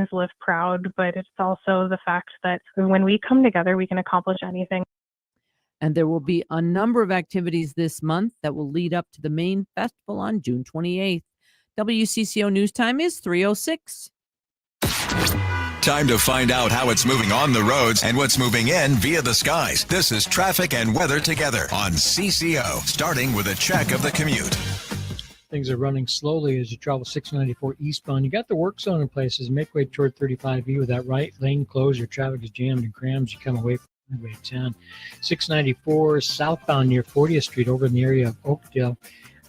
is live proud, but it's also the fact that when we come together, we can accomplish anything. And there will be a number of activities this month that will lead up to the main festival on June 28th. WCCO News Time is 3:06. Time to find out how it's moving on the roads and what's moving in via the skies. This is Traffic and Weather Together on CCO, starting with a check of the commute. Things are running slowly as you travel 694 eastbound. You got the work zone in place as you make way toward 35E with that right lane closed. Your traffic is jammed and crammed as you come away from Highway 10. 694 southbound near 40th Street over in the area of Oakdale.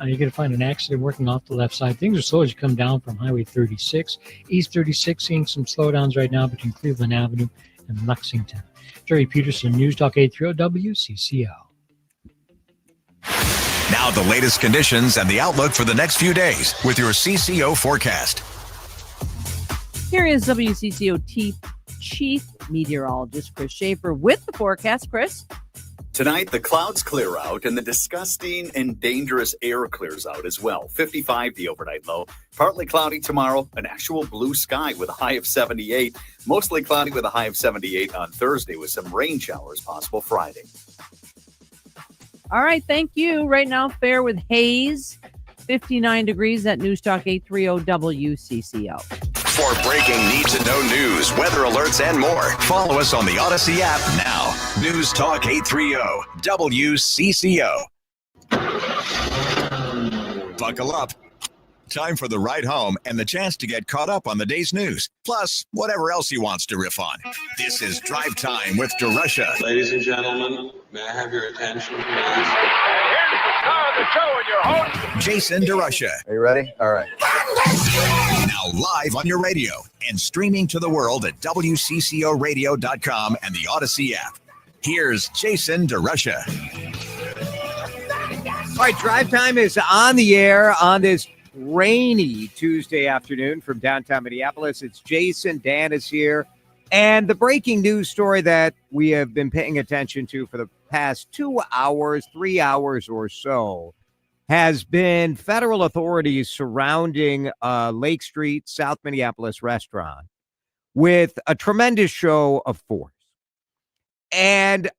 You're going to find an accident working off the left side. Things are slow as you come down from Highway 36. East 36 seeing some slowdowns right now between Cleveland Avenue and Lexington. Jerry Peterson, News Talk 830 WCCO. Now the latest conditions and the outlook for the next few days with your CCO forecast. Here is WCCO Chief Meteorologist Chris Schaefer with the forecast. Chris? Tonight, the clouds clear out and the disgusting and dangerous air clears out as well. 55, the overnight low. Partly cloudy tomorrow, an actual blue sky with a high of 78. Mostly cloudy with a high of 78 on Thursday with some rain showers possible Friday. All right, thank you. Right now, fair with haze, 59 degrees at News Talk 830 WCCO. For breaking need-to-know news, weather alerts, and more, follow us on the Odyssey app now. News Talk 830 WCCO. Buckle up. Time for the ride home and the chance to get caught up on the day's news, plus whatever else he wants to riff on. This is Drive Time with DeRusha. Ladies and gentlemen, may I have your attention, please? And here's the star of the show and your host, Jason DeRusha. Are you ready? All right. Now live on your radio and streaming to the world at WCCOradio.com and the Odyssey app. Here's Jason DeRusha. All right, Drive Time is on the air on this rainy Tuesday afternoon from downtown Minneapolis. It's Jason. Dan is here. And the breaking news story that we have been paying attention to for the past 2 hours, 3 hours or so, has been federal authorities surrounding Lake Street, South Minneapolis restaurant with a tremendous show of force. And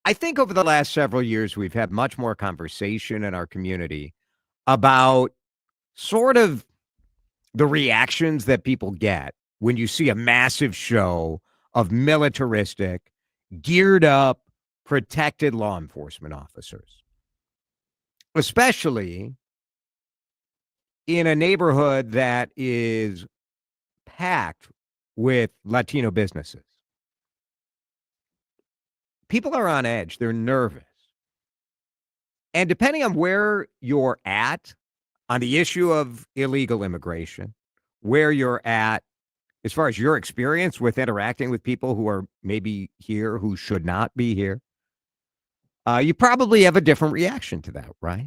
I think over the last several years, we've had much more conversation in our community about sort of the reactions that people get when you see a massive show of militaristic, geared up, protected law enforcement officers, especially in a neighborhood that is packed with Latino businesses. People are on edge. They're nervous. And depending on where you're at on the issue of illegal immigration, where you're at as far as your experience with interacting with people who are maybe here who should not be here, you probably have a different reaction to that, right?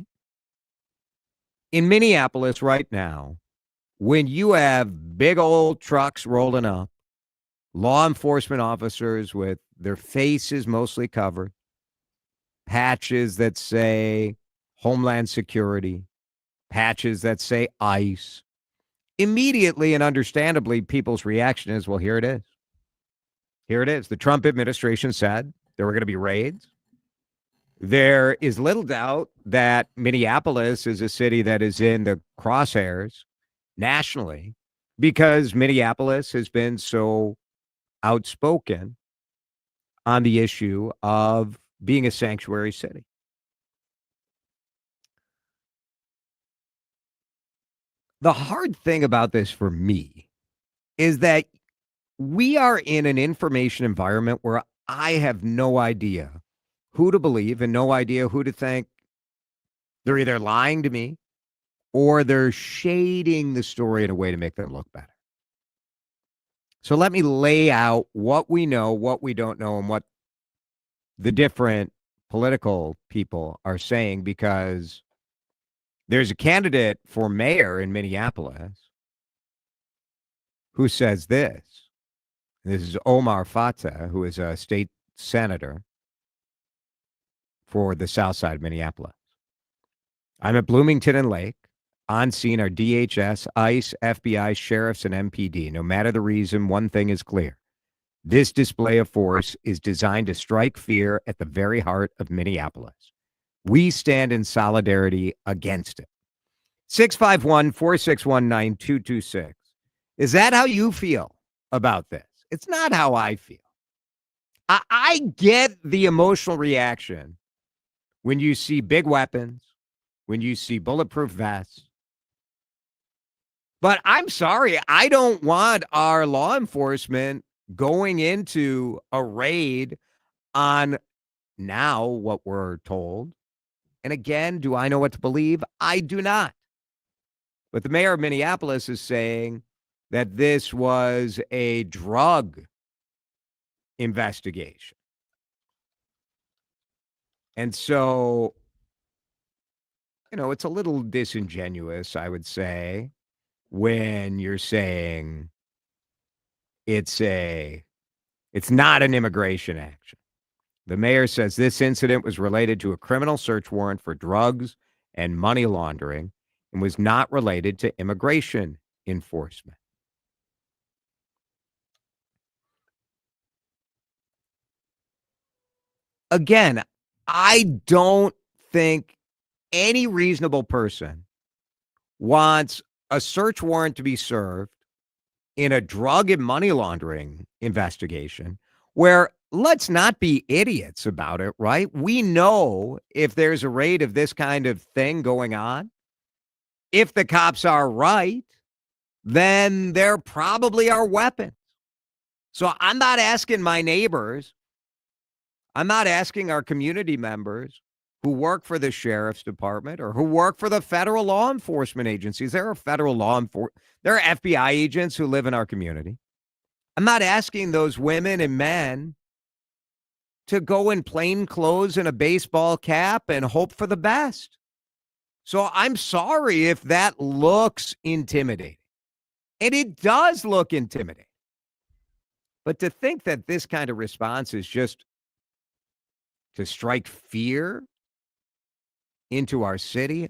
In Minneapolis right now, when you have big old trucks rolling up, law enforcement officers with their faces mostly covered, patches that say Homeland Security, patches that say ICE, immediately and understandably, people's reaction is, well, here it is. Here it is. The Trump administration said there were going to be raids. There is little doubt that Minneapolis is a city that is in the crosshairs nationally because Minneapolis has been so outspoken on the issue of being a sanctuary city. The hard thing about this for me is that we are in an information environment where I have no idea who to believe and no idea who to think. They're either lying to me or they're shading the story in a way to make them look better. So let me lay out what we know, what we don't know, and what the different political people are saying, because there's a candidate for mayor in Minneapolis who says this. This is Omar Fatah, who is a state senator for the south side of Minneapolis. I'm at Bloomington and Lake. On scene are DHS, ICE, FBI, sheriffs, and MPD. No matter the reason, one thing is clear. This display of force is designed to strike fear at the very heart of Minneapolis. We stand in solidarity against it. 651-461-9226. Is that how you feel about this? It's not how I feel. I get the emotional reaction when you see big weapons, when you see bulletproof vests. But I'm sorry, I don't want our law enforcement going into a raid on now what we're told. And again, do I know what to believe? I do not. But the mayor of Minneapolis is saying that this was a drug investigation. And so, it's a little disingenuous, I would say, when you're saying it's not an immigration action. The mayor says this incident was related to a criminal search warrant for drugs and money laundering and was not related to immigration enforcement. Again, I don't think any reasonable person wants a search warrant to be served in a drug and money laundering investigation where, let's not be idiots about it, right? We know if there's a raid of this kind of thing going on, if the cops are right, then there probably are weapons. So I'm not asking my neighbors, I'm not asking our community members who work for the sheriff's department or who work for the federal law enforcement agencies. There are there are FBI agents who live in our community. I'm not asking those women and men to go in plain clothes and a baseball cap and hope for the best. So I'm sorry if that looks intimidating. And it does look intimidating. But to think that this kind of response is just to strike fear into our city,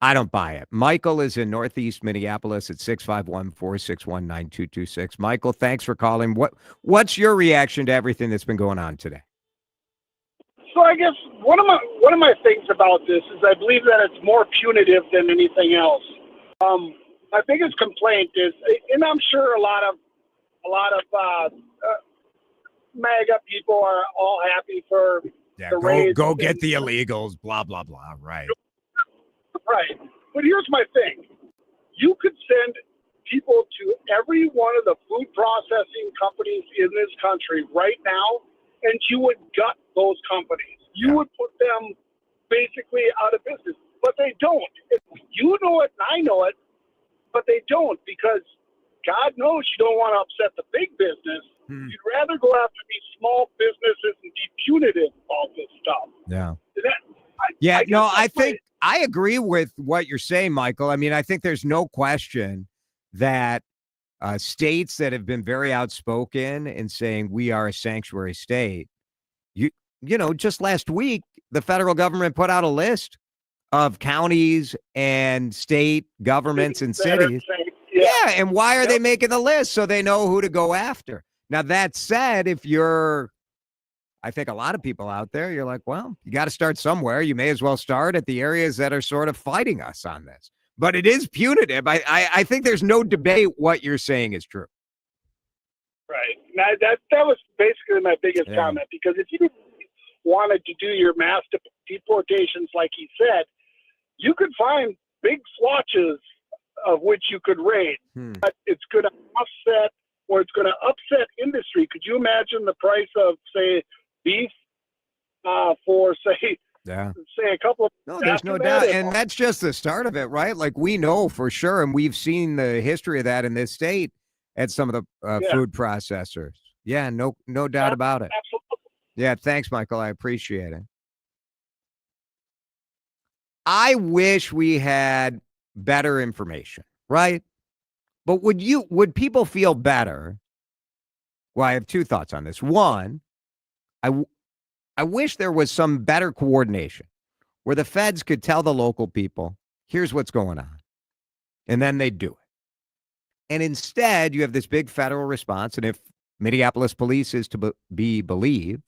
I don't buy it. Michael is in Northeast Minneapolis at 651-461-9226. Michael, thanks for calling. What's your reaction to everything that's been going on today? So I guess one of my things about this is I believe that it's more punitive than anything else. My biggest complaint is, and I'm sure a lot of MAGA people are all happy for the raids. Go get the illegals, blah, blah, blah, right. Right. But here's my thing. You could send people to every one of the food processing companies in this country right now, and you would gut those companies. You would put them basically out of business. But they don't. You know it and I know it, but they don't, because God knows you don't want to upset the big business. You'd rather go after these small businesses and be punitive about this stuff. Yeah. I think I agree with what you're saying, Michael. I mean, I think there's no question that states that have been very outspoken in saying we are a sanctuary state, just last week, the federal government put out a list of counties and state governments and cities. Yeah. And why are they making the list? So they know who to go after. Now, that said, I think a lot of people out there, you're like, well, you got to start somewhere. You may as well start at the areas that are sort of fighting us on this. But it is punitive. I think there's no debate what you're saying is true. Right. Now, that was basically my biggest comment, because if you wanted to do your mass deportations like he said, you could find big swatches of which you could raid. But it's going to offset, or it's going to upset industry. Could you imagine the price of, say, beef for, say a couple of... No, there's no doubt. And that's just the start of it, right? Like, we know for sure, and we've seen the history of that in this state at some of the food processors. Yeah, no doubt about it. Absolutely. Yeah, thanks, Michael. I appreciate it. I wish we had better information, right? But would people feel better? Well, I have two thoughts on this. One, I wish there was some better coordination where the feds could tell the local people, here's what's going on. And then they'd do it. And instead, you have this big federal response. And if Minneapolis police is to be believed,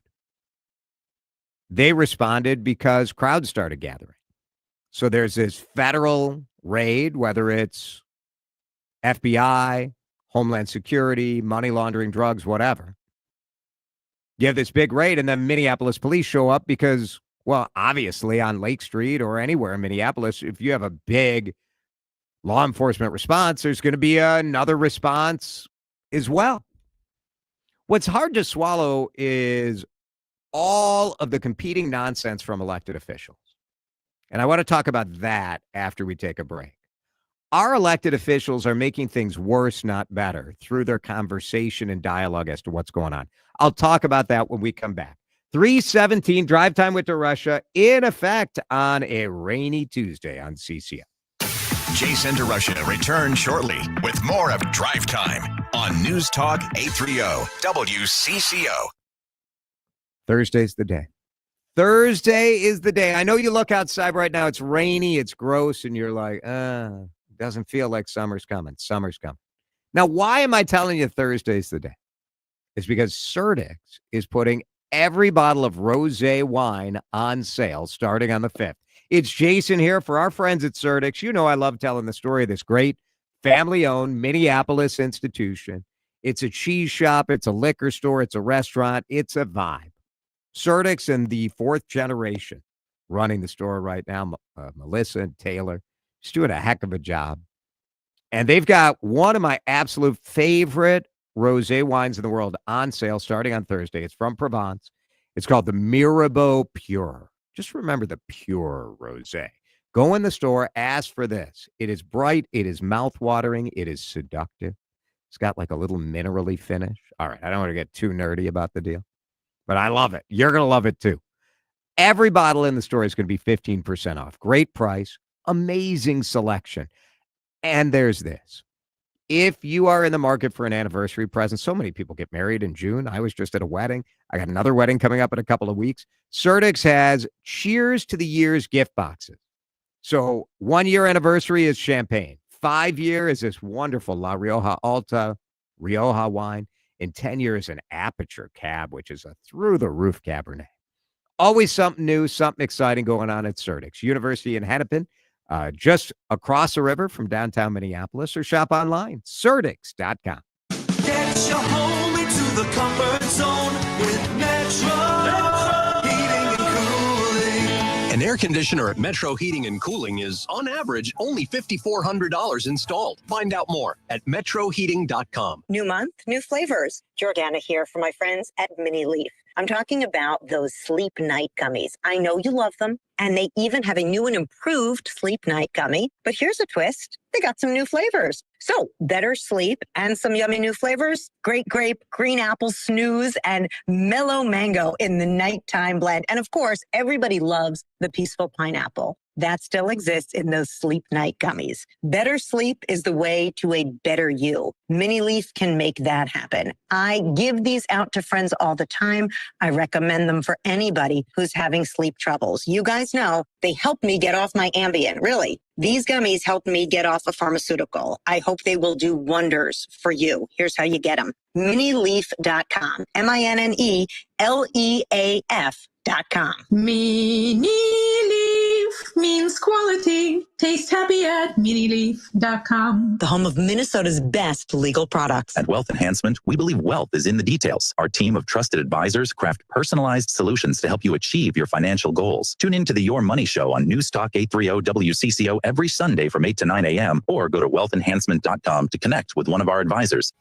they responded because crowds started gathering. So there's this federal raid, whether it's FBI, Homeland Security, money laundering, drugs, whatever. You have this big raid, and then Minneapolis police show up because, well, obviously on Lake Street or anywhere in Minneapolis, if you have a big law enforcement response, there's going to be another response as well. What's hard to swallow is all of the competing nonsense from elected officials. And I want to talk about that after we take a break. Our elected officials are making things worse, not better, through their conversation and dialogue as to what's going on. I'll talk about that when we come back. 3:17 Drive Time with DeRusha in effect on a rainy Tuesday on CCO. Jason DeRusha returns shortly with more of Drive Time on News Talk 830 WCCO. Thursday's the day. Thursday is the day. I know you look outside right now. It's rainy. It's gross. And you're like, doesn't feel like summer's coming. Summer's coming. Now, why am I telling you Thursday's the day? It's because Surdix is putting every bottle of rosé wine on sale starting on the 5th. It's Jason here for our friends at Surdix. You know I love telling the story of this great family-owned Minneapolis institution. It's a cheese shop. It's a liquor store. It's a restaurant. It's a vibe. Surdix and the 4th generation running the store right now, Melissa and Taylor, just doing a heck of a job. And they've got one of my absolute favorite rosé wines in the world on sale starting on Thursday. It's from Provence. It's called the Mirabeau Pure. Just remember the pure rosé. Go in the store, ask for this. It is bright. It is mouthwatering. It is seductive. It's got like a little minerally finish. All right, I don't want to get too nerdy about the deal, but I love it. You're going to love it too. Every bottle in the store is going to be 15% off. Great price, amazing selection. And there's this. If you are in the market for an anniversary present, so many people get married in June. I was just at a wedding. I got another wedding coming up in a couple of weeks. Surdix has Cheers to the Years gift boxes. So 1 year anniversary is champagne. 5 year is this wonderful La Rioja Alta Rioja wine. And 10 years an Aperture Cab, which is a through-the-roof Cabernet. Always something new, something exciting going on at Surdix. University in Hennepin, just across the river from downtown Minneapolis, or shop online, Surdix.com. Get your home into the comfort zone with Metro Heating and Cooling. An air conditioner at Metro Heating and Cooling is, on average, only $5,400 installed. Find out more at metroheating.com. New month, new flavors. Jordana here for my friends at Mini Leaf. I'm talking about those Sleep Night gummies. I know you love them, and they even have a new and improved Sleep Night gummy. But here's a twist. They got some new flavors. So, better sleep and some yummy new flavors. Great grape, green apple snooze, and mellow mango in the nighttime blend. And of course, everybody loves the peaceful pineapple. That still exists in those Sleep Night gummies. Better sleep is the way to a better you. Mini Leaf can make that happen. I give these out to friends all the time. I recommend them for anybody who's having sleep troubles. You guys know they help me get off my Ambien, really. These gummies help me get off a pharmaceutical. I hope they will do wonders for you. Here's how you get them. Minileaf.com. MINELEAF.com. Mini Leaf means quality. Taste happy at minileaf.com. The home of Minnesota's best legal products. At Wealth Enhancement, we believe wealth is in the details. Our team of trusted advisors craft personalized solutions to help you achieve your financial goals. Tune in to the Your Money Show on News Talk 830 WCCO every Sunday from 8 to 9 a.m. or go to wealthenhancement.com to connect with one of our advisors.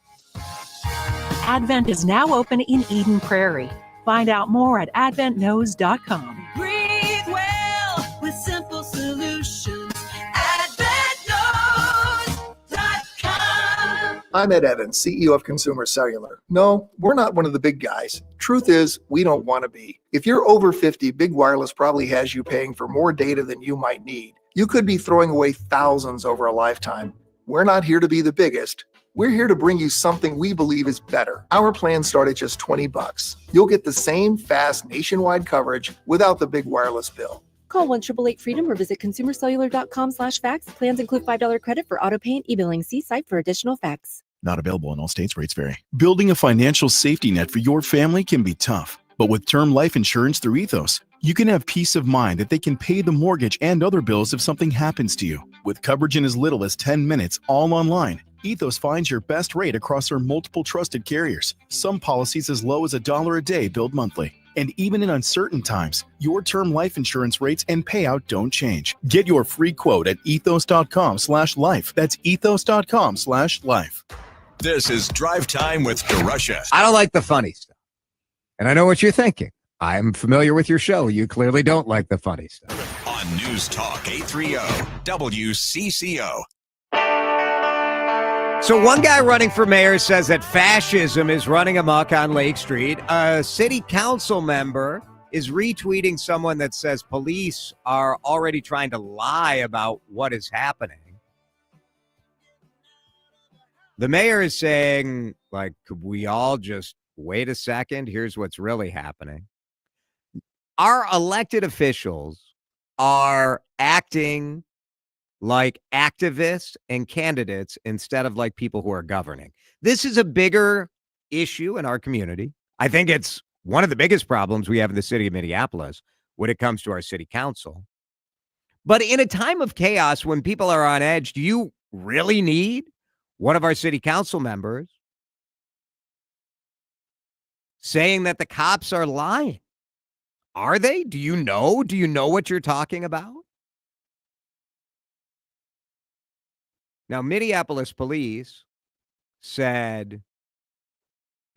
Advent is now open in Eden Prairie. Find out more at adventknows.com. Breathe well with simple solutions. AdventKnows.com. I'm Ed Evans, CEO of Consumer Cellular. No, we're not one of the big guys. Truth is, we don't want to be. If you're over 50, Big Wireless probably has you paying for more data than you might need. You could be throwing away thousands over a lifetime. We're not here to be the biggest. We're here to bring you something we believe is better. Our plans start at just $20. You'll get the same fast nationwide coverage without the big wireless bill. Call 1-888-FREEDOM or visit consumercellular.com/facts. Plans include $5 credit for auto pay and e-billing. See site for additional facts. Not available in all states. Rates vary. Building a financial safety net for your family can be tough, but with term life insurance through Ethos, you can have peace of mind that they can pay the mortgage and other bills if something happens to you. With coverage in as little as 10 minutes, all online, Ethos finds your best rate across their multiple trusted carriers. Some policies as low as $1 a day billed monthly. And even in uncertain times, your term life insurance rates and payout don't change. Get your free quote at ethos.com/life. That's ethos.com/life. This is Drive Time with DeRusha. I don't like the funny stuff. And I know what you're thinking. I'm familiar with your show. You clearly don't like the funny stuff. On News Talk 830 WCCO. So one guy running for mayor says that fascism is running amok on Lake Street. A city council member is retweeting someone that says police are already trying to lie about what is happening. The mayor is saying, like, could we all just wait a second? Here's what's really happening. Our elected officials are acting like activists and candidates instead of like people who are governing. This is a bigger issue in our community. I think it's one of the biggest problems we have in the city of Minneapolis when it comes to our city council. But in a time of chaos, when people are on edge, do you really need one of our city council members saying that the cops are lying? Are they? Do you know? Do you know what you're talking about? Now, Minneapolis police said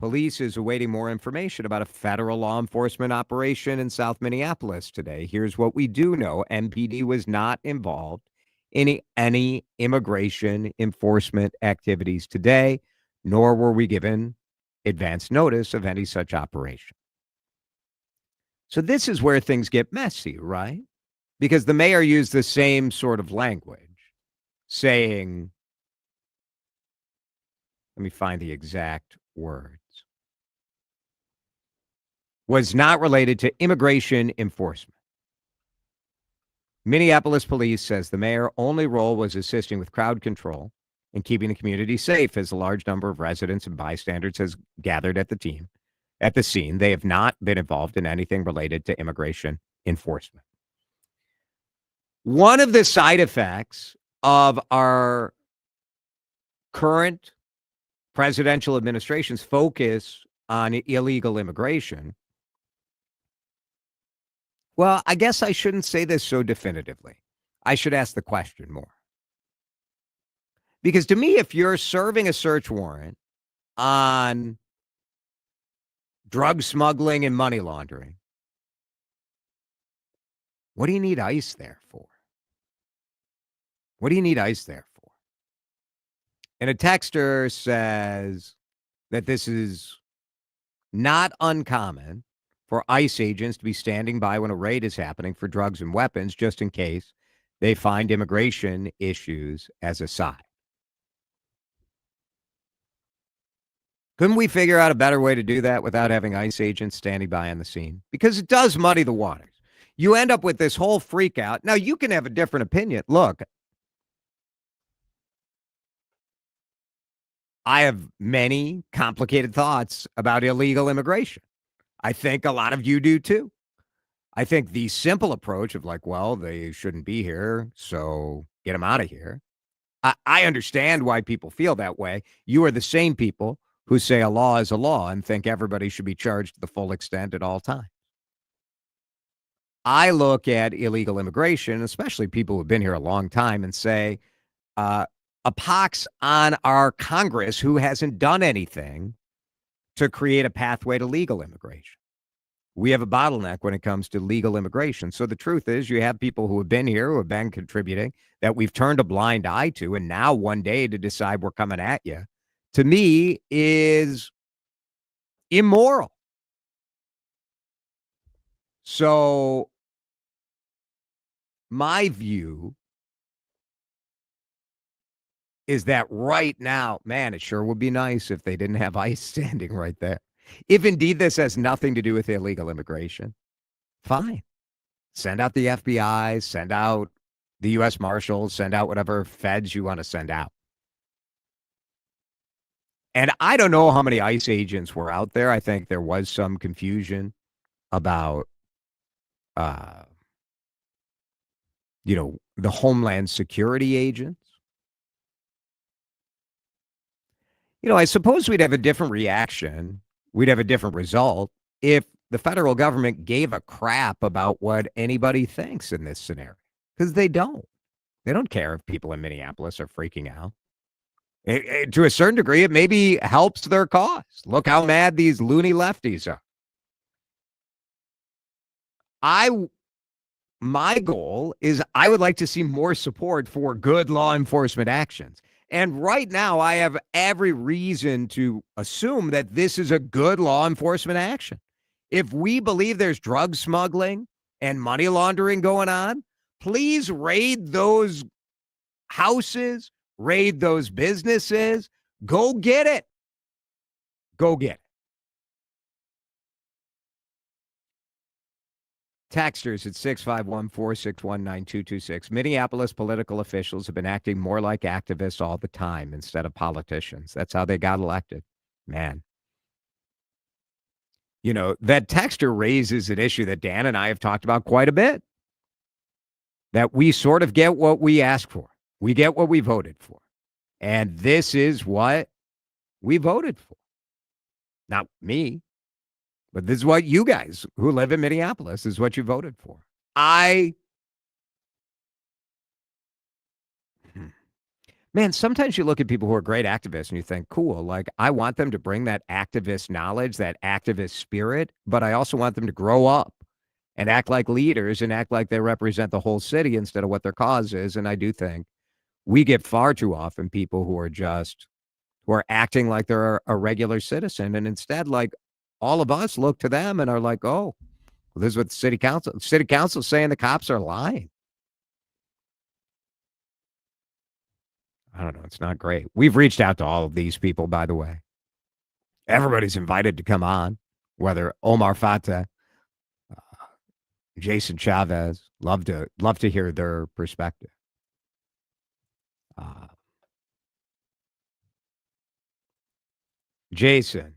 police is awaiting more information about a federal law enforcement operation in South Minneapolis today. Here's what we do know. MPD was not involved in any immigration enforcement activities today, nor were we given advance notice of any such operation. So this is where things get messy, right? Because the mayor used the same sort of language, saying, let me find the exact words, was not related to immigration enforcement. Minneapolis police says the mayor's only role was assisting with crowd control and keeping the community safe as a large number of residents and bystanders has gathered at the scene. They have not been involved in anything related to immigration enforcement. One of the side effects of our current presidential administration's focus on illegal immigration, well, I guess I shouldn't say this so definitively. I should ask the question more. Because to me, if you're serving a search warrant on drug smuggling and money laundering, what do you need ICE there for? What do you need ICE there for? And a texter says that this is not uncommon for ICE agents to be standing by when a raid is happening for drugs and weapons, just in case they find immigration issues as a side. Couldn't we figure out a better way to do that without having ICE agents standing by on the scene? Because it does muddy the waters. You end up with this whole freak out. Now, you can have a different opinion. Look, I have many complicated thoughts about illegal immigration. I think a lot of you do too. I think the simple approach of like, well, they shouldn't be here, so get them out of here. I understand why people feel that way. You are the same people who say a law is a law and think everybody should be charged to the full extent at all times. I look at illegal immigration, especially people who've been here a long time, and say, a pox on our Congress who hasn't done anything to create a pathway to legal immigration. We have a bottleneck when it comes to legal immigration. So the truth is you have people who have been here, who have been contributing, that we've turned a blind eye to, and now one day to decide we're coming at you, to me, is immoral. So my view is that right now, man, it sure would be nice if they didn't have ICE standing right there. If indeed this has nothing to do with illegal immigration, fine. Send out the FBI, send out the U.S. Marshals, send out whatever feds you want to send out. And I don't know how many ICE agents were out there. I think there was some confusion about, the Homeland Security agents. I suppose we'd have a different reaction. We'd have a different result if the federal government gave a crap about what anybody thinks in this scenario, because they don't. They don't care if people in Minneapolis are freaking out. To a certain degree, it maybe helps their cause. Look how mad these loony lefties are. My goal is I would like to see more support for good law enforcement actions. And right now, I have every reason to assume that this is a good law enforcement action. If we believe there's drug smuggling and money laundering going on, please raid those houses, raid those businesses. Go get it. Go get it. Texters at 651-461-9226. Minneapolis political officials have been acting more like activists all the time instead of politicians. That's how they got elected. Man. That texter raises an issue that Dan and I have talked about quite a bit. That we sort of get what we ask for. We get what we voted for. And this is what we voted for. Not me. But this is what you guys who live in Minneapolis is what you voted for. Man, sometimes you look at people who are great activists and you think, cool, like I want them to bring that activist knowledge, that activist spirit, but I also want them to grow up and act like leaders and act like they represent the whole city instead of what their cause is. And I do think we get far too often people who are acting like they're a regular citizen. And instead, like, all of us look to them and are like, oh, well, this is what the city council is saying the cops are lying. I don't know. It's not great. We've reached out to all of these people, by the way. Everybody's invited to come on, whether Omar Fatah, Jason Chavez. Love to hear their perspective. Jason.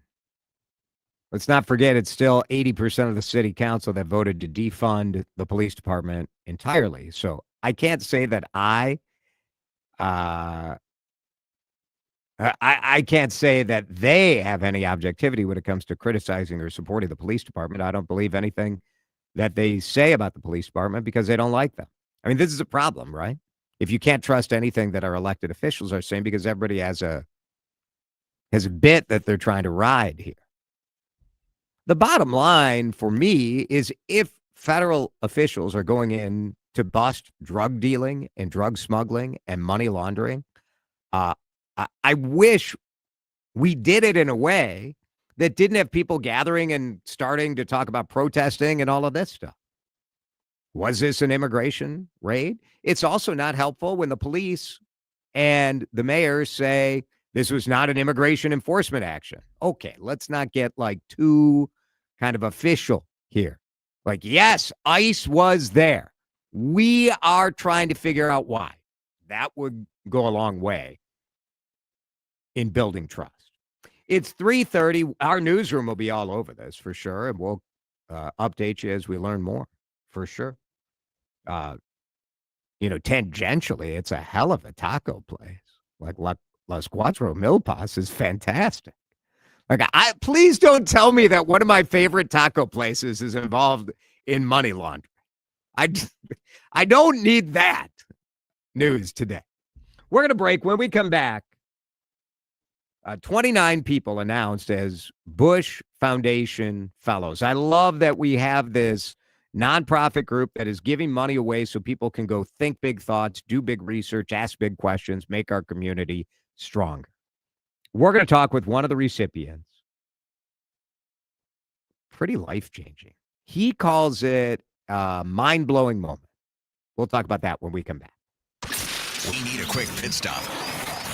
Let's not forget, it's still 80% of the city council that voted to defund the police department entirely. So I can't say that I can't say that they have any objectivity when it comes to criticizing or supporting the police department. I don't believe anything that they say about the police department because they don't like them. I mean, this is a problem, right? If you can't trust anything that our elected officials are saying because everybody has a bit that they're trying to ride here. The bottom line for me is if federal officials are going in to bust drug dealing and drug smuggling and money laundering, I wish we did it in a way that didn't have people gathering and starting to talk about protesting and all of this stuff. Was this an immigration raid? It's also not helpful when the police and the mayor say this was not an immigration enforcement action. Okay, let's not get like too kind of official here. Like, yes, ICE was there. We are trying to figure out why. That would go a long way in building trust. It's 3:30. Our newsroom will be all over this for sure, and we'll update you as we learn more for sure. Tangentially, it's a hell of a taco place. Like Las Cuatro Milpas is fantastic. Like, please don't tell me that one of my favorite taco places is involved in money laundering. I don't need that news today. We're going to break. When we come back, 29 people announced as Bush Foundation Fellows. I love that we have this nonprofit group that is giving money away so people can go think big thoughts, do big research, ask big questions, make our community stronger. We're going to talk with one of the recipients. Pretty life-changing. He calls it a mind-blowing moment. We'll talk about that when we come back. We need a quick pit stop.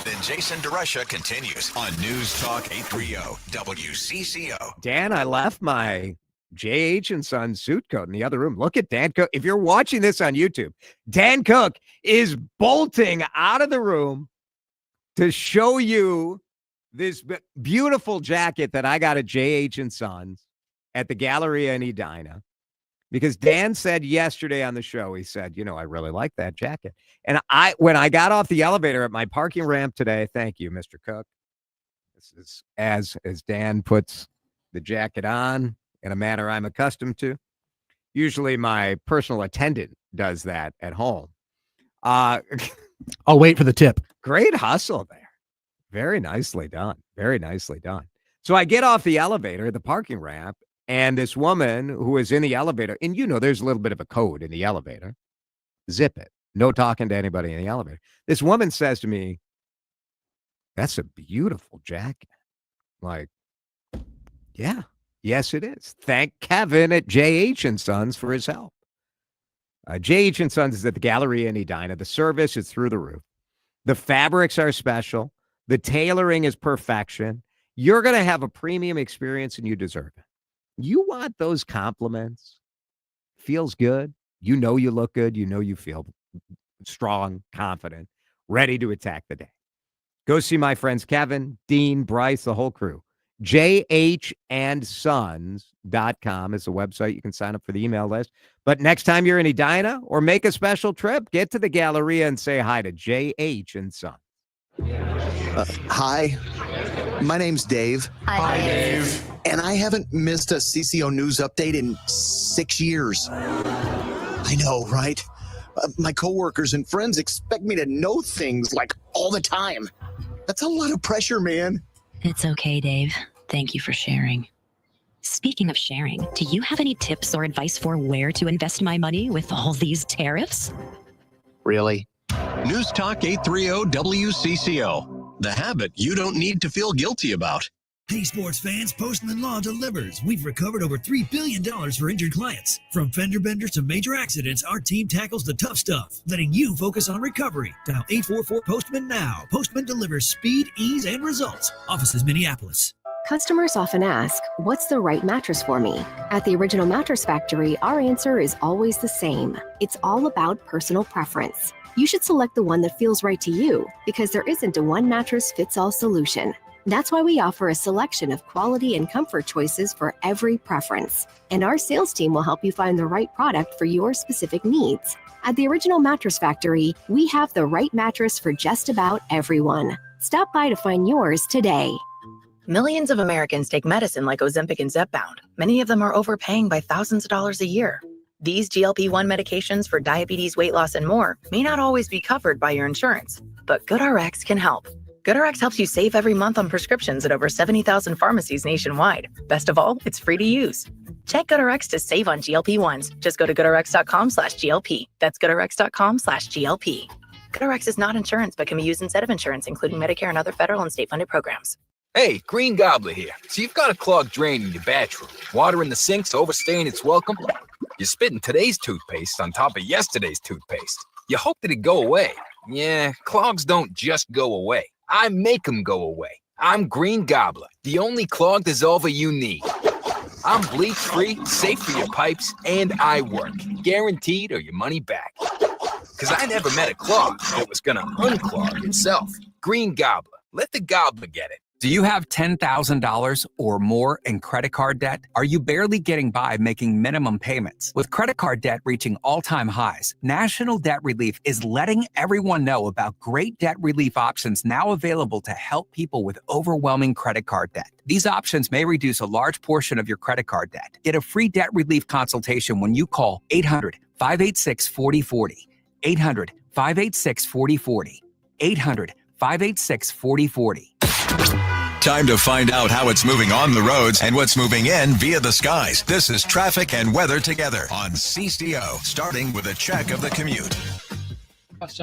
Then Jason DeRusha continues on News Talk 830 WCCO. Dan, I left my J.H. and Son suit coat in the other room. Look at Dan Cook. If you're watching this on YouTube, Dan Cook is bolting out of the room to show you this beautiful jacket that I got at J.H. and Sons at the Galleria in Edina. Because Dan said yesterday on the show, he said, I really like that jacket. And when I got off the elevator at my parking ramp today, thank you, Mr. Cook. This is as Dan puts the jacket on in a manner I'm accustomed to. Usually my personal attendant does that at home. I'll wait for the tip. Great hustle there. Very nicely done. Very nicely done. So I get off the elevator, the parking ramp, and this woman who is in the elevator, and there's a little bit of a code in the elevator. Zip it. No talking to anybody in the elevator. This woman says to me, "That's a beautiful jacket." Like, yeah. Yes, it is. Thank Kevin at J.H. and Sons for his help. J.H. and Sons is at the Galleria in Edina. The service is through the roof. The fabrics are special. The tailoring is perfection. You're going to have a premium experience, and you deserve it. You want those compliments. Feels good. You look good. You feel strong, confident, ready to attack the day. Go see my friends Kevin, Dean, Bryce, the whole crew. jhandsons.com is the website. You can sign up for the email list. But next time you're in Edina or make a special trip, get to the Galleria and say hi to J.H. and Sons. Hi, my name's Dave. Hi, Dave. And I haven't missed a CCO news update in 6 years. I know, right? My coworkers and friends expect me to know things like all the time. That's a lot of pressure, man. It's okay, Dave. Thank you for sharing. Speaking of sharing, do you have any tips or advice for where to invest my money with all these tariffs? Really? News Talk 830 WCCO. The habit you don't need to feel guilty about. Hey, sports fans, Postman Law delivers. We've recovered over $3 billion for injured clients. From fender benders to major accidents, our team tackles the tough stuff, letting you focus on recovery. Dial 844-POSTMAN now. Postman delivers speed, ease, and results. Offices, Minneapolis. Customers often ask, what's the right mattress for me? At the Original Mattress Factory, our answer is always the same. It's all about personal preference. You should select the one that feels right to you, because there isn't a one-mattress-fits-all solution. That's why we offer a selection of quality and comfort choices for every preference. And our sales team will help you find the right product for your specific needs. At the Original Mattress Factory, we have the right mattress for just about everyone. Stop by to find yours today. Millions of Americans take medicine like Ozempic and Zepbound. Many of them are overpaying by thousands of dollars a year. These GLP-1 medications for diabetes, weight loss, and more may not always be covered by your insurance, but GoodRx can help. GoodRx helps you save every month on prescriptions at over 70,000 pharmacies nationwide. Best of all, it's free to use. Check GoodRx to save on GLP-1s. Just go to GoodRx.com/GLP. That's GoodRx.com/GLP. GoodRx is not insurance, but can be used instead of insurance, including Medicare and other federal and state-funded programs. Hey, Green Gobbler here. So you've got a clogged drain in your bathroom. Water in the sink's overstaying its welcome. You're spitting today's toothpaste on top of yesterday's toothpaste. You hope that it go away. Yeah, clogs don't just go away. I make them go away. I'm Green Gobbler, the only clog dissolver you need. I'm bleach-free, safe for your pipes, and I work. Guaranteed or your money back. Because I never met a clog that was going to unclog itself. Green Gobbler. Let the gobbler get it. Do you have $10,000 or more in credit card debt? Are you barely getting by making minimum payments? With credit card debt reaching all-time highs, National Debt Relief is letting everyone know about great debt relief options now available to help people with overwhelming credit card debt. These options may reduce a large portion of your credit card debt. Get a free debt relief consultation when you call 800-586-4040. 800-586-4040. 800-586-4040. Time to find out how it's moving on the roads and what's moving in via the skies. This is Traffic and Weather Together on CCO, starting with a check of the commute.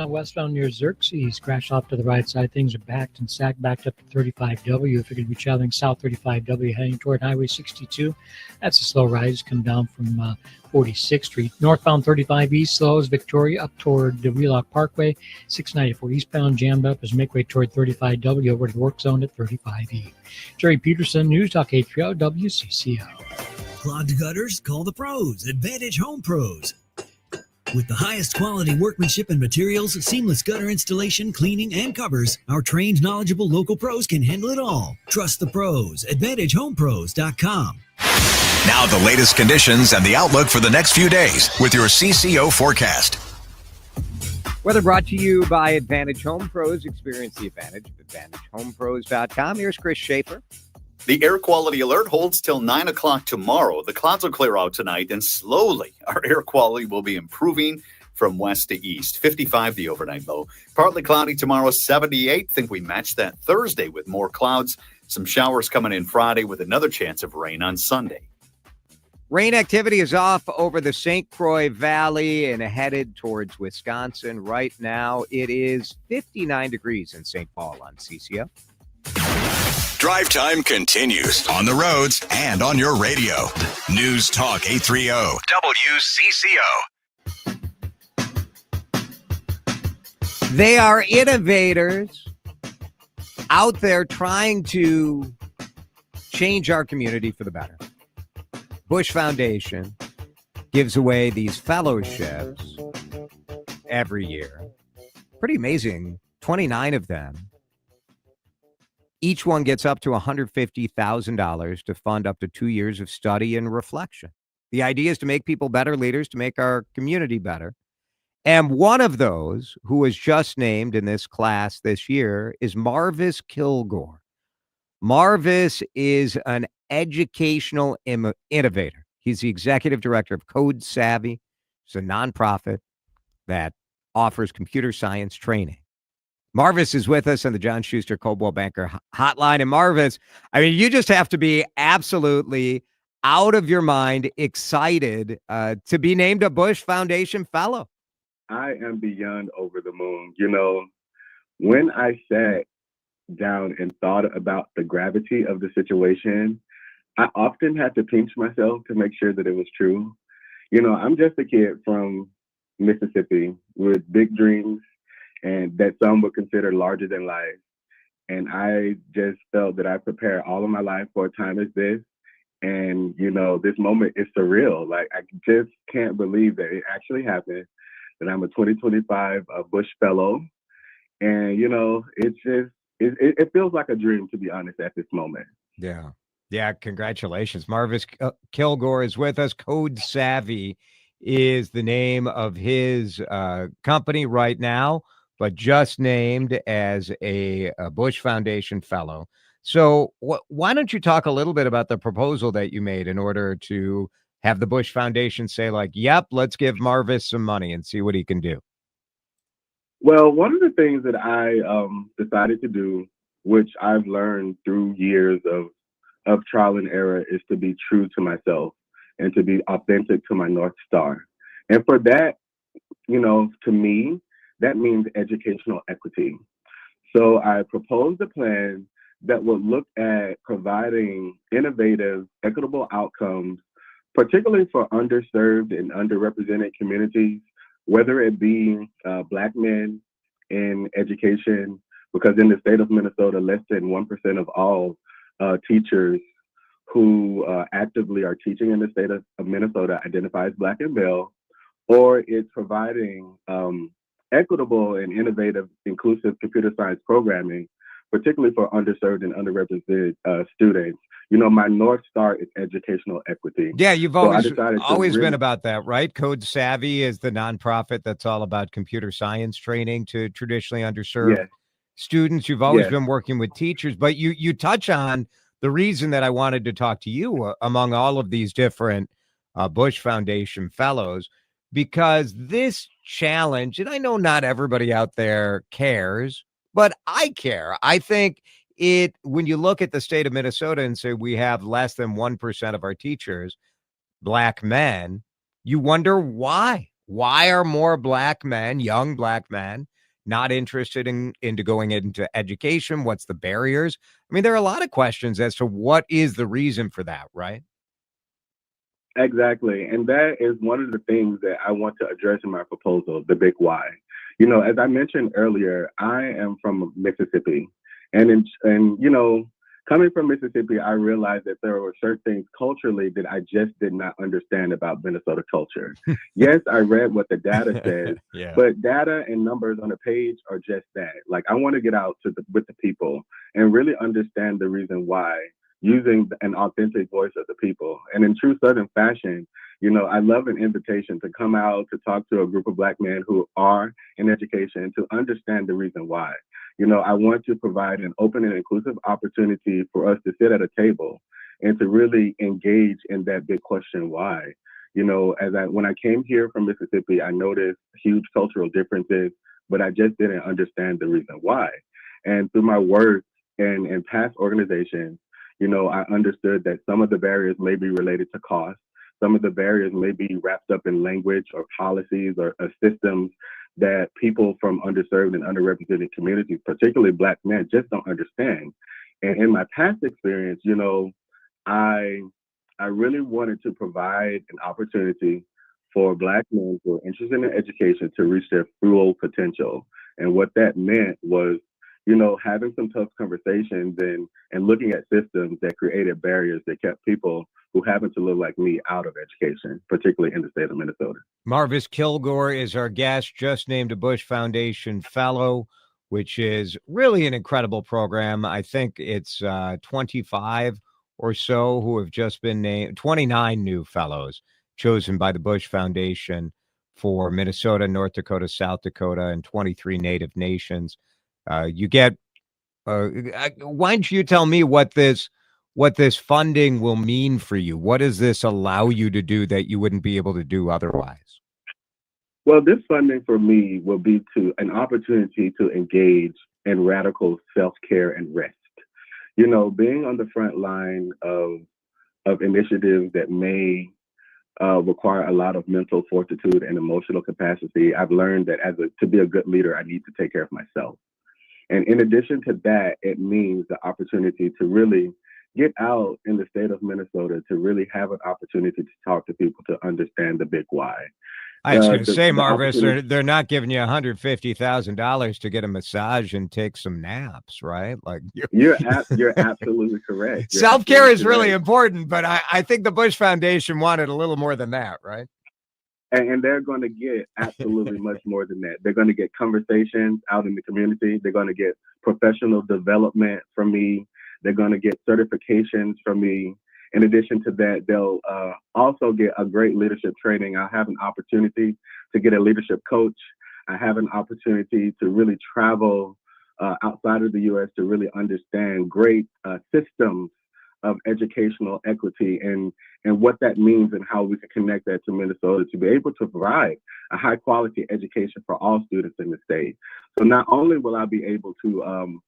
Westbound near Xerxes, crash off to the right side. Things are backed and backed up to 35W. If you're going to be traveling south 35W heading toward Highway 62, that's a slow ride. Come down from 46th Street. Northbound 35 East slows Victoria up toward the Wheelock Parkway. 694 eastbound jammed up as make way toward 35W over to the work zone at 35E. Jerry Peterson, News Talk 830 WCCO. Clogged gutters? Call the pros, Advantage Home Pros. With the highest quality workmanship and materials, seamless gutter installation, cleaning, and covers, our trained, knowledgeable local pros can handle it all. Trust the pros. AdvantageHomePros.com. Now the latest conditions and the outlook for the next few days with your CCO forecast. Weather brought to you by Advantage Home Pros. Experience the advantage of AdvantageHomePros.com. Here's Chris Schaefer. The air quality alert holds till 9 o'clock tomorrow. The clouds will clear out tonight, and slowly our air quality will be improving from west to east. 55 the overnight low. Partly cloudy tomorrow, 78. Think we match that Thursday with more clouds. Some showers coming in Friday with another chance of rain on Sunday. Rain activity is off over the St. Croix Valley and headed towards Wisconsin. Right now, it is 59 degrees in St. Paul on CCO. Drive Time continues on the roads and on your radio. News Talk 830 WCCO. They are innovators out there trying to change our community for the better. Bush Foundation gives away these fellowships every year. Pretty amazing. 29 of them. Each one gets up to $150,000 to fund up to 2 years of study and reflection. The idea is to make people better leaders, to make our community better. And one of those who was just named in this class this year is Marvis Kilgore. Marvis is an educational innovator. He's the executive director of Code Savvy. It's a nonprofit that offers computer science training. Marvis is with us on the John Schuster Coldwell Banker Hotline. And Marvis, I mean, you just have to be absolutely out of your mind excited to be named a Bush Foundation Fellow. I am beyond over the moon. You know, when I sat down and thought about the gravity of the situation, I often had to pinch myself to make sure that it was true. You know, I'm just a kid from Mississippi with big dreams and that some would consider larger than life. And I just felt that I prepared all of my life for a time as this. And, you know, this moment is surreal. Like, I just can't believe that it actually happened, that I'm a 2025 Bush Fellow. And, you know, it feels like a dream, to be honest, at this moment. Yeah. Yeah, congratulations. Marvis Kilgore is with us. Code Savvy is the name of his company right now, but just named as a Bush Foundation Fellow. So why don't you talk a little bit about the proposal that you made in order to have the Bush Foundation say, like, yep, let's give Marvis some money and see what he can do? Well, one of the things that I decided to do, which I've learned through years of trial and error, is to be true to myself and to be authentic to my North Star. And for that, you know, to me, that means educational equity. So I proposed a plan that would look at providing innovative, equitable outcomes, particularly for underserved and underrepresented communities, whether it be Black men in education, because in the state of Minnesota, less than 1% of all teachers who actively are teaching in the state of Minnesota identify as Black and male, or it's providing equitable and innovative, inclusive computer science programming, particularly for underserved and underrepresented students. You know, my North Star is educational equity. Yeah, you've always been about that, right? Code Savvy is the nonprofit that's all about computer science training to traditionally underserved students. You've always been working with teachers, but you touch on the reason that I wanted to talk to you among all of these different Bush Foundation Fellows, because this challenge, and I know not everybody out there cares, but I care. I think when you look at the state of Minnesota and say we have less than 1% of our teachers Black men, you wonder why. Why are more Black men, young Black men, not interested into going into education? What's the barriers? I mean, there are a lot of questions as to what is the reason for that, right? Exactly. And that is one of the things that I want to address in my proposal, the big why. You know, as I mentioned earlier, I am from Mississippi. And you know, coming from Mississippi, I realized that there were certain things culturally that I just did not understand about Minnesota culture. Yes, I read what the data says, Yeah. but data and numbers on a page are just that. Like, I want to get out with the people and really understand the reason why, using an authentic voice of the people. And in true Southern fashion, I love an invitation to come out to talk to a group of Black men who are in education to understand the reason why. I want to provide an open and inclusive opportunity for us to sit at a table and to really engage in that big question, why? When I came here from Mississippi, I noticed huge cultural differences, but I just didn't understand the reason why. And through my work and past organizations, I understood that some of the barriers may be related to cost. Some of the barriers may be wrapped up in language or policies or systems that people from underserved and underrepresented communities, particularly Black men, just don't understand. And in my past experience, I really wanted to provide an opportunity for Black men who are interested in education to reach their full potential. And what that meant was, having some tough conversations and looking at systems that created barriers that kept people who happen to look like me out of education, particularly in the state of Minnesota. Marvis Kilgore is our guest, just named a Bush Foundation Fellow, which is really an incredible program. I think it's 25 or so who have just been named, 29 new fellows chosen by the Bush Foundation for Minnesota, North Dakota, South Dakota, and 23 Native nations. You get, why don't you tell me what this funding will mean for you? What does this allow you to do that you wouldn't be able to do otherwise? Well, this funding for me will be an opportunity to engage in radical self-care and rest. Being on the front line of initiatives that may require a lot of mental fortitude and emotional capacity, I've learned that to be a good leader, I need to take care of myself. And in addition to that, it means the opportunity to really get out in the state of Minnesota, to really have an opportunity to talk to people to understand the big why. I was going to say, Marvis, they're not giving you $150,000 to get a massage and take some naps, right? Like you're absolutely correct. Self-care is really important, but I think the Bush Foundation wanted a little more than that, right? And they're going to get absolutely much more than that. They're going to get conversations out in the community. They're going to get professional development from me. They're going to get certifications from me. In addition to that, they'll also get a great leadership training. I have an opportunity to get a leadership coach. I have an opportunity to really travel outside of the U.S. to really understand great systems of educational equity and what that means and how we can connect that to Minnesota to be able to provide a high quality education for all students in the state. So not only will I be able to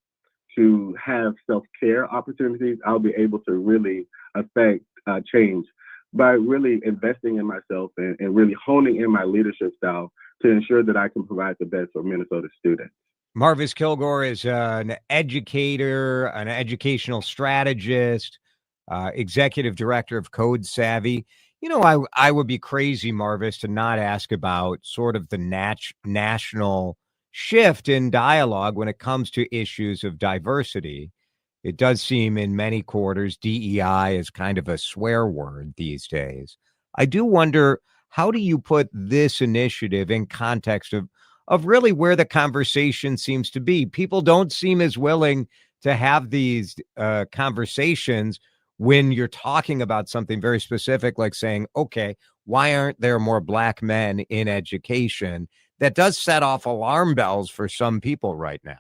have self-care opportunities, I'll be able to really affect change by really investing in myself and really honing in my leadership style to ensure that I can provide the best for Minnesota students. Marvis Kilgore is an educator, an educational strategist, executive director of Code Savvy. I would be crazy, Marvis, to not ask about sort of the national shift in dialogue when it comes to issues of diversity. It does seem in many quarters DEI is kind of a swear word these days. I do wonder, how do you put this initiative in context of really where the conversation seems to be? People don't seem as willing to have these conversations when you're talking about something very specific, like saying, okay, why aren't there more Black men in education? That does set off alarm bells for some people right now.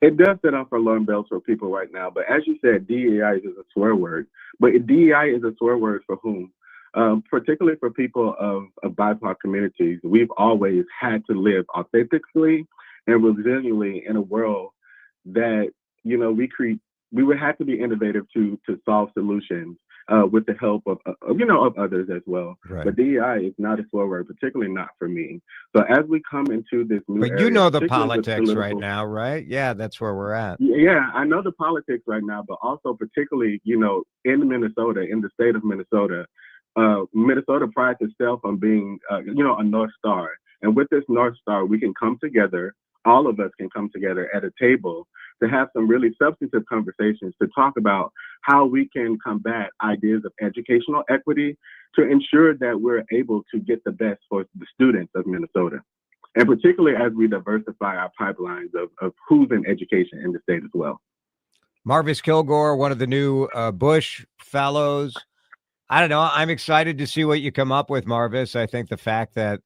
It does set off alarm bells for people right now. But as you said, DEI is a swear word. But DEI is a swear word for whom? Particularly for people of BIPOC communities. We've always had to live authentically and resiliently in a world that, we would have to be innovative to solve solutions with the help of others as well. Right. But DEI is not a swear word, particularly not for me. So as we come into this new But area, the politics right now, right? Yeah, that's where we're at. Yeah, I know the politics right now, but also particularly, in Minnesota, in the state of Minnesota, Minnesota prides itself on being, a North Star. And with this North Star, we can come together, all of us can come together at a table to have some really substantive conversations to talk about how we can combat ideas of educational equity to ensure that we're able to get the best for the students of Minnesota. And particularly as we diversify our pipelines of who's in education in the state as well. Marvis Kilgore, one of the new Bush fellows. I don't know. I'm excited to see what you come up with, Marvis. I think the fact that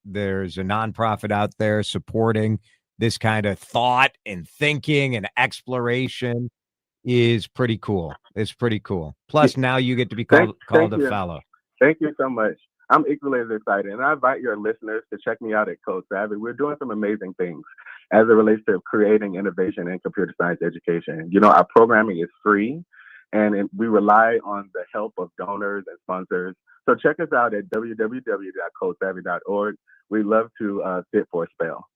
there's a nonprofit out there supporting this kind of thought and thinking and exploration is pretty cool. It's pretty cool. Plus, now you get to be called a fellow. Thank you so much. I'm equally as excited. And I invite your listeners to check me out at Code Savvy. We're doing some amazing things as it relates to creating innovation in computer science education. You know, our programming is free, and we rely on the help of donors and sponsors. So check us out at www.codesavvy.org. We'd love to sit for a spell.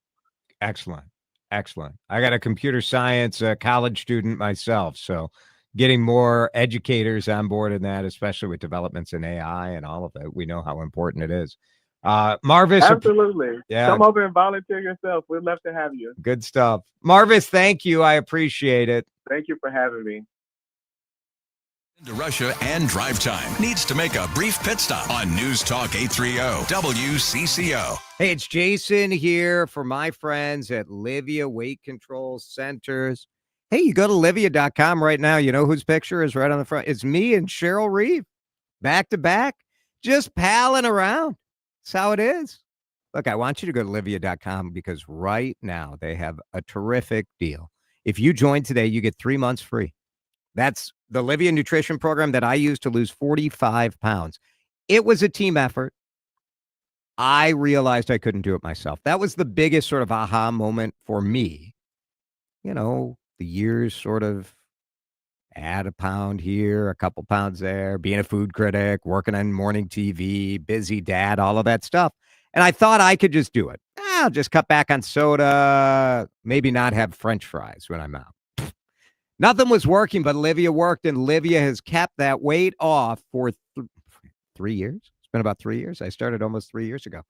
Excellent. Excellent. I got a computer science college student myself, so getting more educators on board in that, especially with developments in AI and all of it, we know how important it is. Marvis. Absolutely. Yeah. Come over and volunteer yourself. We'd love to have you. Good stuff. Marvis, thank you. I appreciate it. Thank you for having me. DeRusha and DriveTime needs to make a brief pit stop on News Talk 830 WCCO. Hey, it's Jason here for my friends at Livia Weight Control Centers. Hey, you go to livia.com right now. You know whose picture is right on the front? It's me and Cheryl Reeve, back to back, just palling around. That's how it is. Look, I want you to go to livia.com because right now they have a terrific deal. If you join today, you get 3 months free. That's the Livia nutrition program that I used to lose 45 pounds. It was a team effort. I realized I couldn't do it myself. That was the biggest sort of aha moment for me. You know, the years sort of add a pound here, a couple pounds there, being a food critic, working on morning TV, busy dad, all of that stuff. And I thought I could just do it. I'll just cut back on soda, maybe not have French fries when I'm out. Nothing was working, but Livia worked, and Livia has kept that weight off for 3 years. It's been about 3 years. I started almost 3 years ago.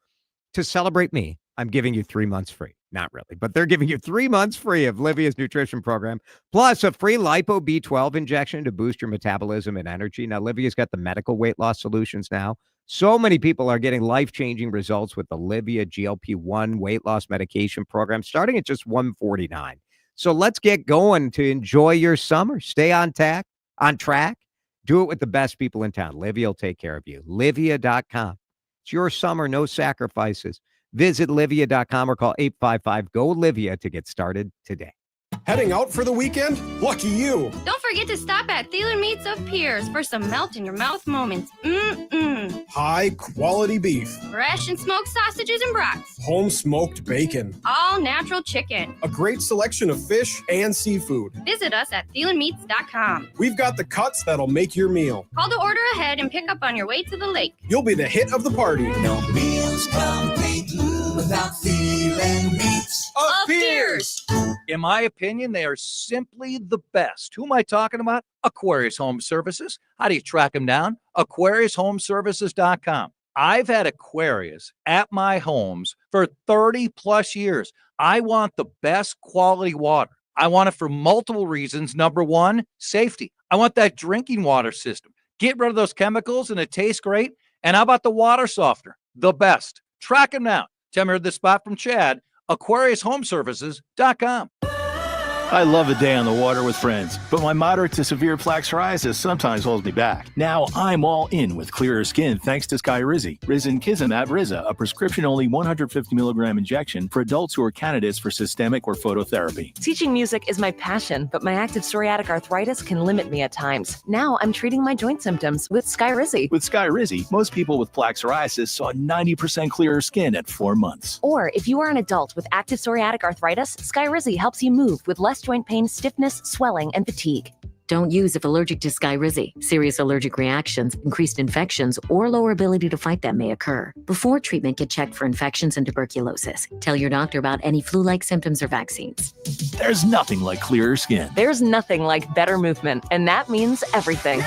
To celebrate me, I'm giving you 3 months free. Not really, but they're giving you 3 months free of Livia's nutrition program, plus a free Lipo B12 injection to boost your metabolism and energy. Now, Livia's got the medical weight loss solutions now. So many people are getting life-changing results with the Livia GLP-1 weight loss medication program, starting at just $149. So let's get going to enjoy your summer. Stay on track. Do it with the best people in town. Livia will take care of you. Livia.com. It's your summer, no sacrifices. Visit Livia.com or call 855-GO-LIVIA to get started today. Heading out for the weekend? Lucky you! Don't forget to stop at Thielen Meats of Pierce for some melt-in-your-mouth moments. High-quality beef. Fresh and smoked sausages and brats. Home-smoked bacon. All-natural chicken. A great selection of fish and seafood. Visit us at ThielenMeats.com. We've got the cuts that'll make your meal. Call to order ahead and pick up on your way to the lake. You'll be the hit of the party. No meals complete without Thielen Meats of Pierce. In my opinion, they are simply the best. Who am I talking about? Aquarius Home Services. How do you track them down? AquariusHomeservices.com. I've had Aquarius at my homes for 30 plus years. I want the best quality water. I want it for multiple reasons. Number one, safety. I want that drinking water system. Get rid of those chemicals and it tastes great. And how about the water softener? The best. Track them down. Tell me the spot from Chad. AquariusHomeservices.com. I love a day on the water with friends, but my moderate to severe plaque psoriasis sometimes holds me back. Now I'm all in with clearer skin thanks to Skyrizi. Risankizumab Riza, a prescription-only 150 milligram injection for adults who are candidates for systemic or phototherapy. Teaching music is my passion, but my active psoriatic arthritis can limit me at times. Now I'm treating my joint symptoms with Skyrizi. With Skyrizi, most people with plaque psoriasis saw 90% clearer skin at 4 months. Or if you are an adult with active psoriatic arthritis, Skyrizi helps you move with less joint pain, stiffness, swelling, and fatigue. Don't use if allergic to Skyrizi. Serious allergic reactions, increased infections, or lower ability to fight them may occur. Before treatment, get checked for infections and tuberculosis. Tell your doctor about any flu-like symptoms or vaccines. There's nothing like clearer skin. There's nothing like better movement, and that means everything.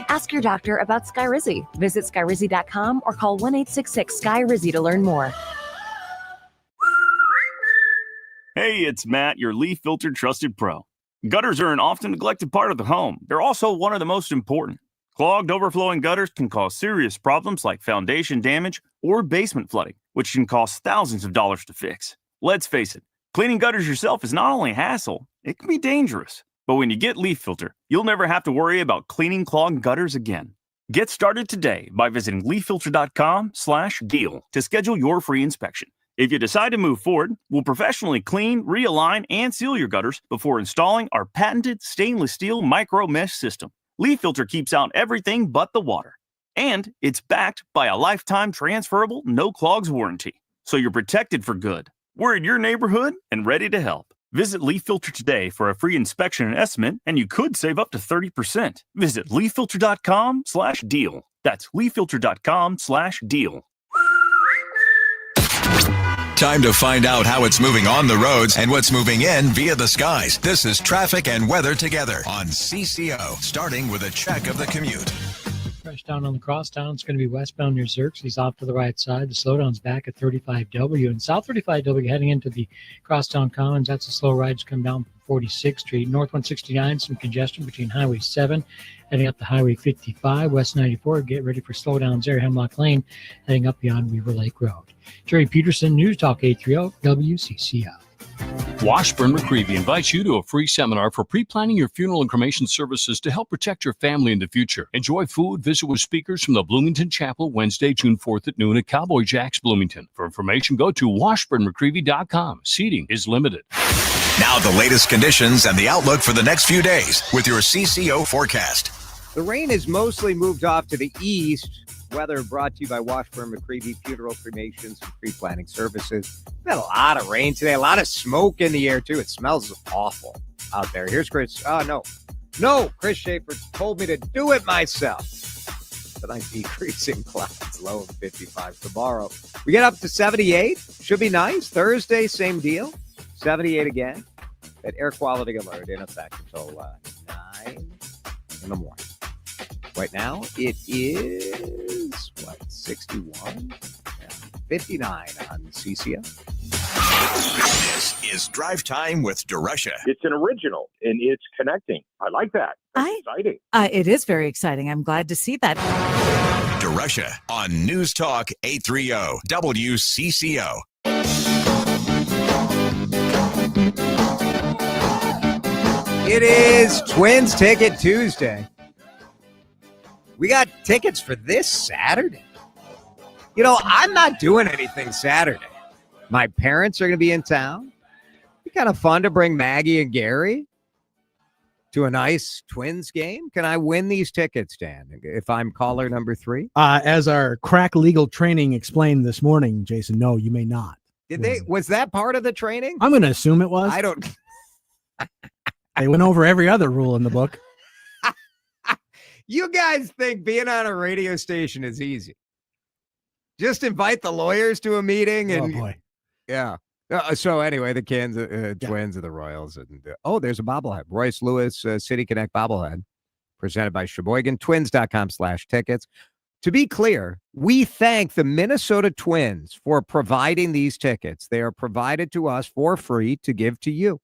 Ask your doctor about Skyrizi. Visit Skyrizi.com or call 1-866-SKY-RIZI to learn more. Hey, it's Matt, your leaf filter trusted pro. Gutters are an often neglected part of the home. They're also one of the most important. Clogged, overflowing gutters can cause serious problems like foundation damage or basement flooding, which can cost thousands of dollars to fix. Let's face it, cleaning gutters yourself is not only a hassle, it can be dangerous. But when you get Leaf Filter, you'll never have to worry about cleaning clogged gutters again. Get started today by visiting leaffilter.com/deal to schedule your free inspection. If you decide to move forward, we'll professionally clean, realign, and seal your gutters before installing our patented stainless steel micro mesh system. Leaf Filter keeps out everything but the water. And it's backed by a lifetime transferable no clogs warranty. So you're protected for good. We're in your neighborhood and ready to help. Visit Leaf Filter today for a free inspection and estimate, and you could save up to 30%. Visit leaffilter.com/deal. That's leaffilter.com/deal. Time to find out how it's moving on the roads and what's moving in via the skies. This is Traffic and Weather Together on CCO, starting with a check of the commute. Fresh down on the crosstown. It's going to be westbound near Xerxes off to the right side. The slowdown's back at 35W. And South 35W heading into the crosstown commons. That's a slow ride to come down from 46th Street. North 169, some congestion between Highway 7 heading up to Highway 55. West 94, get ready for slowdowns there. Hemlock Lane heading up beyond Weaver Lake Road. Jerry Peterson, News Talk 830 WCCO. Washburn McCreevy invites you to a free seminar for pre-planning your funeral and cremation services to help protect your family in the future. Enjoy food, visit with speakers from the Bloomington Chapel Wednesday, June 4th at noon at Cowboy Jack's Bloomington. For information, go to washburnmccreevy.com. Seating is limited. Now the latest conditions and the outlook for the next few days with your CCO forecast. The rain has mostly moved off to the east. Weather brought to you by Washburn McCreevy Funeral Cremations and Pre-Planning Services. We've had a lot of rain today, a lot of smoke in the air, too. It smells awful out there. Here's Chris. No, Chris Schaefer told me to do it myself. Tonight, decreasing clouds, low of 55 tomorrow. We get up to 78. Should be nice. Thursday, same deal. 78 again. That air quality alert in effect until 9 in the morning. Right now, it is, 61? 59 on CCO. This is Drive Time with DeRusha. It's an original, and it's connecting. I like that. That's exciting. It is very exciting. I'm glad to see that. DeRusha on News Talk 830 WCCO. It is Twins Ticket Tuesday. We got tickets for this Saturday. You know, I'm not doing anything Saturday. My parents are going to be in town. It'd be kind of fun to bring Maggie and Gary to a nice Twins game. Can I win these tickets, Dan, if I'm caller number 3? As our crack legal training explained this morning, Jason, no, you may not. Was that part of the training? I'm going to assume it was. I don't. They went over every other rule in the book. You guys think being on a radio station is easy. Just invite the lawyers to a meeting. And, oh, boy. Yeah. So anyway, the Kansas Twins and the Royals. And there's a bobblehead. Royce Lewis City Connect bobblehead presented by Sheboygan. Twins.com/tickets. To be clear, we thank the Minnesota Twins for providing these tickets. They are provided to us for free to give to you.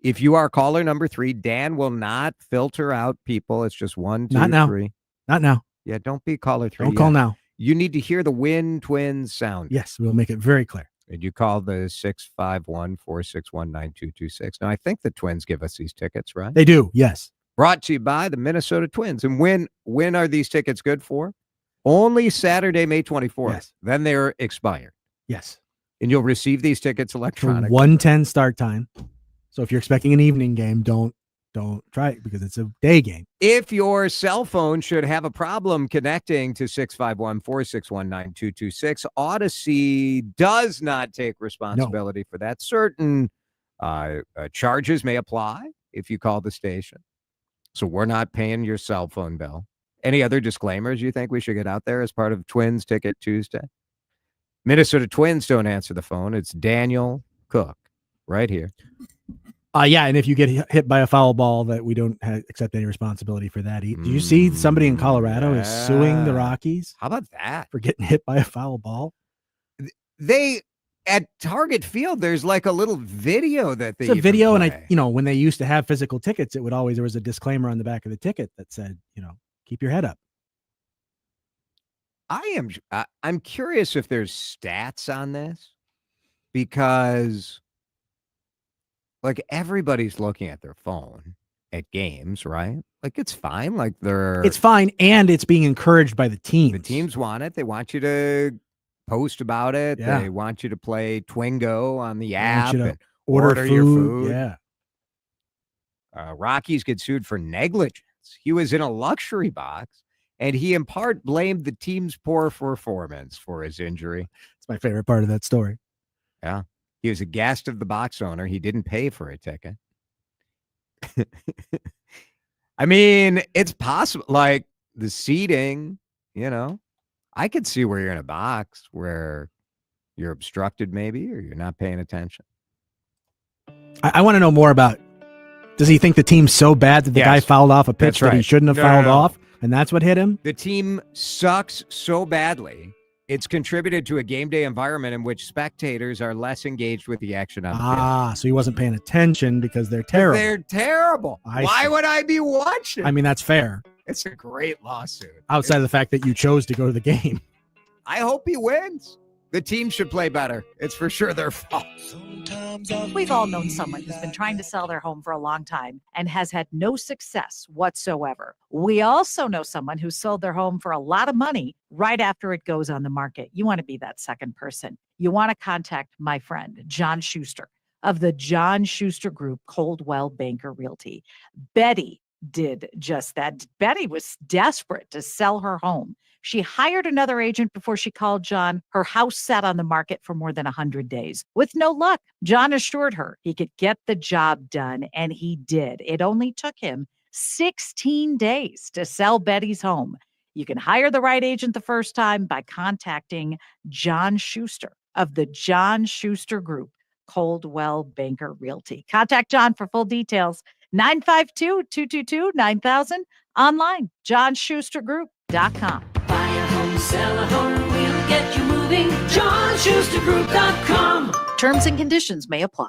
If you are caller number 3, Dan will not filter out people. It's just 1, 2, Not now. 3. Not now. Yeah, don't be caller 3. Don't call now. You need to hear the Win Twins sound. Yes, we'll make it very clear. And you call the 651-461-9226. Now, I think the Twins give us these tickets, right? They do, yes. Brought to you by the Minnesota Twins. And when are these tickets good for? Only Saturday, May 24th. Yes. Then they're expired. Yes. And you'll receive these tickets electronically. 1:10 start time. So if you're expecting an evening game, don't try it because it's a day game. If your cell phone should have a problem connecting to 651-461-9226, Odyssey does not take responsibility for that. Certain charges may apply if you call the station. So we're not paying your cell phone bill. Any other disclaimers you think we should get out there as part of Twins Ticket Tuesday? Minnesota Twins don't answer the phone. It's Daniel Cook right here. Yeah, and if you get hit by a foul ball, that we don't accept any responsibility for that. Do you see somebody in Colorado is suing the Rockies? How about that? For getting hit by a foul ball? They at Target Field, there's like a little video that they It's a video, play. and when they used to have physical tickets, there was a disclaimer on the back of the ticket that said, keep your head up. I'm curious if there's stats on this, because like everybody's looking at their phone at games, right? Like it's fine. Like it's fine, and it's being encouraged by the teams. The teams want it. They want you to post about it. Yeah. They want you to play Twingo on the They want app you to and order your food. food. Yeah. Rockies get sued for negligence. He was in a luxury box, and he in part blamed the team's poor performance for his injury. It's my favorite part of that story. Yeah. He was a guest of the box owner. He didn't pay for a ticket. I mean, it's possible. Like the seating, I could see where you're in a box where you're obstructed maybe, or you're not paying attention. I want to know more about, does he think the team's so bad that the guy fouled off a pitch that he shouldn't have fouled off, and that's what hit him? The team sucks so badly, it's contributed to a game day environment in which spectators are less engaged with the action on the field. So he wasn't paying attention because they're terrible. They're terrible. Why would I be watching? I mean, that's fair. It's a great lawsuit. Outside of the fact that you chose to go to the game. I hope he wins. The team should play better. It's for sure their fault. We've all known someone who's been trying to sell their home for a long time and has had no success whatsoever. We also know someone who sold their home for a lot of money right after it goes on the market. You want to be that second person. You want to contact my friend, John Schuster of the John Schuster Group, Coldwell Banker Realty. Betty did just that. Betty was desperate to sell her home. She hired another agent before she called John. Her house sat on the market for more than 100 days. With no luck, John assured her he could get the job done, and he did. It only took him 16 days to sell Betty's home. You can hire the right agent the first time by contacting John Schuster of the John Schuster Group, Coldwell Banker Realty. Contact John for full details. 952-222-9000. Online, johnschustergroup.com. Buy a home, sell a home, we'll get you moving. JohnSchusterGroup.com. Terms and conditions may apply.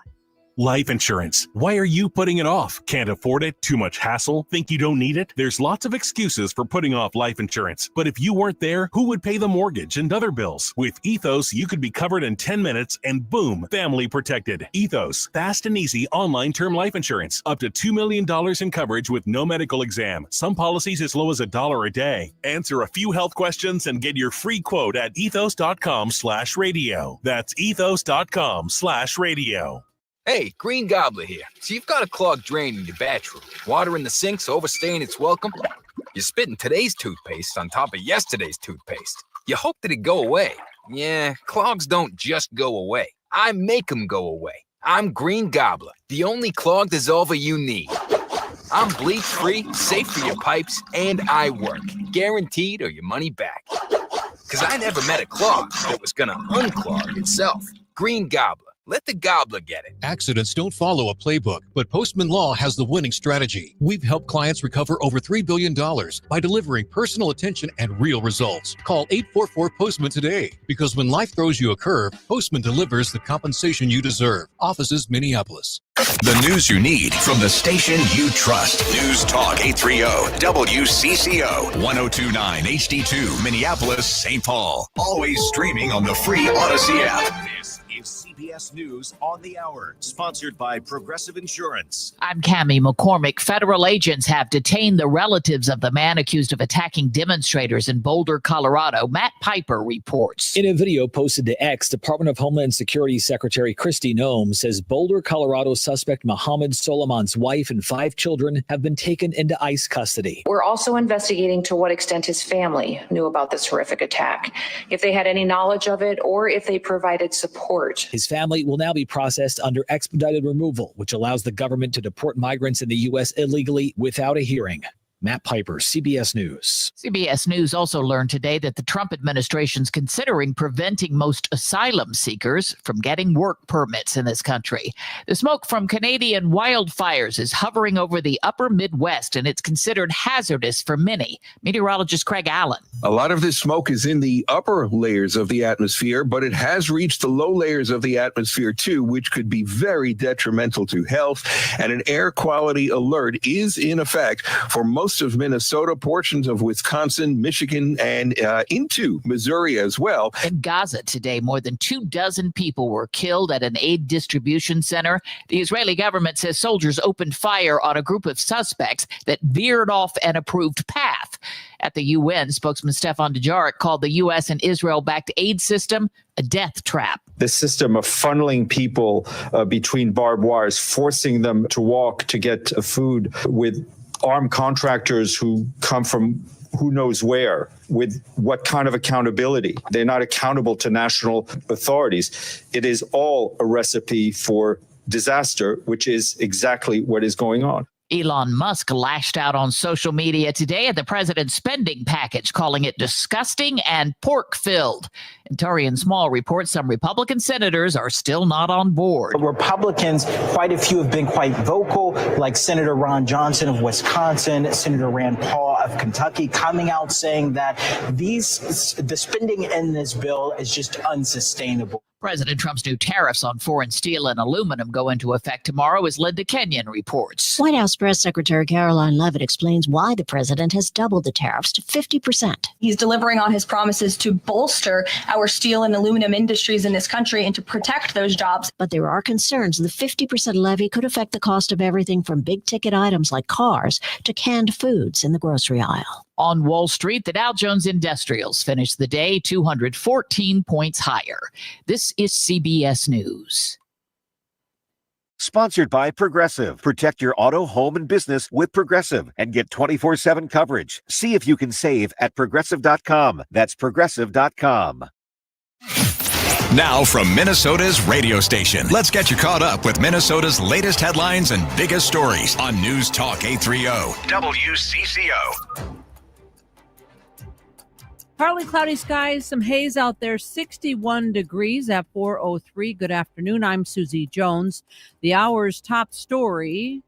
Life insurance. Why are you putting it off? Can't afford it? Too much hassle? Think you don't need it? There's lots of excuses for putting off life insurance. But if you weren't there, who would pay the mortgage and other bills? With Ethos, you could be covered in 10 minutes and boom, family protected. Ethos, fast and easy online term life insurance. Up to $2 million in coverage with no medical exam. Some policies as low as $1 a day. Answer a few health questions and get your free quote at ethos.com/radio. That's ethos.com/radio. Hey, Green Gobbler here. So you've got a clogged drain in your bathroom. Water in the sink's overstaying its welcome. You're spitting today's toothpaste on top of yesterday's toothpaste. You hope that it go away. Yeah, clogs don't just go away. I make them go away. I'm Green Gobbler, the only clog dissolver you need. I'm bleach-free, safe for your pipes, and I work. Guaranteed or your money back. Because I never met a clog that was going to unclog itself. Green Gobbler. Let the gobbler get it. Accidents don't follow a playbook, but Postman Law has the winning strategy. We've helped clients recover over $3 billion by delivering personal attention and real results. Call 844-POSTMAN today, because when life throws you a curve, Postman delivers the compensation you deserve. Offices, Minneapolis. The news you need from the station you trust. News Talk 830 WCCO 1029 HD2 Minneapolis, St. Paul. Always streaming on the free Odyssey app. This is CBS News on the Hour, sponsored by Progressive Insurance. I'm Cammie McCormick. Federal agents have detained the relatives of the man accused of attacking demonstrators in Boulder, Colorado. Matt Piper reports. In a video posted to X, Department of Homeland Security Secretary Kristi Noem says Boulder, Colorado suspect Mohammed Soleiman's wife and 5 children have been taken into ICE custody. We're also investigating to what extent his family knew about this horrific attack, if they had any knowledge of it, or if they provided support. His family will now be processed under expedited removal, which allows the government to deport migrants in the U.S. illegally without a hearing. Matt Piper, CBS News. CBS News also learned today that the Trump administration's considering preventing most asylum seekers from getting work permits in this country. The smoke from Canadian wildfires is hovering over the upper Midwest, and it's considered hazardous for many. Meteorologist Craig Allen. A lot of this smoke is in the upper layers of the atmosphere, but it has reached the low layers of the atmosphere too, which could be very detrimental to health. And an air quality alert is in effect for most of Minnesota, portions of Wisconsin, Michigan, and into Missouri as well. In Gaza today, more than 24 people were killed at an aid distribution center. The Israeli government says soldiers opened fire on a group of suspects that veered off an approved path. At the UN, spokesman Stefan Dujarric called the U.S. and Israel-backed aid system a death trap. The system of funneling people between barbed wires, forcing them to walk to get food with armed contractors who come from who knows where, with what kind of accountability? They're not accountable to national authorities. It is all a recipe for disaster, which is exactly what is going on. Elon Musk lashed out on social media today at the president's spending package, calling it disgusting and pork-filled. And Torian Small reports some Republican senators are still not on board. Republicans, quite a few have been quite vocal, like Senator Ron Johnson of Wisconsin, Senator Rand Paul of Kentucky, coming out saying that the spending in this bill is just unsustainable. President Trump's new tariffs on foreign steel and aluminum go into effect tomorrow, as Linda Kenyon reports. White House Press Secretary Caroline Leavitt explains why the president has doubled the tariffs to 50%. He's delivering on his promises to bolster our steel and aluminum industries in this country and to protect those jobs. But there are concerns the 50% levy could affect the cost of everything from big-ticket items like cars to canned foods in the grocery aisle. On Wall Street, the Dow Jones Industrials finished the day 214 points higher. This is CBS News. Sponsored by Progressive. Protect your auto, home, and business with Progressive and get 24/7 coverage. See if you can save at Progressive.com. That's Progressive.com. Now from Minnesota's radio station, let's get you caught up with Minnesota's latest headlines and biggest stories on News Talk 830 WCCO. Partly cloudy skies, some haze out there, 61 degrees at 4:03. Good afternoon. I'm Susie Jones. The hour's top story.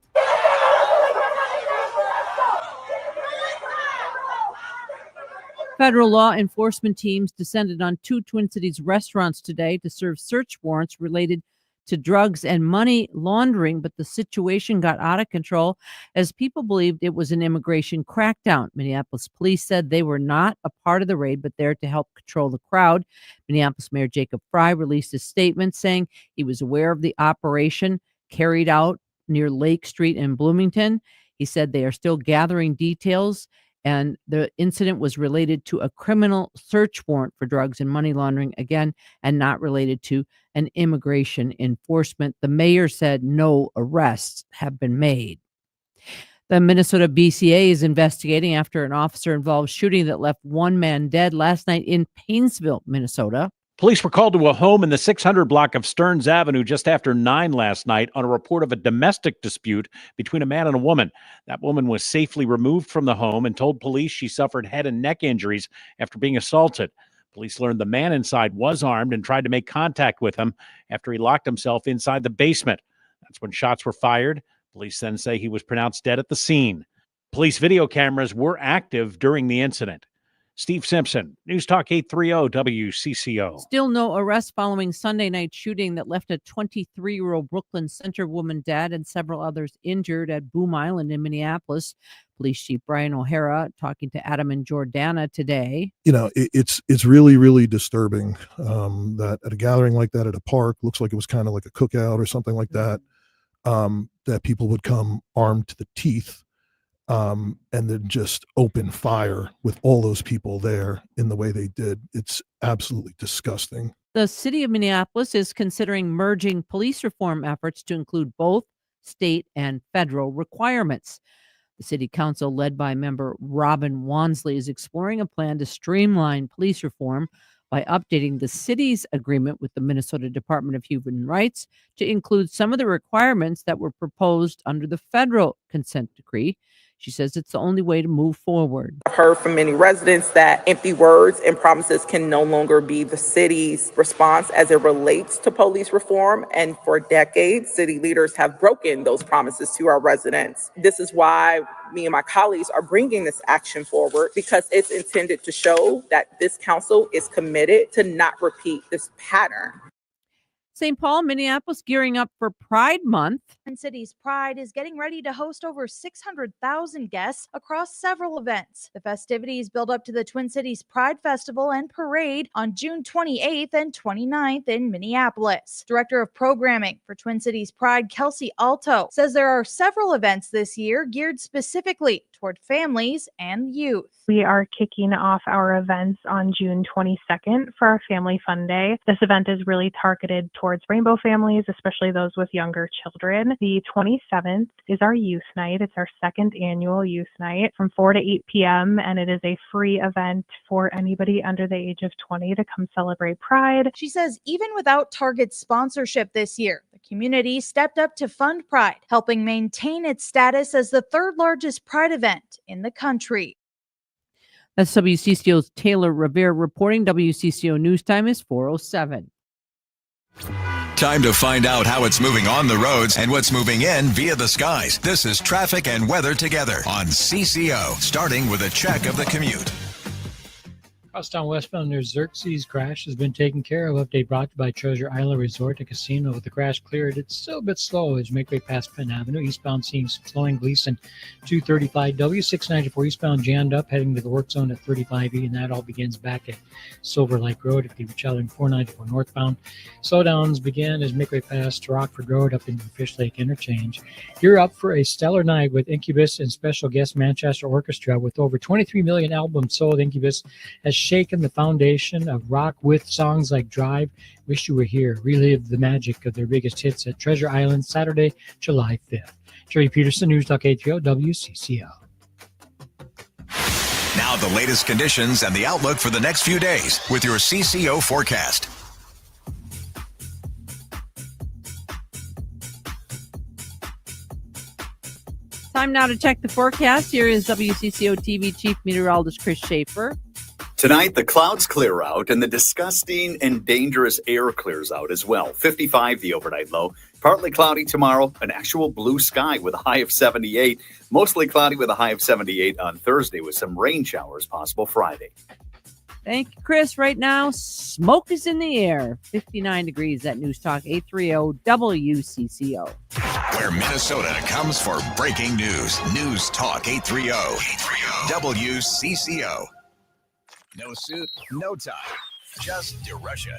Federal law enforcement teams descended on two Twin Cities restaurants today to serve search warrants related to drugs and money laundering, but the situation got out of control as people believed it was an immigration crackdown. Minneapolis police said they were not a part of the raid, but there to help control the crowd. Minneapolis Mayor Jacob Fry released a statement saying he was aware of the operation carried out near Lake Street in Bloomington. He said they are still gathering details, and the incident was related to a criminal search warrant for drugs and money laundering, again, and not related to an immigration enforcement. The mayor said no arrests have been made. The Minnesota BCA is investigating after an officer-involved shooting that left one man dead last night in Painesville, Minnesota. Police were called to a home in the 600 block of Stearns Avenue just after 9 last night on a report of a domestic dispute between a man and a woman. That woman was safely removed from the home and told police she suffered head and neck injuries after being assaulted. Police learned the man inside was armed and tried to make contact with him after he locked himself inside the basement. That's when shots were fired. Police then say he was pronounced dead at the scene. Police video cameras were active during the incident. Steve Simpson, News Talk 830 WCCO. Still no arrest following Sunday night shooting that left a 23-year-old Brooklyn Center woman dead and several others injured at Boom Island in Minneapolis. Police Chief Brian O'Hara talking to Adam and Jordana today. You know, it's really, really disturbing that at a gathering like that at a park, looks like it was kind of like a cookout or something like that, that people would come armed to the teeth. And then just open fire with all those people there in the way they did. It's absolutely disgusting. The city of Minneapolis is considering merging police reform efforts to include both state and federal requirements. The city council, led by member Robin Wansley, is exploring a plan to streamline police reform by updating the city's agreement with the Minnesota Department of Human Rights to include some of the requirements that were proposed under the federal consent decree. She says it's the only way to move forward. I've heard from many residents that empty words and promises can no longer be the city's response as it relates to police reform. And for decades, city leaders have broken those promises to our residents. This is why me and my colleagues are bringing this action forward, because it's intended to show that this council is committed to not repeat this pattern. St. Paul, Minneapolis gearing up for Pride Month. Twin Cities Pride is getting ready to host over 600,000 guests across several events. The festivities build up to the Twin Cities Pride Festival and Parade on June 28th and 29th in Minneapolis. Director of Programming for Twin Cities Pride, Kelsey Alto, says there are several events this year geared specifically toward families and youth. We are kicking off our events on June 22nd for our Family Fun Day. This event is really targeted towards rainbow families, especially those with younger children. The 27th is our youth night. It's our second annual youth night from 4 to 8 p.m. and it is a free event for anybody under the age of 20 to come celebrate Pride. She says even without Target sponsorship this year, the community stepped up to fund Pride, helping maintain its status as the third largest Pride event in the country. That's WCCO's Taylor Revere reporting. WCCO News Time is 4:07. Time to find out how it's moving on the roads and what's moving in via the skies. This is traffic and weather together on CCO, starting with a check of the commute. Crosstown westbound near Xerxes crash has been taken care of. Update brought to you by Treasure Island Resort and Casino. With the crash cleared, it's still a bit slow as you make way past Penn Avenue. Eastbound seems slowing. Gleason 235 W694 eastbound jammed up heading to the work zone at 35E, and that all begins back at Silver Lake Road if you're traveling 494 northbound. Slowdowns begin as you make way past Rockford Road up into the Fish Lake Interchange. You're up for a stellar night with Incubus and special guest Manchester Orchestra. With over 23 million albums sold, Incubus has shaken the foundation of rock with songs like Drive, Wish You Were Here. Relive the magic of their biggest hits at Treasure Island, Saturday, July 5th. Jerry Peterson, News Talk 830 WCCO. Now the latest conditions and the outlook for the next few days with your CCO forecast. Time now to check the forecast. Here is WCCO TV Chief Meteorologist Chris Schaefer. Tonight, the clouds clear out and the disgusting and dangerous air clears out as well. 55, the overnight low. Partly cloudy tomorrow, an actual blue sky with a high of 78. Mostly cloudy with a high of 78 on Thursday with some rain showers possible Friday. Thank you, Chris. Right now, smoke is in the air. 59 degrees at News Talk 830 WCCO. Where Minnesota comes for breaking news. News Talk 830 WCCO. No suit, no tie, just DeRusha.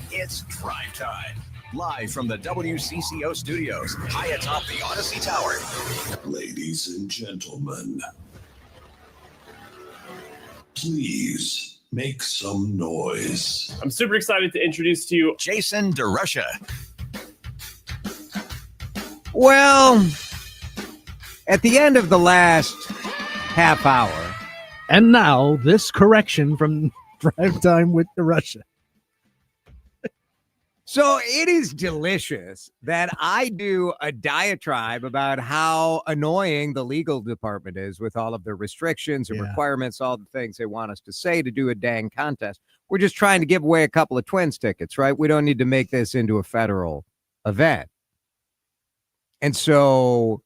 It's Drive Time. Live from the WCCO studios, high atop the Odyssey Tower. Ladies and gentlemen, please make some noise. I'm super excited to introduce to you Jason DeRusha. Well, at the end of the last half hour. And now this correction from Drive Time with DeRusha. So it is delicious that I do a diatribe about how annoying the legal department is with all of the restrictions and requirements, all the things they want us to say to do a dang contest. We're just trying to give away a couple of Twins tickets, right? We don't need to make this into a federal event. And so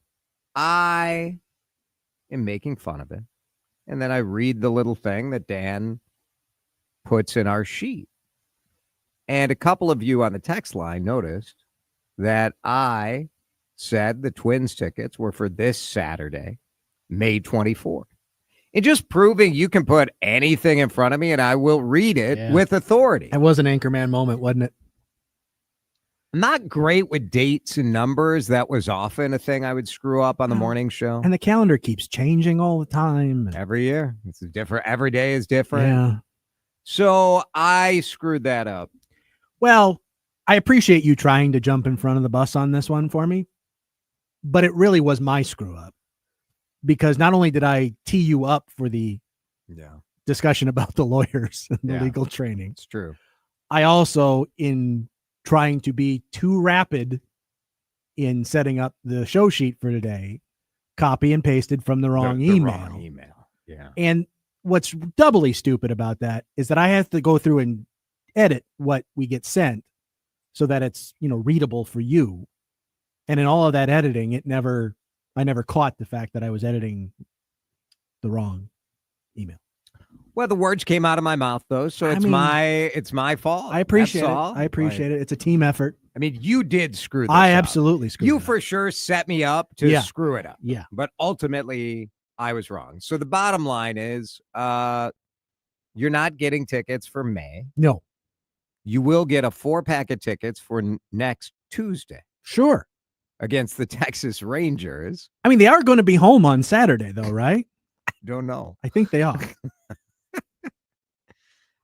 I am making fun of it. And then I read the little thing that Dan puts in our sheet. And a couple of you on the text line noticed that I said the Twins tickets were for this Saturday, May 24th. And just proving you can put anything in front of me and I will read it with authority. That was an Anchorman moment, wasn't it? I'm not great with dates and numbers. That was often a thing I would screw up on the morning show. And the calendar keeps changing all the time. Every year. It's different. Every day is different. Yeah. So I screwed that up. Well, I appreciate you trying to jump in front of the bus on this one for me, but it really was my screw up. Because not only did I tee you up for the discussion about the lawyers and the legal training. It's true. I also, in trying to be too rapid in setting up the show sheet for today, copy and pasted from the wrong email. Wrong email. Yeah. And what's doubly stupid about that is that I have to go through and edit what we get sent so that it's, readable for you. And in all of that editing, I never caught the fact that I was editing the wrong email. Well, the words came out of my mouth though, so it's my fault. I appreciate That's it. all. I appreciate it. It's a team effort. I mean, you did screw this I up. absolutely screwed it You up. for sure set me up to screw it up. Yeah. But ultimately, I was wrong. So the bottom line is, you're not getting tickets for May. No. You will get a 4-pack of tickets for next Tuesday. Sure. Against the Texas Rangers. I mean, they are going to be home on Saturday, though, right? I don't know. I think they are.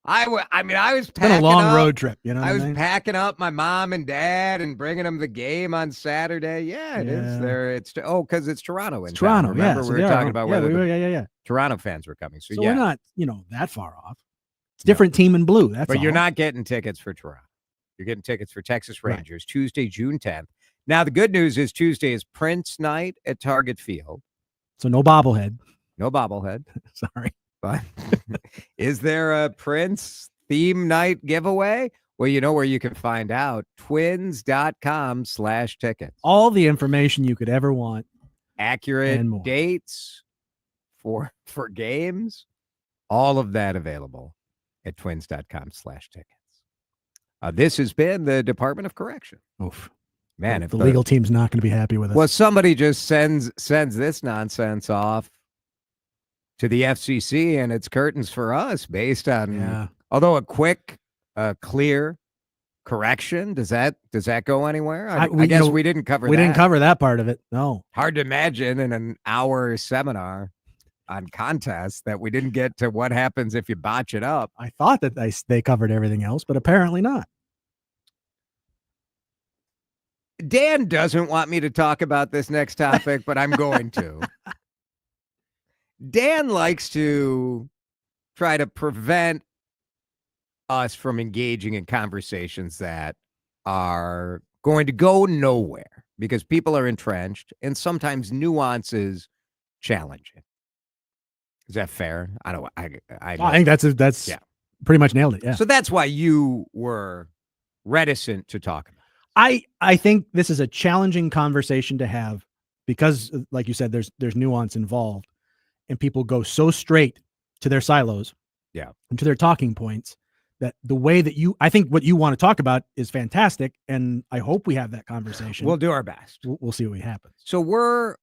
I was packing It's been a long up. road trip, I was packing up my mom and dad and bringing them the game on Saturday. Yeah, it is there. It's because it's Toronto in Toronto. town. Remember so we were talking about whether yeah. Toronto fans were coming. So we're not, that far off. It's a different team in blue. That's but all. You're not getting tickets for Toronto. You're getting tickets for Texas Rangers Tuesday, June 10th. Now the good news is Tuesday is Prince night at Target Field. So no bobblehead. No bobblehead. Sorry. But is there a Prince theme night giveaway? Well, you know where you can find out. Twins.com/tickets. All the information you could ever want. Accurate dates for games. All of that available at twins.com/tickets. This has been the Department of Correction. Oof. Man, if the legal team's not going to be happy with us. Well, somebody just sends this nonsense off to the FCC and it's curtains for us based on, although a quick, clear correction. Does that go anywhere? I guess we didn't cover that. We didn't cover that part of it. No. Hard to imagine in an hour seminar on contests that we didn't get to what happens if you botch it up. I thought that they covered everything else, but apparently not. Dan doesn't want me to talk about this next topic, but I'm going to. Dan likes to try to prevent us from engaging in conversations that are going to go nowhere because people are entrenched and sometimes nuance is challenging. Is that fair? I think that's pretty much nailed it. Yeah. So that's why you were reticent to talk about. I think this is a challenging conversation to have because, like you said, there's nuance involved, and people go so straight to their silos, and to their talking points that the way that I think what you want to talk about is fantastic, and I hope we have that conversation. We'll do our best. We'll see what happens. So we're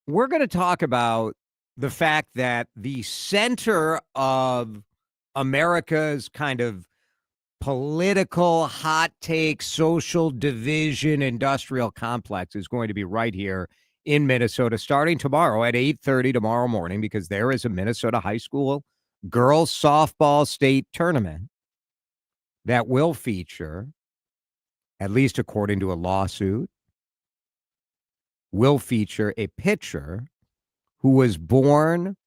going to talk about the fact that the center of America's kind of political hot take, social division, industrial complex is going to be right here in Minnesota starting tomorrow at 8:30 tomorrow morning because there is a Minnesota high school girls softball state tournament that will feature, at least according to a lawsuit, will feature a pitcher who was born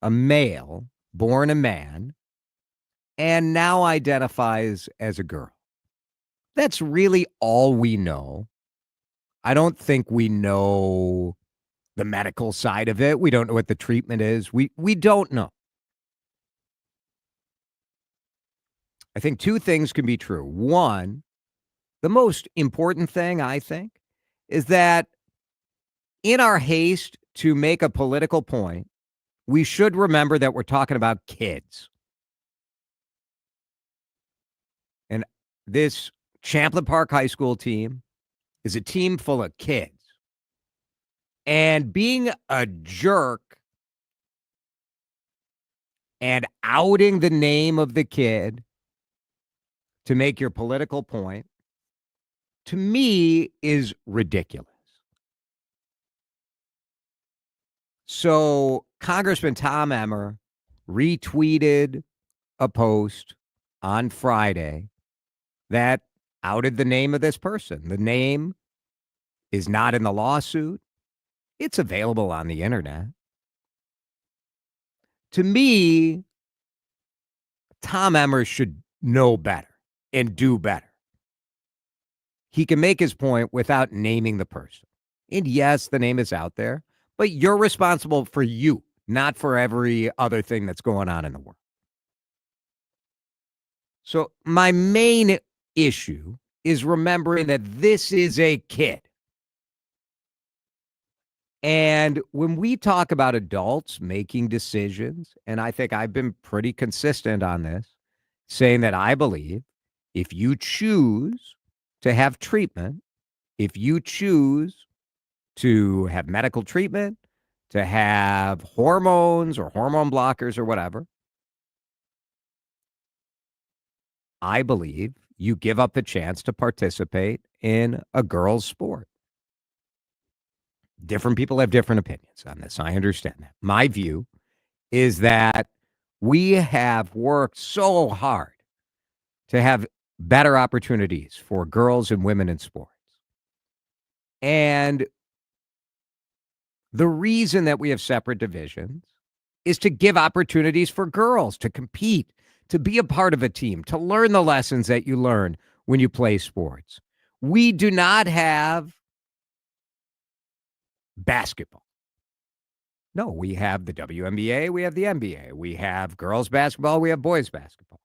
a male, born a man, and now identifies as a girl. That's really all we know. I don't think we know the medical side of it. We don't know what the treatment is. We don't know. I think two things can be true. One, the most important thing, I think, is that in our haste to make a political point, we should remember that we're talking about kids. And this Champlain Park High School team is a team full of kids. And being a jerk and outing the name of the kid to make your political point, to me, is ridiculous. So Congressman Tom Emmer retweeted a post on Friday that outed the name of this person. The name is not in the lawsuit. It's available on the internet. To me, Tom Emmer should know better and do better. He can make his point without naming the person. And yes, the name is out there, but you're responsible for you, not for every other thing that's going on in the world. So my main issue is remembering that this is a kid. And when we talk about adults making decisions, and I think I've been pretty consistent on this, saying that I believe if you choose to have treatment, if you choose to have medical treatment, to have hormones or hormone blockers or whatever, I believe you give up the chance to participate in a girl's sport. Different people have different opinions on this. I understand that. My view is that we have worked so hard to have better opportunities for girls and women in sports. And the reason that we have separate divisions is to give opportunities for girls to compete, to be a part of a team, to learn the lessons that you learn when you play sports. We do not have basketball. No, we have the WNBA, we have the NBA, we have girls basketball, we have boys basketball.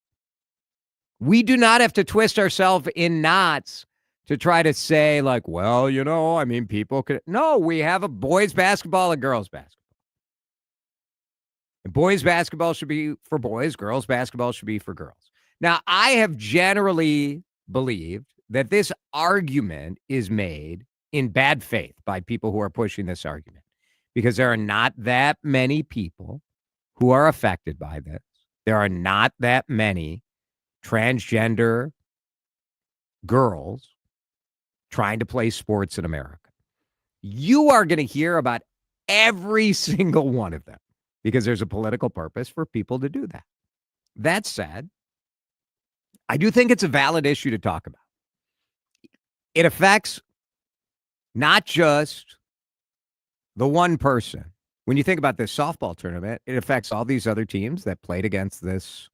We do not have to twist ourselves in knots to try to say like, well, you know, I mean, people could. No, we have a boys basketball and girls basketball. And boys basketball should be for boys, girls basketball should be for girls. Now, I have generally believed that this argument is made in bad faith by people who are pushing this argument, because there are not that many people who are affected by this. There are not that many transgender girls trying to play sports in America. You are going to hear about every single one of them because there's a political purpose for people to do that. That said, I do think it's a valid issue to talk about. It affects not just the one person. When you think about this softball tournament, it affects all these other teams that played against this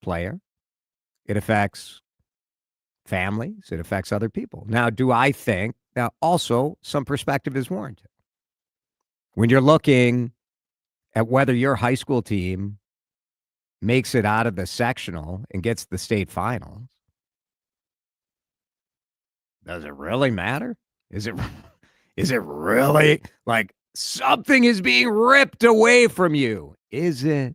player. It affects families. It affects other people. Now, do I think now also some perspective is warranted? When you're looking at whether your high school team makes it out of the sectional and gets the state finals, does it really matter? Is it really like something is being ripped away from you? Is it?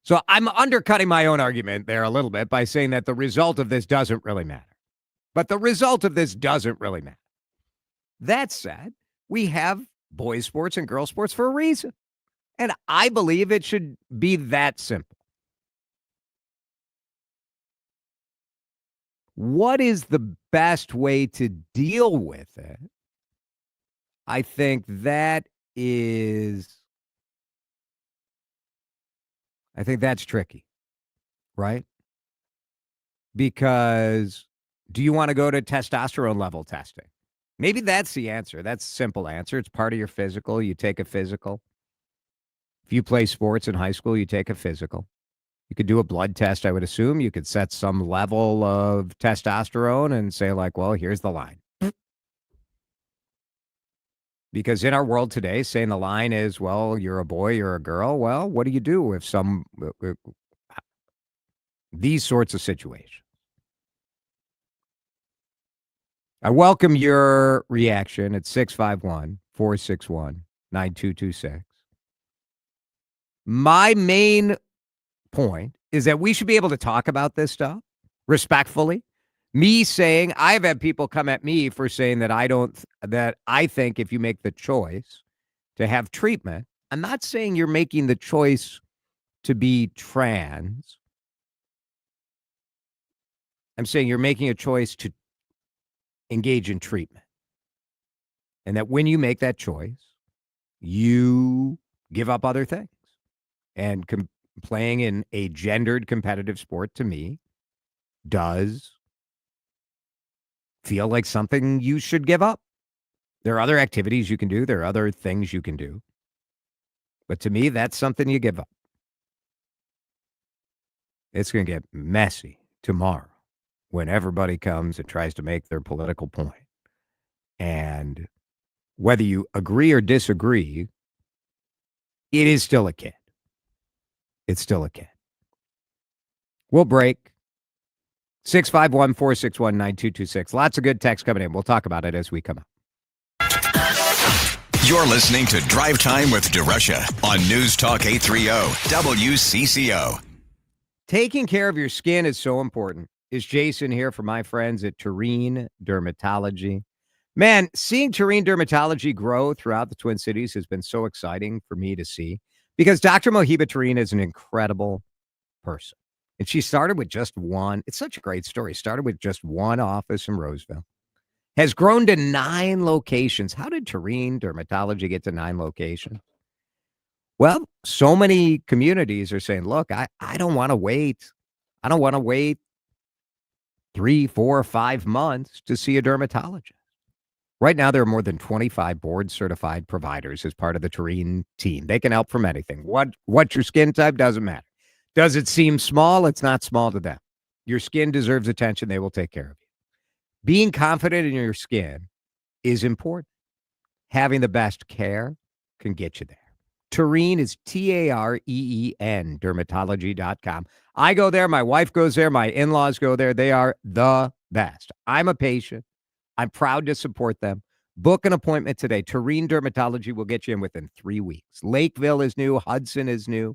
So I'm undercutting my own argument there a little bit by saying that the result of this doesn't really matter. But the result of this doesn't really matter. That said, we have boys sports and girls sports for a reason. And I believe it should be that simple. What is the best way to deal with it? I think that's tricky, right? Because do you want to go to testosterone level testing? Maybe that's the answer. That's a simple answer. It's part of your physical. You take a physical. If you play sports in high school, you take a physical. You could do a blood test, I would assume. You could set some level of testosterone and say like, well, here's the line. Because in our world today, saying the line is, well, you're a boy, you're a girl. Well, what do you do if these sorts of situations? I welcome your reaction at 651-461-9226. My main point is that we should be able to talk about this stuff respectfully. Me saying, I've had people come at me for saying that I think if you make the choice to have treatment, I'm not saying you're making the choice to be trans. I'm saying you're making a choice to engage in treatment. And that when you make that choice, you give up other things. And playing in a gendered competitive sport, to me, does feel like something you should give up. There are other activities you can do. There are other things you can do. But to me, that's something you give up. It's going to get messy tomorrow when everybody comes and tries to make their political point. whether you agree or disagree, it is still a kid. It's still a kid. We'll break. 651-461-9226. Lots of good text coming in. We'll talk about it as we come up. You're listening to Drive Time with DeRusha on News Talk 830 WCCO. Taking care of your skin is so important. Is Jason here for my friends at Tureen Dermatology? Man, seeing Tureen Dermatology grow throughout the Twin Cities has been so exciting for me to see because Dr. Mohiba Tureen is an incredible person. And she started with just one. It's such a great story. Started with just one office in Roseville. Has grown to 9 locations. How did Tureen Dermatology get to 9 locations? Well, so many communities are saying, look, I don't want to wait. I don't want to wait 3, 4, 5 months to see a dermatologist. Right now, there are more than 25 board-certified providers as part of the Tureen team. They can help from anything. What your skin type doesn't matter. Does it seem small? It's not small to them. Your skin deserves attention. They will take care of you. Being confident in your skin is important. Having the best care can get you there. Tureen is Tareen, dermatology.com. I go there. My wife goes there. My in-laws go there. They are the best. I'm a patient. I'm proud to support them. Book an appointment today. Tureen Dermatology will get you in within 3 weeks. Lakeville is new. Hudson is new.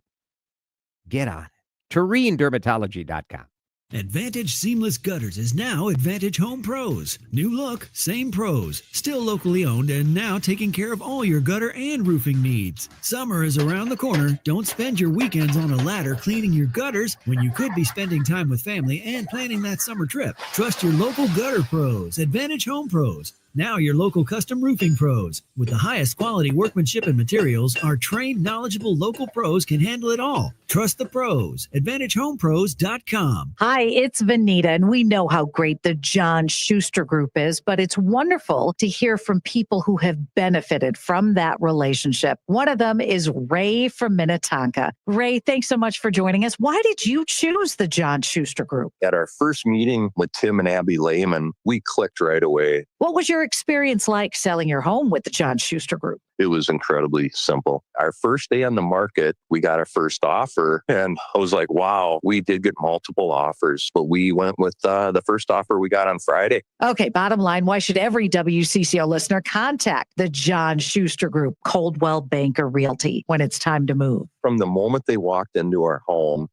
Get on it. TureenDermatology.com. Advantage Seamless Gutters is now Advantage Home Pros. New look, same pros. Still locally owned and now taking care of all your gutter and roofing needs. Summer is around the corner. Don't spend your weekends on a ladder cleaning your gutters when you could be spending time with family and planning that summer trip. Trust your local gutter pros, Advantage Home Pros. Now your local custom roofing pros. With the highest quality workmanship and materials, our trained, knowledgeable local pros can handle it all. Trust the pros. AdvantageHomePros.com. Hi, it's Vanita, and we know how great the John Schuster Group is, but it's wonderful to hear from people who have benefited from that relationship. One of them is Ray from Minnetonka. Ray, thanks so much for joining us. Why did you choose the John Schuster Group? At our first meeting with Tim and Abby Lehman, we clicked right away. What was your experience like selling your home with the John Schuster Group? It was incredibly simple. Our first day on the market, we got our first offer, and I was like, wow, we did get multiple offers, but we went with the first offer we got on Friday. Okay, bottom line, why should every WCCO listener contact the John Schuster Group, Coldwell Banker Realty, when it's time to move? From the moment they walked into our home,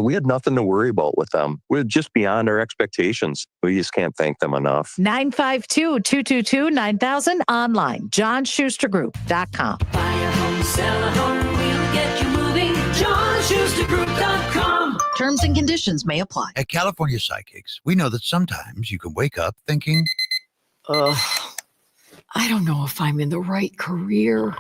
we had nothing to worry about with them. We're just beyond our expectations. We just can't thank them enough. 952-222-9000 online, johnschustergroup.com. Buy a home, sell a home, we'll get you moving. johnschustergroup.com. Terms and conditions may apply. At California Psychics, we know that sometimes you can wake up thinking, I don't know if I'm in the right career.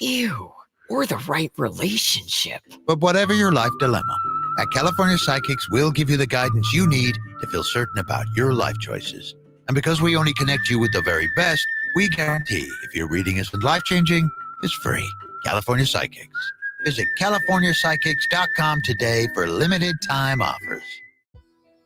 Ew. Or the right relationship. But whatever your life dilemma, at California Psychics, we'll give you the guidance you need to feel certain about your life choices. And because we only connect you with the very best, we guarantee if your reading isn't life-changing, it's free. California Psychics. Visit CaliforniaPsychics.com today for limited time offers.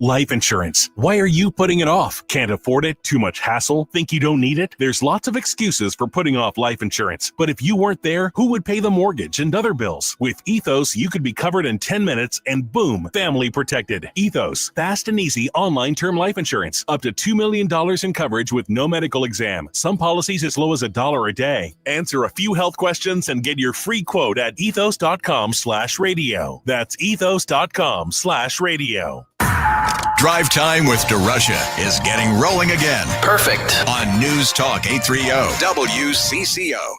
Life insurance. Why are you putting it off? Can't afford it? Too much hassle? Think you don't need it? There's lots of excuses for putting off life insurance. But if you weren't there, who would pay the mortgage and other bills? With Ethos, you could be covered in 10 minutes and boom, family protected. Ethos, fast and easy online term life insurance. Up to $2 million in coverage with no medical exam. Some policies as low as $1 a day. Answer a few health questions and get your free quote at ethos.com/radio. That's ethos.com/radio. Drive Time with DeRusha is getting rolling again. Perfect. On News Talk 830 WCCO.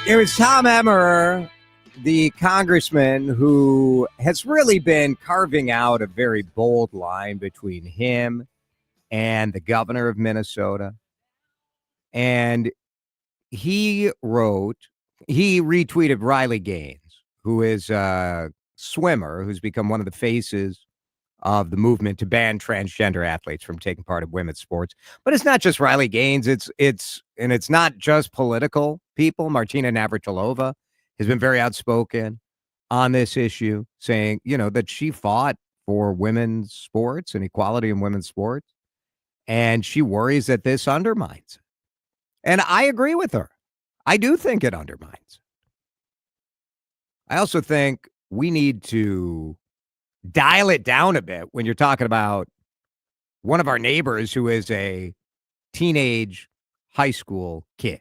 It was Tom Emmer, the congressman who has really been carving out a very bold line between him and the governor of Minnesota. And he retweeted Riley Gaines, who is a swimmer who's become one of the faces of the movement to ban transgender athletes from taking part in women's sports. But it's not just Riley Gaines. It's not just political people. Martina Navratilova has been very outspoken on this issue, saying, that she fought for women's sports and equality in women's sports. And she worries that this undermines it. And I agree with her. I do think it undermines it. I also think we need to dial it down a bit when you're talking about one of our neighbors who is a teenage high school kid.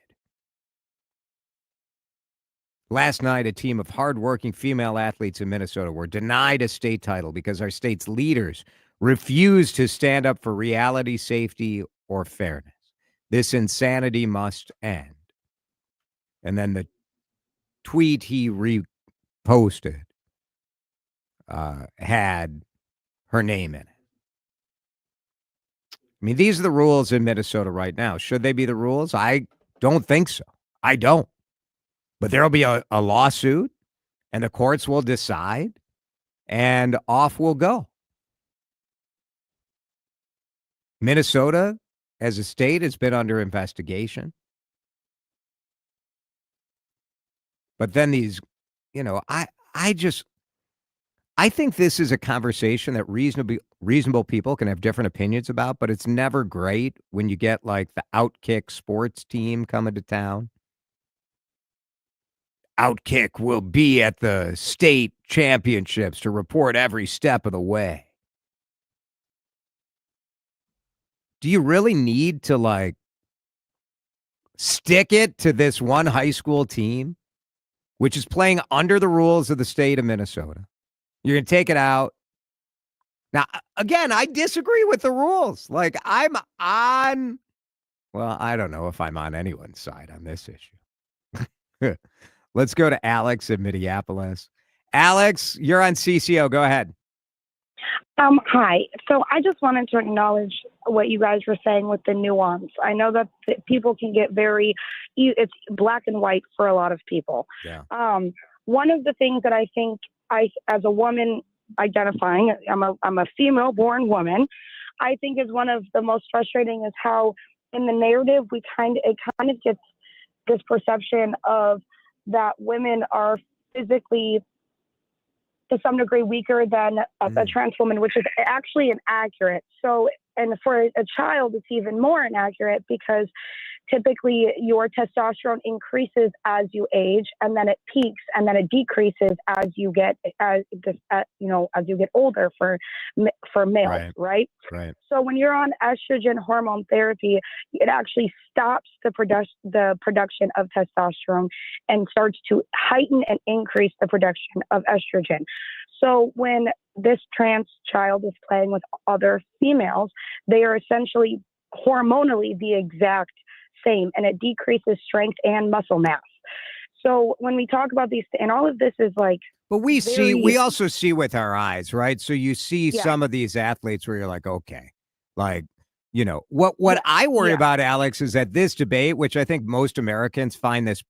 Last night, a team of hardworking female athletes in Minnesota were denied a state title because our state's leaders refused to stand up for reality, safety, or fairness. This insanity must end. And then the tweet he reposted had her name in it. I mean, these are the rules in Minnesota right now. Should they be the rules? I don't think so. I don't. But there'll be a lawsuit, and the courts will decide, and off we'll go. Minnesota, as a state, has been under investigation. But then these, I think this is a conversation that reasonable people can have different opinions about, but it's never great when you get like the Outkick sports team coming to town. Outkick will be at the state championships to report every step of the way. Do you really need to stick it to this one high school team, which is playing under the rules of the state of Minnesota? You're going to take it out. Now, again, I disagree with the rules. I don't know if I'm on anyone's side on this issue. Let's go to Alex in Minneapolis. Alex, you're on CCO. Go ahead. Hi. So I just wanted to acknowledge what you guys were saying with the nuance. I know that people can get it's black and white for a lot of people. Yeah. One of the things that I think as a woman identifying, I'm a female-born woman, I think is one of the most frustrating is how in the narrative it kind of gets this perception of that women are physically to some degree weaker than a trans woman, which is actually inaccurate. So, and for a child, it's even more inaccurate because typically your testosterone increases as you age, and then it peaks, and then it decreases as you get older for males, right? Right. So when you're on estrogen hormone therapy, it actually stops the production of testosterone and starts to heighten and increase the production of estrogen. So when this trans child is playing with other females, they are essentially hormonally the exact same, and it decreases strength and muscle mass. So when we talk about these, and all of this is but we also see with our eyes, right? So you see some of these athletes where you're like, okay, what I worry about, Alex, is that this debate, which I think most Americans find this,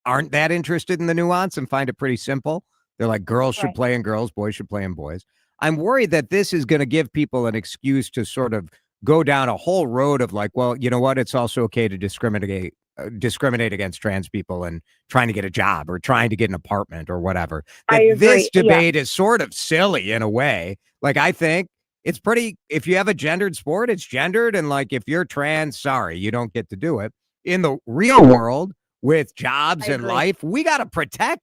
aren't that interested in the nuance and find it pretty simple. They're like, girls should play in girls, boys should play in boys. I'm worried that this is going to give people an excuse to sort of go down a whole road of well, you know what? It's also okay to discriminate against trans people and trying to get a job or trying to get an apartment or whatever. This debate is sort of silly in a way. I think it's pretty, if you have a gendered sport, it's gendered. And if you're trans, sorry, you don't get to do it. In the real world with jobs and life, we got to protect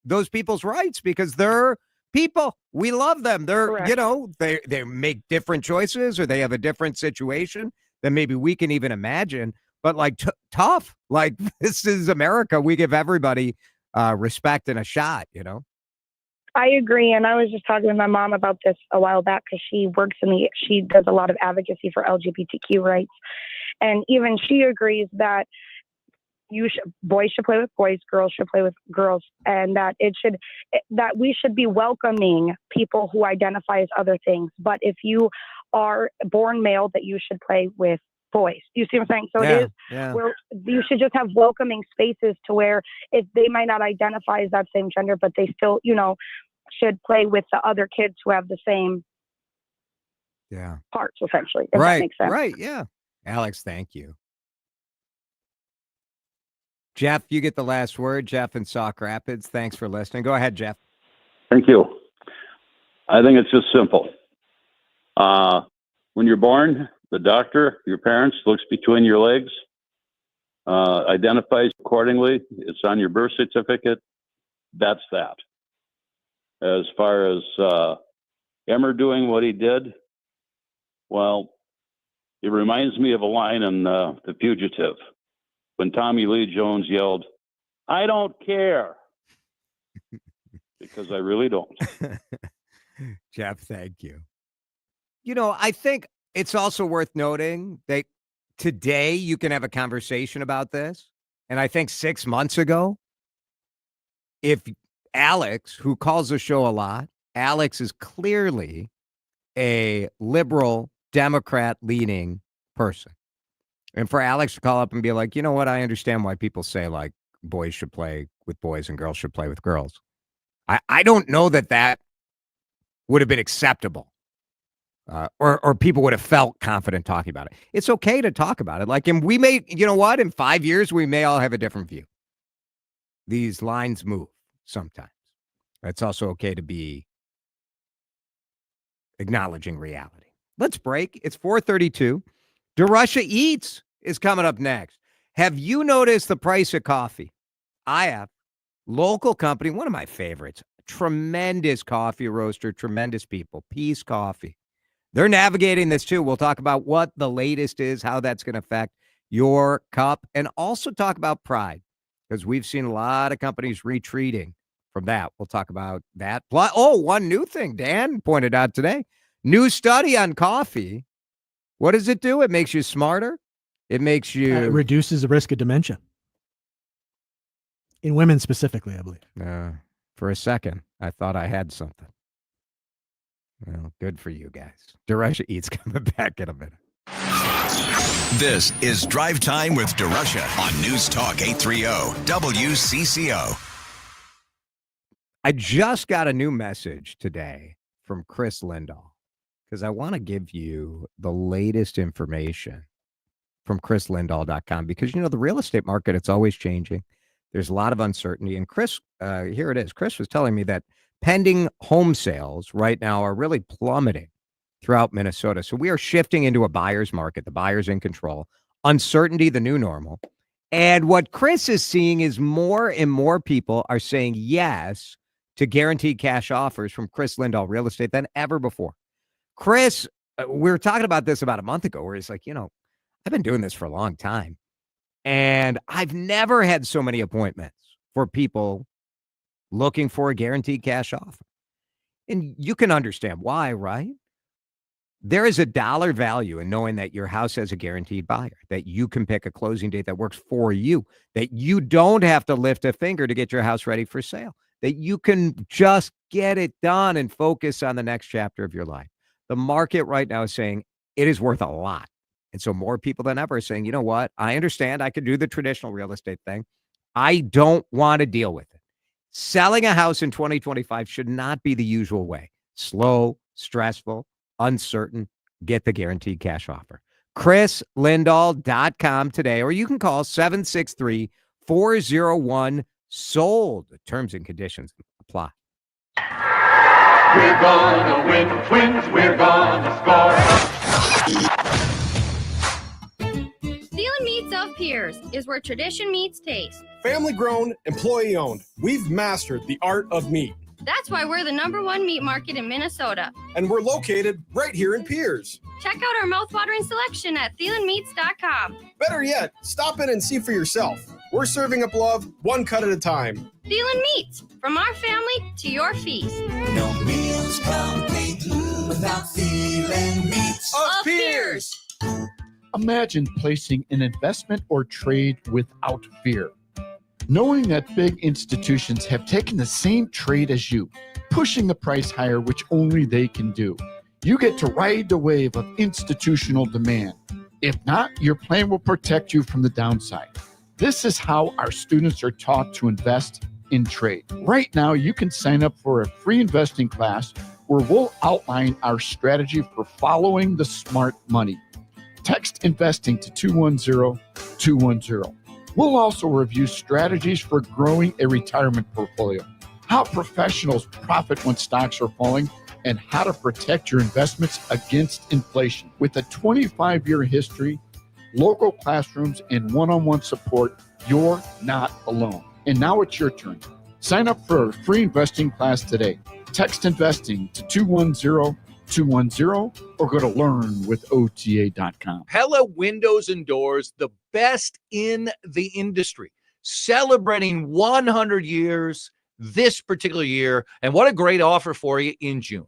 those people's rights because they're people. We love them. They're, they make different choices or they have a different situation than maybe we can even imagine. But tough, this is America. We give everybody respect and a shot, I agree. And I was just talking with my mom about this a while back because she does a lot of advocacy for LGBTQ rights. And even she agrees that boys should play with boys, girls should play with girls, and that we should be welcoming people who identify as other things. But if you are born male, that you should play with boys. Do you see what I'm saying? So it is where you should just have welcoming spaces to where if they might not identify as that same gender, but they still, should play with the other kids who have the same parts, essentially. If that makes sense. Right. Yeah. Alex, thank you. Jeff, you get the last word. Jeff in Sauk Rapids. Thanks for listening. Go ahead, Jeff. Thank you. I think it's just simple. When you're born, the doctor, your parents, looks between your legs, identifies accordingly. It's on your birth certificate. That's that. As far as Emmer doing what he did, well, it reminds me of a line in The Fugitive when Tommy Lee Jones yelled, "I don't care," because I really don't. Jeff, thank you. You know, I think it's also worth noting that today you can have a conversation about this. And I think 6 months ago, if Alex, who calls the show a lot, Alex is clearly a liberal, Democrat-leaning person. And for Alex to call up and be like, you know what, I understand why people say, like, boys should play with boys and girls should play with girls. I don't know that would have been acceptable. Or people would have felt confident talking about it. It's okay to talk about it. Like, and we may, you know what, in 5 years, we may all have a different view. These lines move sometimes. It's also okay to be acknowledging reality. Let's break. It's 4:32. DeRusha Eats is coming up next. Have you noticed the price of coffee? I have. Local company, one of my favorites. Tremendous coffee roaster, tremendous people. Peace Coffee. They're navigating this too. We'll talk about what the latest is, how that's going to affect your cup, and also talk about pride, because we've seen a lot of companies retreating from that. We'll talk about that. One new thing Dan pointed out today. New study on coffee. What does it do? It makes you smarter. It makes you... It reduces the risk of dementia. In women specifically, I believe. For a second, I thought I had something. Well, good for you guys. DeRusha Eats coming back in a minute. This is Drive Time with DeRusha on News Talk 830 WCCO. I just got a new message today from Chris Lindahl, because I want to give you the latest information from chrislindahl.com, because, you know, the real estate market, it's always changing. There's a lot of uncertainty. And Chris, here it is. Chris was telling me that pending home sales right now are really plummeting throughout Minnesota. So we are shifting into a buyer's market. The buyer's in control. Uncertainty, the new normal. And what Chris is seeing is more and more people are saying yes to guaranteed cash offers from Chris Lindahl Real Estate than ever before. Chris, we were talking about this about a month ago, where he's like, you know, I've been doing this for a long time, and I've never had so many appointments for people looking for a guaranteed cash offer. And you can understand why, right? There is a dollar value in knowing that your house has a guaranteed buyer, that you can pick a closing date that works for you, that you don't have to lift a finger to get your house ready for sale, that you can just get it done and focus on the next chapter of your life. The market right now is saying it is worth a lot. And so more people than ever are saying, you know what? I understand I could do the traditional real estate thing. I don't want to deal with it. Selling a house in 2025 should not be the usual way. Slow, stressful, uncertain. Get the guaranteed cash offer. chrislindahl.com today, or you can call 763-401-SOLD. The terms and conditions apply. We're gonna win, twins, we're gonna score. Thielen Meats of Pierce is where tradition meets taste. Family grown, employee owned. We've mastered the art of meat. That's why we're the #1 meat market in Minnesota. And we're located right here in Pierce. Check out our mouthwatering selection at thielenmeats.com. Better yet, stop in and see for yourself. We're serving up love one cut at a time. Thielen Meats, from our family to your feast. No meals complete without Thielen Meats of Pierce. Imagine placing an investment or trade without fear. Knowing that big institutions have taken the same trade as you, pushing the price higher, which only they can do. You get to ride the wave of institutional demand. If not, your plan will protect you from the downside. This is how our students are taught to invest in trade. Right now, you can sign up for a free investing class where we'll outline our strategy for following the smart money. Text investing to 210-210. We'll also review strategies for growing a retirement portfolio, how professionals profit when stocks are falling, and how to protect your investments against inflation. With a 25-year history, local classrooms, and one-on-one support, you're not alone. And now it's your turn. Sign up for a free investing class today. Text investing to 210-210 or go to learnwithota.com. Pella Windows and Doors, the best in the industry, celebrating 100 years this particular year. And what a great offer for you in June.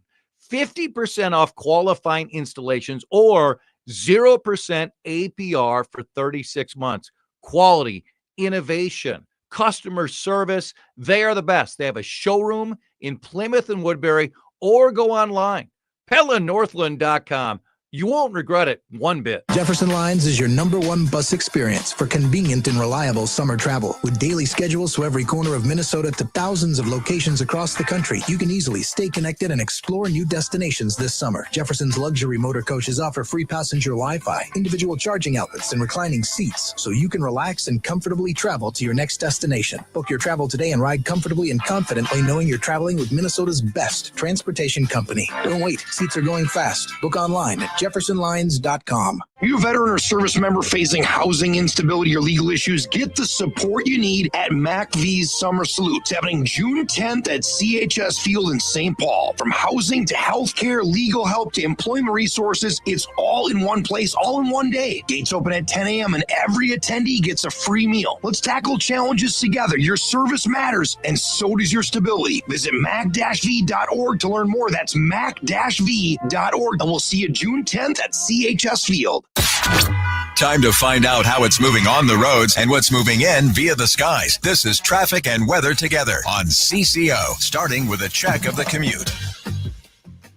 50% off qualifying installations or 0% APR for 36 months. Quality, innovation, customer service. They are the best. They have a showroom in Plymouth and Woodbury, or go online. PellaNorthland.com. You won't regret it one bit. Jefferson Lines is your #1 bus experience for convenient and reliable summer travel. With daily schedules to every corner of Minnesota to thousands of locations across the country, you can easily stay connected and explore new destinations this summer. Jefferson's luxury motor coaches offer free passenger Wi-Fi, individual charging outlets, and reclining seats, so you can relax and comfortably travel to your next destination. Book your travel today and ride comfortably and confidently knowing you're traveling with Minnesota's best transportation company. Don't wait. Seats are going fast. Book online at jeffersonlines.com. Are you a veteran or service member facing housing instability or legal issues? Get the support you need at MacV's Summer Salute. It's happening June 10th at CHS Field in St. Paul. From housing to healthcare, legal help to employment resources, it's all in one place, all in one day. Gates open at 10 a.m. and every attendee gets a free meal. Let's tackle challenges together. Your service matters, and so does your stability. Visit mac-v.org to learn more. That's mac-v.org, and we'll see you June 10th at CHS Field. Time to find out how it's moving on the roads and what's moving in via the skies. This is traffic and weather together on CCO, starting with a check of the commute.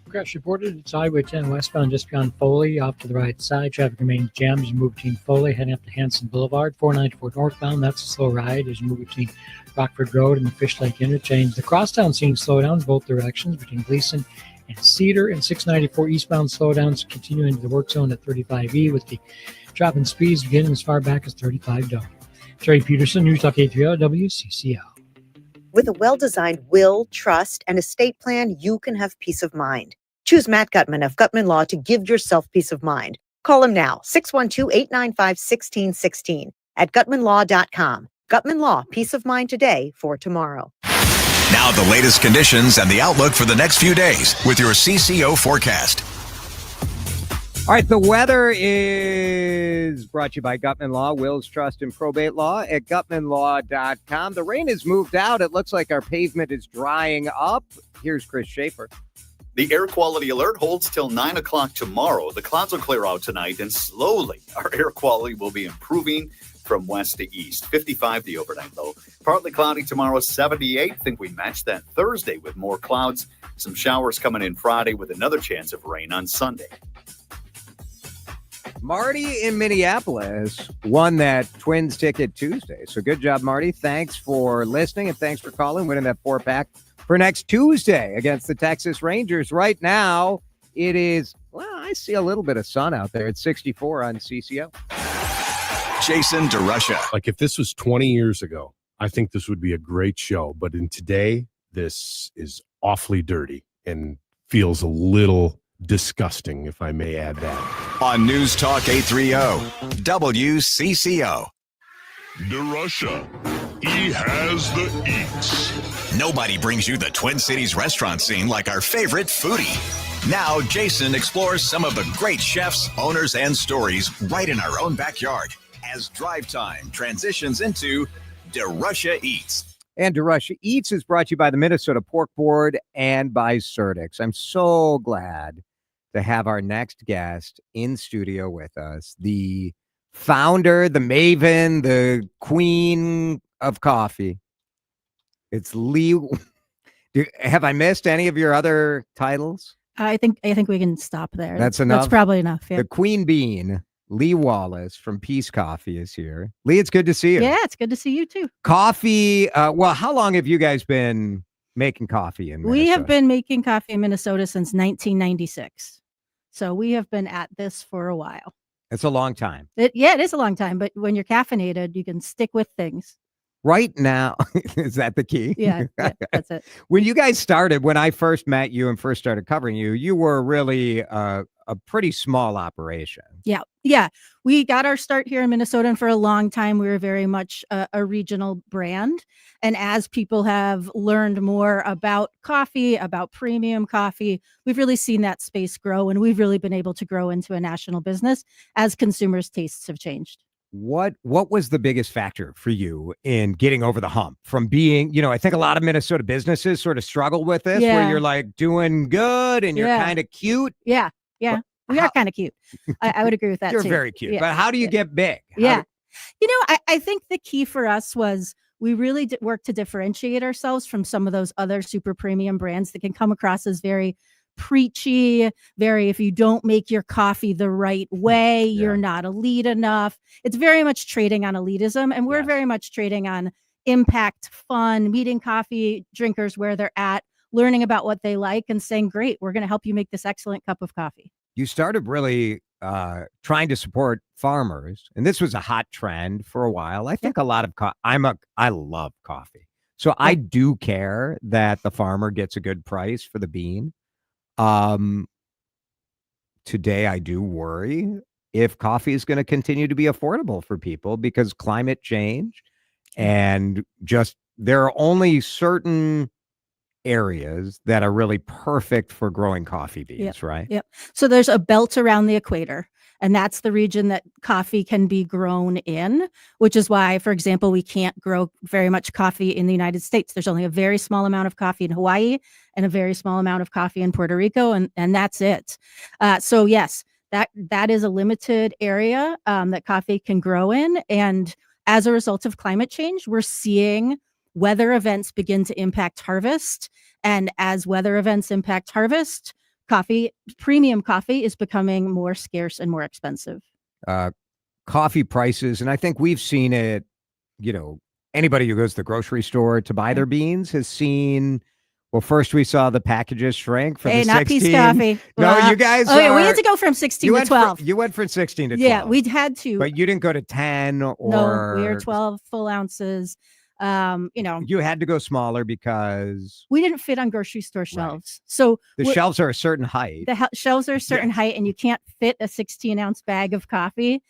Crash reported. It's Highway 10 westbound just beyond Foley, off to the right side. Traffic remains jammed as you move between Foley, heading up to Hanson Boulevard. 494 northbound, that's a slow ride as you move between Rockford Road and the Fish Lake interchange. The crosstown seeing slowdowns both directions between Gleason and Cedar, and 694 eastbound slowdowns continue into the work zone at 35E, with the drop in speeds beginning as far back as 35W. Terry Peterson, News Talk 830 WCCO. With a well-designed will, trust, and estate plan, you can have peace of mind. Choose Matt Gutman of Gutman Law to give yourself peace of mind. Call him now, 612-895-1616 at gutmanlaw.com. Gutman Law, peace of mind today for tomorrow. Now the latest conditions and the outlook for the next few days with your CCO forecast. All right, the weather is brought to you by Gutman Law, Wills, Trust, and Probate Law at gutmanlaw.com. The rain has moved out. It looks like our pavement is drying up. Here's Chris Schaefer. The air quality alert holds till 9 o'clock tomorrow. The clouds will clear out tonight, and slowly our air quality will be improving from west to east. 55 the overnight low. Partly cloudy tomorrow, 78. Think we match that Thursday with more clouds. Some showers coming in Friday with another chance of rain on Sunday. Marty in Minneapolis won that Twins ticket Tuesday. So good job, Marty. Thanks for listening and thanks for calling, winning that 4-pack for next Tuesday against the Texas Rangers. Right now, it is, well, I see a little bit of sun out there. It's 64 on CCO. Jason DeRusha. Like if this was 20 years ago, I think this would be a great show. But in today, this is awfully dirty and feels a little disgusting, if I may add that. On News Talk 830 WCCO. DeRusha. He has the eats. Nobody brings you the Twin Cities restaurant scene like our favorite foodie. Now, Jason explores some of the great chefs, owners, and stories right in our own backyard as DriveTime transitions into DeRusha Eats. And DeRusha Eats is brought to you by the Minnesota Pork Board and by Certix. I'm so glad to have our next guest in studio with us, the founder, the maven, the queen of coffee. It's Lee. Have I missed any of your other titles? I think we can stop there. That's enough. That's probably enough. Yeah. The Queen Bean, Lee Wallace from Peace Coffee is here. Lee, it's good to see you. Yeah, it's good to see you too. Coffee. Well, how long have you guys been making coffee in Minnesota? We have been making coffee in Minnesota since 1996. So we have been at this for a while. It's a long time. It is a long time, but when you're caffeinated, you can stick with things. Right now, is that the key? Yeah, that's it. When you guys started, when I first met you and first started covering you, you were really a pretty small operation. Yeah. We got our start here in Minnesota, and for a long time, we were very much a regional brand. And as people have learned more about coffee, about premium coffee, we've really seen that space grow, and we've really been able to grow into a national business as consumers' tastes have changed. What was the biggest factor for you in getting over the hump from being, I think a lot of Minnesota businesses sort of struggle with this, where you're like doing good and you're kind of cute. Yeah. We are kind of cute. I would agree with that. You're too. very cute. Yeah. But how do you get big? I think the key for us was we really worked to differentiate ourselves from some of those other super premium brands that can come across as very preachy, if you don't make your coffee the right way, you're not elite enough. It's very much trading on elitism, and we're very much trading on impact, fun, meeting coffee drinkers where they're at, learning about what they like, and saying, great, we're going to help you make this excellent cup of coffee. You started really trying to support farmers, and this was a hot trend for a while. I think a lot of I love coffee, so I do care that the farmer gets a good price for the bean. Today I do worry if coffee is going to continue to be affordable for people because climate change and just there are only certain areas that are really perfect for growing coffee beans, right? Yep. So there's a belt around the equator, and that's the region that coffee can be grown in, which is why, for example, we can't grow very much coffee in the United States. There's only a very small amount of coffee in Hawaii and a very small amount of coffee in Puerto Rico, and that's it. So yes, that is a limited area that coffee can grow in. And as a result of climate change, we're seeing weather events begin to impact harvest. And as weather events impact harvest, premium coffee is becoming more scarce and more expensive. Coffee prices, and I think we've seen it, anybody who goes to the grocery store to buy their beans has seen, well, first we saw the packages shrink from the 16. Not Peace Coffee. No, you guys we had to go from 16 to 12. You went from 16 to 12. Yeah, we had to. But you didn't go to 10 or... No, we were 12 full ounces. You had to go smaller because we didn't fit on grocery store shelves. Right. So the shelves are a certain height. The shelves are a certain height, and you can't fit a 16-ounce bag of coffee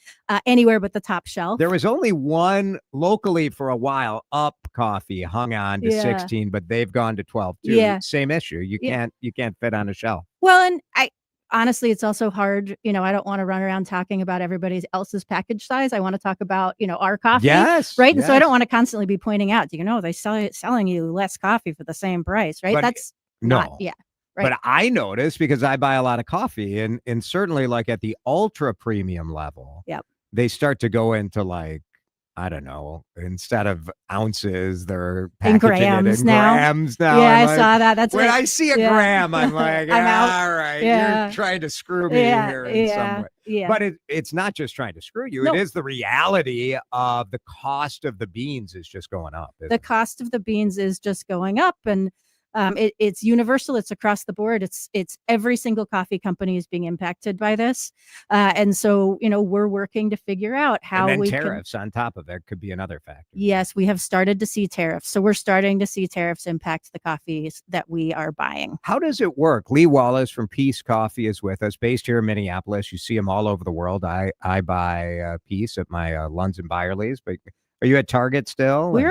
anywhere but the top shelf. There was only one locally for a while. Up Coffee hung on to 16, but they've gone to 12 too. Yeah. Same issue. You can't fit on a shelf. Well, and honestly, it's also hard. I don't want to run around talking about everybody else's package size. I want to talk about, our coffee. Yes. Right. Yes. And so I don't want to constantly be pointing out, they selling you less coffee for the same price. Right. But That's no. not. Yeah. Right. But I noticed because I buy a lot of coffee and certainly like at the ultra premium level, they start to go into like, I don't know, instead of ounces, they're packaging it in grams now. Yeah, I saw that. That's when I see a gram, I'm like, I'm out. all right, you're trying to screw me here in some way. Yeah. But it's not just trying to screw you. No. It is the reality of the cost of the beans is just going up. The cost of the beans is just going up, and it's universal. It's across the board. It's every single coffee company is being impacted by this. And so, we're working to figure out how and then tariffs on top of it could be another factor. Yes, we have started to see tariffs. So we're starting to see tariffs impact the coffees that we are buying. How does it work? Lee Wallace from Peace Coffee is with us, based here in Minneapolis. You see him all over the world. I buy Peace at my Lunds and Byerly's, but are you at Target still? We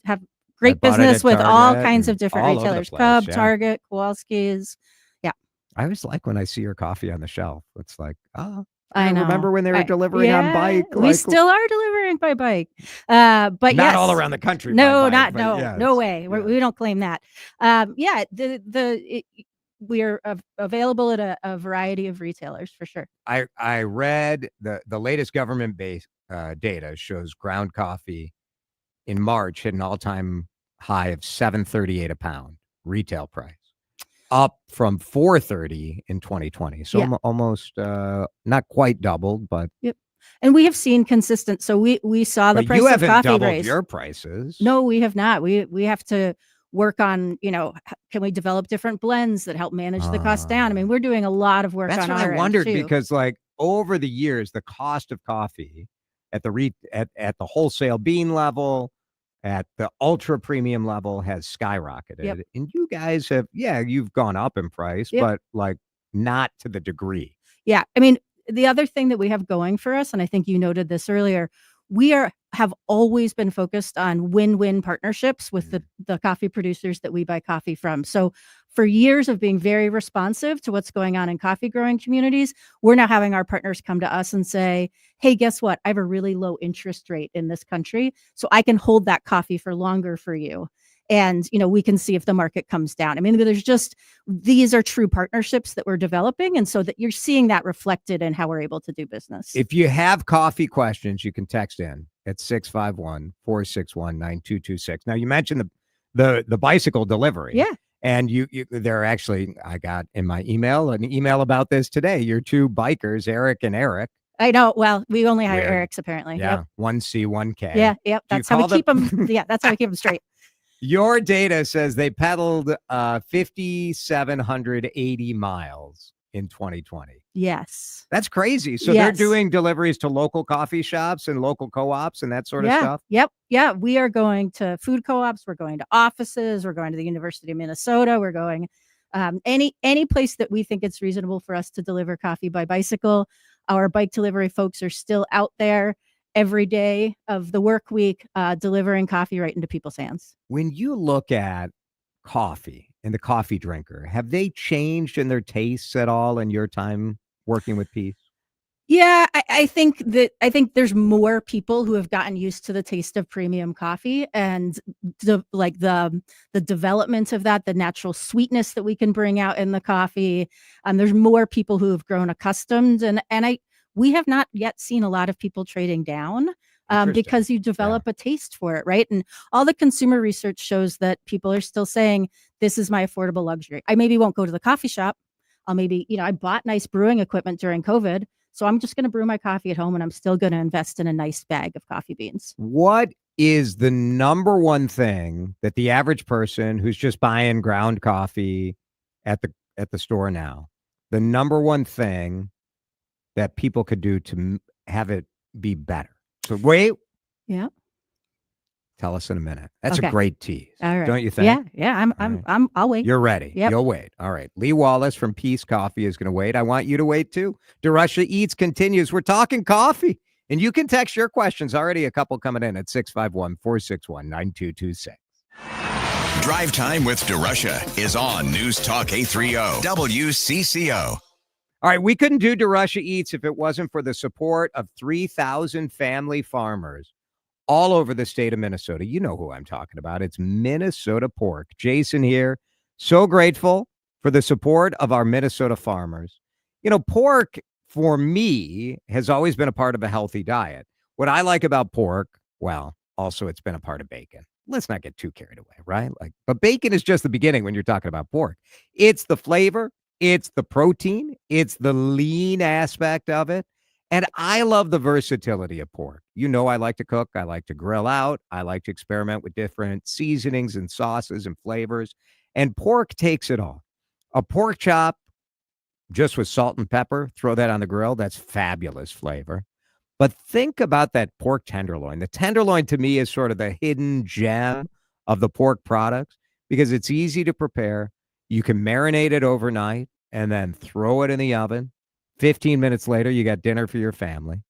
have great business with all kinds of different retailers. Cub, Target, Kowalski's. Yeah. I always like when I see your coffee on the shelf. It's like, I know. Remember when they were delivering on bike? We still are delivering by bike. But not all around the country. No, by bike, no way. Yeah. We don't claim that. We are available at a variety of retailers for sure. I read the latest government based data shows ground coffee in March hit an all-time high of $7.38 a pound retail price. up from 430 in 2020. So Yeah. almost not quite doubled, but Yep. And we have seen consistent. So we saw the but price you of haven't coffee doubled raise. your prices. No, we have not. We have to work on, can we develop different blends that help manage the cost down? I mean, we're doing a lot of work That's on what our I end, wondered too. because like over the years, the cost of coffee at the at the wholesale bean level, at the ultra premium level has skyrocketed. Yep. And you guys have, you've gone up in price, Yep. but like not to the degree. Yeah. I mean, the other thing that we have going for us, and I think you noted this earlier, we have always been focused on win-win partnerships with the coffee producers that we buy coffee from. So for years of being very responsive to what's going on in coffee growing communities, we're now having our partners come to us and say, hey, guess what? I have a really low interest rate in this country, so I can hold that coffee for longer for you. And, we can see if the market comes down. I mean, these are true partnerships that we're developing. And so that you're seeing that reflected in how we're able to do business. If you have coffee questions, you can text in at 651-461-9226. Now, you mentioned the bicycle delivery. Yeah. And they're actually, I got in my email an email about this today. Your two bikers, Eric and Eric. I know. Well, we only hire Weird. Erics apparently. Yeah. Yep. 1C, 1K. Yeah. Yep. Do you That's how we call keep them. Yeah. That's how we keep them straight. Your data says they pedaled 5,780 miles in 2020. Yes. That's crazy. So Yes. they're doing deliveries to local coffee shops and local co-ops and that sort of stuff? Yep. Yeah. We are going to food co-ops. We're going to offices. We're going to the University of Minnesota. We're going any place that we think it's reasonable for us to deliver coffee by bicycle. Our bike delivery folks are still out there every day of the work week, delivering coffee right into people's hands. When you look at coffee and the coffee drinker, have they changed in their tastes at all in your time working with Peace? Yeah, I think there's more people who have gotten used to the taste of premium coffee and the development of that, the natural sweetness that we can bring out in the coffee. There's more people who have grown accustomed, and we have not yet seen a lot of people trading down because you develop a taste for it, right? And all the consumer research shows that people are still saying, this is my affordable luxury. I maybe won't go to the coffee shop. I bought nice brewing equipment during COVID, so I'm just going to brew my coffee at home and I'm still going to invest in a nice bag of coffee beans. What is the number one thing that the average person who's just buying ground coffee at the store now, the number one thing that people could do to have it be better? So wait. Yeah. Tell us in a minute. That's Okay. a great tease. All right. Don't you think? Yeah. I'll wait. You're ready. Yep. You'll wait. All right. Lee Wallace from Peace Coffee is going to wait. I want you to wait too. DeRusha Eats continues. We're talking coffee. And you can text your questions. Already a couple coming in at 651-461-9226. Drive Time with DeRusha is on News Talk 830 WCCO. All right, we couldn't do DeRusha Eats if it wasn't for the support of 3,000 family farmers all over the state of Minnesota. You know who I'm talking about. It's Minnesota Pork. Jason here. So grateful for the support of our Minnesota farmers. Pork for me has always been a part of a healthy diet. What I like about pork, well, also it's been a part of bacon. Let's not get too carried away, right? But bacon is just the beginning when you're talking about pork. It's the flavor. It's the protein. It's the lean aspect of it. And I love the versatility of pork. I like to cook. I like to grill out. I like to experiment with different seasonings and sauces and flavors. And pork takes it all. A pork chop, just with salt and pepper, throw that on the grill. That's fabulous flavor. But think about that pork tenderloin. The tenderloin to me is sort of the hidden gem of the pork products because it's easy to prepare. You can marinate it overnight and then throw it in the oven. 15 minutes later, you got dinner for your family.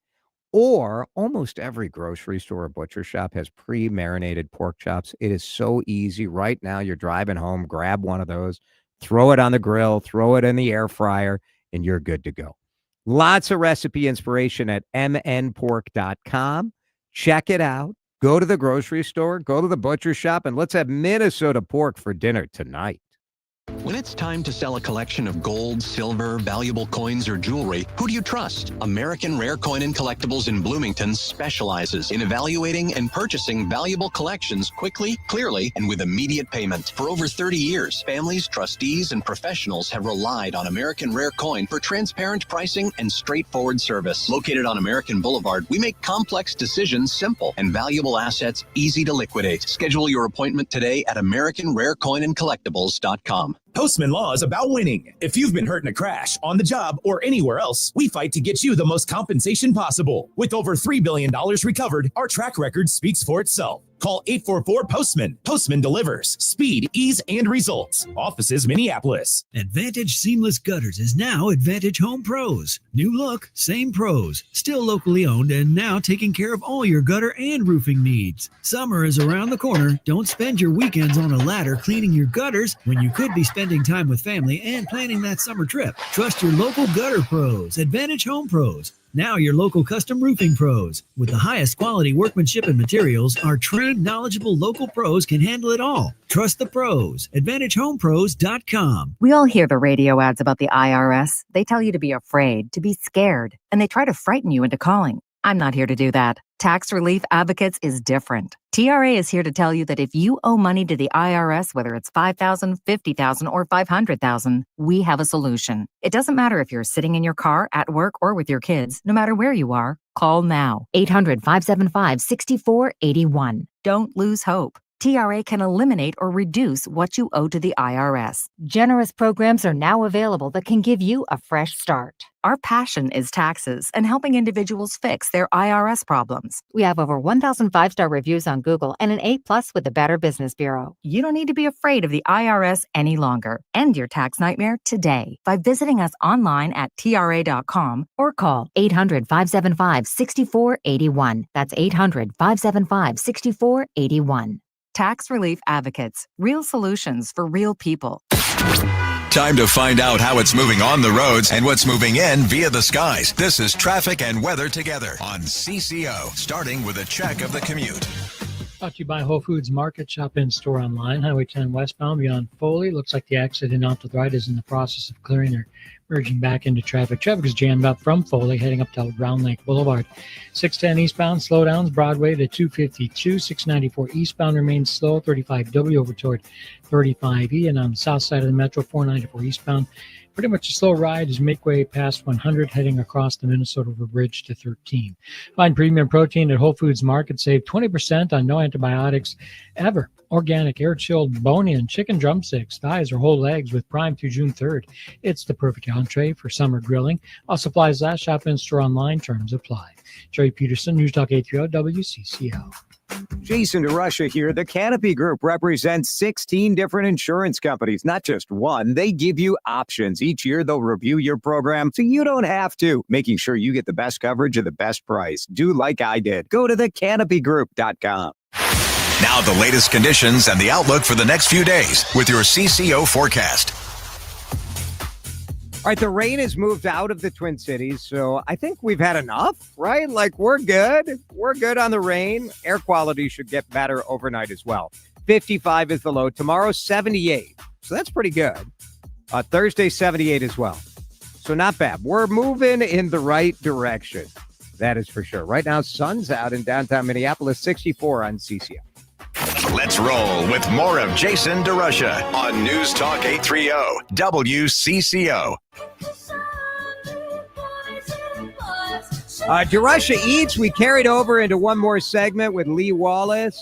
Or almost every grocery store or butcher shop has pre-marinated pork chops. It is so easy. Right now, you're driving home, grab one of those, throw it on the grill, throw it in the air fryer, and you're good to go. Lots of recipe inspiration at mnpork.com. Check it out. Go to the grocery store, go to the butcher shop, and let's have Minnesota pork for dinner tonight. When it's time to sell a collection of gold, silver, valuable coins, or jewelry, who do you trust? American Rare Coin and Collectibles in Bloomington specializes in evaluating and purchasing valuable collections quickly, clearly, and with immediate payment. For over 30 years, families, trustees, and professionals have relied on American Rare Coin for transparent pricing and straightforward service. Located on American Boulevard, we make complex decisions simple and valuable assets easy to liquidate. Schedule your appointment today at AmericanRareCoinAndCollectibles.com. Postman Law is about winning. If you've been hurt in a crash, on the job, or anywhere else, we fight to get you the most compensation possible. With over $3 billion recovered, our track record speaks for itself. Call 844-POSTMAN. Postman delivers speed, ease, and results. Offices, Minneapolis. Advantage Seamless Gutters is now Advantage Home Pros. New look, same pros. Still locally owned and now taking care of all your gutter and roofing needs. Summer is around the corner. Don't spend your weekends on a ladder cleaning your gutters when you could be spending time with family and planning that summer trip. Trust your local gutter pros, Advantage Home Pros. Now your local custom roofing pros. With the highest quality workmanship and materials, our trained, knowledgeable local pros can handle it all. Trust the pros. AdvantageHomePros.com. We all hear the radio ads about the IRS. They tell you to be afraid, to be scared, and they try to frighten you into calling. I'm not here to do that. Tax Relief Advocates is different. TRA is here to tell you that if you owe money to the IRS, whether it's $5,000, $50,000, or $500,000, we have a solution. It doesn't matter if you're sitting in your car, at work, or with your kids. No matter where you are, call now. 800-575-6481. Don't lose hope. TRA can eliminate or reduce what you owe to the IRS. Generous programs are now available that can give you a fresh start. Our passion is taxes and helping individuals fix their IRS problems. We have over 1,000 5-star reviews on Google and an A+ with the Better Business Bureau. You don't need to be afraid of the IRS any longer. End your tax nightmare today by visiting us online at TRA.com or call 800-575-6481. That's 800-575-6481. Tax Relief Advocates. Real solutions for real people. Time to find out how it's moving on the roads and what's moving in via the skies. This is Traffic and Weather Together on CCO, starting with a check of the commute. Brought to you by Whole Foods Market. Shop in store online. Highway 10 westbound beyond Foley. Looks like the accident out to the right is in the process of clearing. They're merging back into traffic. Traffic is jammed up from Foley, heading up to Round Lake Boulevard. 610 eastbound, slowdowns Broadway to 252. 694 eastbound remains slow. 35W over toward 35E. And on the south side of the metro, 494 eastbound. Pretty much a slow ride as make way past 100, heading across the Minnesota River Bridge to 13. Find premium protein at Whole Foods Market. Save 20% on no antibiotics ever. Organic, air-chilled, bone-in chicken drumsticks, thighs, or whole legs with Prime through June 3rd. It's the perfect entree for summer grilling. All supplies last. Shop in store online. Terms apply. Jerry Peterson, News Talk 830 WCCO. Jason DeRusha here. The Canopy Group represents 16 different insurance companies, not just one. They give you options. Each year, they'll review your program so you don't have to, making sure you get the best coverage at the best price. Do like I did. Go to thecanopygroup.com. Now the latest conditions and the outlook for the next few days with your CCO forecast. All right, the rain has moved out of the Twin Cities, so I think we've had enough, right? Like, we're good. We're good on the rain. Air quality should get better overnight as well. 55 is the low. Tomorrow, 78. So that's pretty good. Thursday, 78 as well. So not bad. We're moving in the right direction. That is for sure. Right now, sun's out in downtown Minneapolis, 64 on CCO. Let's roll with more of Jason DeRusha on News Talk 830 WCCO. DeRusha Eats, we carried over into one more segment with Lee Wallace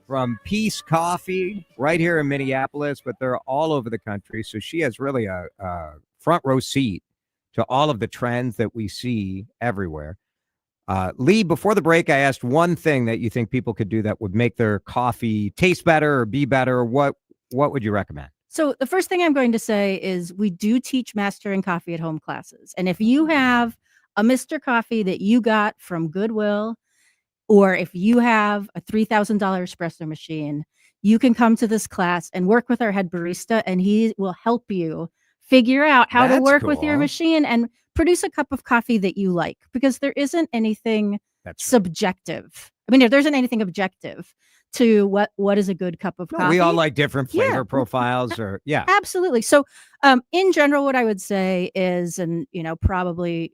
from Peace Coffee right here in Minneapolis, but they're all over the country. So she has really a front row seat to all of the trends that we see everywhere. Lee, before the break, I asked one thing that you think people could do that would make their coffee taste better or be better. What would you recommend? So the first thing I'm going to say is we do teach mastering coffee at home classes. And if you have a Mr. Coffee that you got from Goodwill, or if you have a $3,000 espresso machine, you can come to this class and work with our head barista, and he will help you figure out how to work with your machine and produce a cup of coffee that you like, because there isn't anything subjective I mean, there isn't anything objective to what is a good cup of coffee. We all like different flavor Yeah. profiles or Absolutely. So, in general, what I would say is, and probably,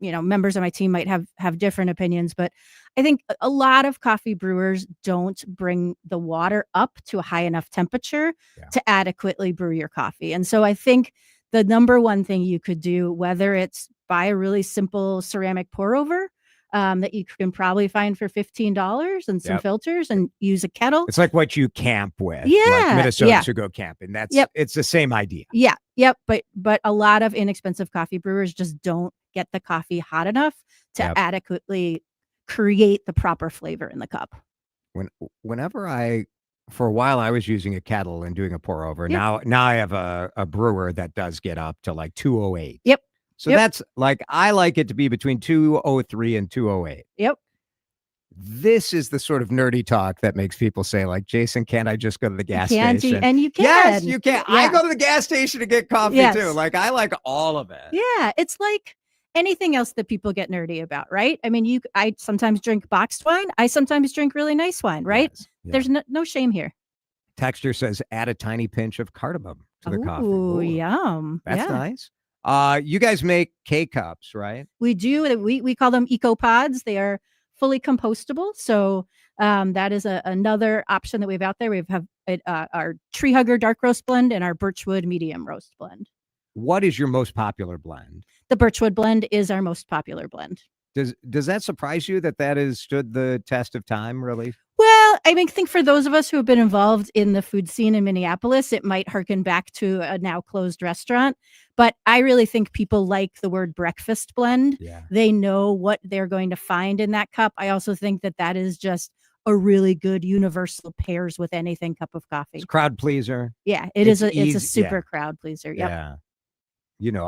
members of my team might have different opinions, but I think a lot of coffee brewers don't bring the water up to a high enough temperature to adequately brew your coffee. And so I think the number one thing you could do, whether it's buy a really simple ceramic pour over, that you can probably find for $15 and some Yep. filters, and use a kettle. It's like what you camp with. Yeah, Like Minnesotans yeah. who go camping. That's Yep. it's the same idea. Yeah. Yep. But a lot of inexpensive coffee brewers just don't get the coffee hot enough to Yep. adequately create the proper flavor in the cup. Whenever for a while I was using a kettle and doing a pour over. Yep. Now I have a brewer that does get up to like 208. Yep. So Yep. that's like I like it to be between 203 and 208. Yep. This is the sort of nerdy talk that makes people say, like, Jason, can't I just go to the gas Can't you? station? And you can. Yes, you can. I Yeah. go to the gas station to get coffee Yes. too. Like, I like all of it. Yeah. It's like anything else that people get nerdy about, right? I mean, I sometimes drink boxed wine. I sometimes drink really nice wine, right? Yeah. There's no shame here. Texture says add a tiny pinch of cardamom to the coffee. Ooh, yum. That's Yeah. nice. You guys make K-cups, right? We do. We call them eco pods. They are fully compostable. So that is another option that we have out there. We have our Tree Hugger dark roast blend and our Birchwood medium roast blend. What is your most popular blend? The Birchwood blend is our most popular blend. Does that surprise you that has stood the test of time, really? Well, I think for those of us who have been involved in the food scene in Minneapolis, it might harken back to a now closed restaurant. But I really think people like the word breakfast blend. Yeah. They know what they're going to find in that cup. I also think that is just a really good universal pairs with anything cup of coffee. It's a crowd pleaser. Yeah, it's a easy- super yeah. crowd pleaser. Yep. Yeah.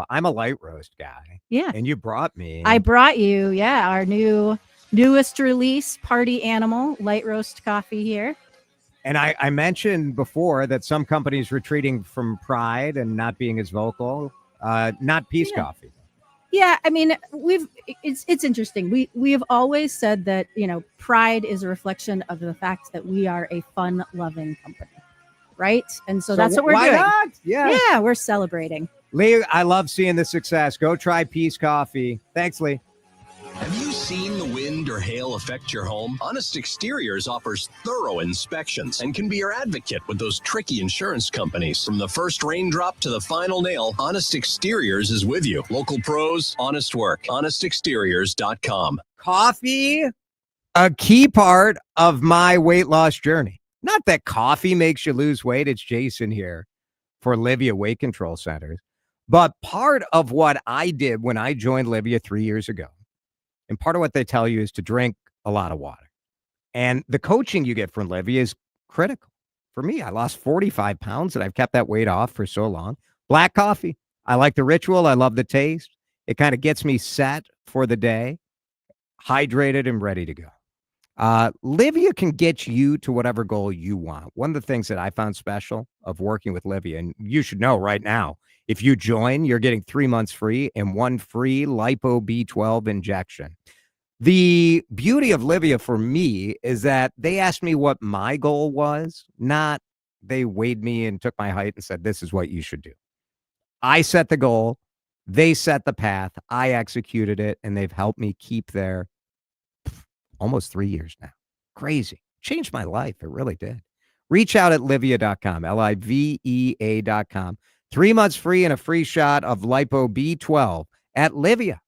I'm a light roast guy. Yeah. And you brought me. I brought you, our newest release, Party Animal light roast coffee here. And I mentioned before that some companies retreating from pride and not being as vocal, not Peace Coffee. Yeah, I mean, it's interesting. We have always said that, pride is a reflection of the fact that we are a fun-loving company, right? And so that's what we're why doing. not? Yeah. Yeah, we're celebrating. Lee, I love seeing the success. Go try Peace Coffee. Thanks, Lee. Have you seen the wind or hail affect your home? Honest Exteriors offers thorough inspections and can be your advocate with those tricky insurance companies. From the first raindrop to the final nail, Honest Exteriors is with you. Local pros, honest work. HonestExteriors.com. Coffee, a key part of my weight loss journey. Not that coffee makes you lose weight. It's Jason here for Livia Weight Control Centers. But part of what I did when I joined Livia 3 years ago, and part of what they tell you is to drink a lot of water. And the coaching you get from Livia is critical. For me, I lost 45 pounds and I've kept that weight off for so long. Black coffee. I like the ritual. I love the taste. It kind of gets me set for the day, hydrated and ready to go. Livia can get you to whatever goal you want. One of the things that I found special of working with Livia, and you should know right now, if you join, you're getting 3 months free and 1 free Lipo B12 injection. The beauty of Livia for me is that they asked me what my goal was, not they weighed me and took my height and said, this is what you should do. I set the goal. They set the path. I executed it, and they've helped me keep there almost 3 years now. Crazy. Changed my life. It really did. Reach out at livia.com, LIVEA.com. 3 months free and a free shot of Lipo B12 at Livia.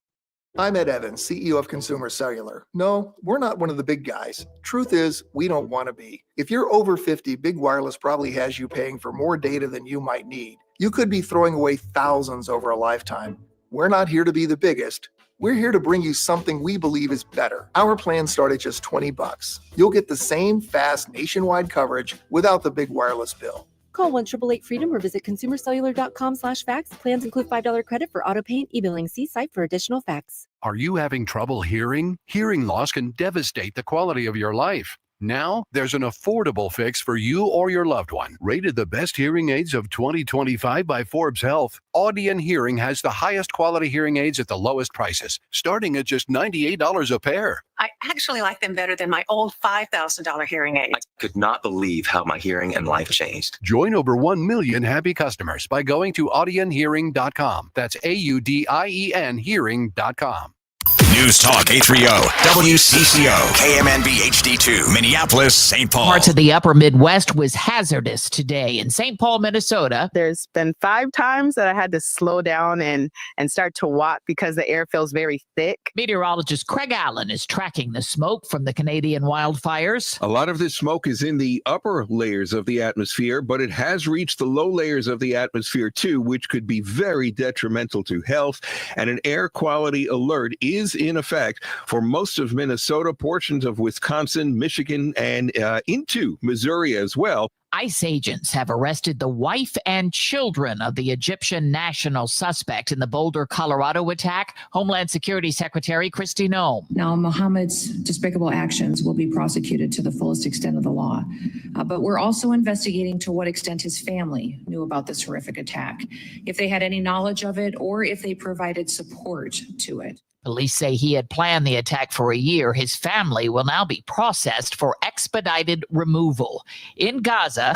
I'm Ed Evans, CEO of Consumer Cellular. No, we're not one of the big guys. Truth is, we don't want to be. If you're over 50, Big Wireless probably has you paying for more data than you might need. You could be throwing away thousands over a lifetime. We're not here to be the biggest. We're here to bring you something we believe is better. Our plans start at just $20. You'll get the same fast nationwide coverage without the big wireless bill. Call 1-888-FREEDOM or visit consumercellular.com/facts. Plans include $5 credit for auto pay and e-billing. See site for additional facts. Are you having trouble hearing? Hearing loss can devastate the quality of your life. Now, there's an affordable fix for you or your loved one. Rated the best hearing aids of 2025 by Forbes Health, Audion Hearing has the highest quality hearing aids at the lowest prices, starting at just $98 a pair. I actually like them better than my old $5,000 hearing aids. I could not believe how my hearing and life changed. Join over 1 million happy customers by going to audionhearing.com. That's AUDIEN hearing.com. News Talk 830 WCCO KMNB HD2 Minneapolis St. Paul. Parts of the upper Midwest was hazardous today in St. Paul, Minnesota. There's been 5 times that I had to slow down and start to walk because the air feels very thick. Meteorologist Craig Allen is tracking the smoke from the Canadian wildfires. A lot of this smoke is in the upper layers of the atmosphere, but it has reached the low layers of the atmosphere too, which could be very detrimental to health. And an air quality alert is in effect for most of Minnesota, portions of Wisconsin, Michigan, and into Missouri as well. ICE agents have arrested the wife and children of the Egyptian national suspect in the Boulder, Colorado attack. Homeland Security Secretary Kristi Noem. Now, Mohammed's despicable actions will be prosecuted to the fullest extent of the law. But we're also investigating to what extent his family knew about this horrific attack, if they had any knowledge of it, or if they provided support to it. Police say he had planned the attack for a year. His family will now be processed for expedited removal. In Gaza,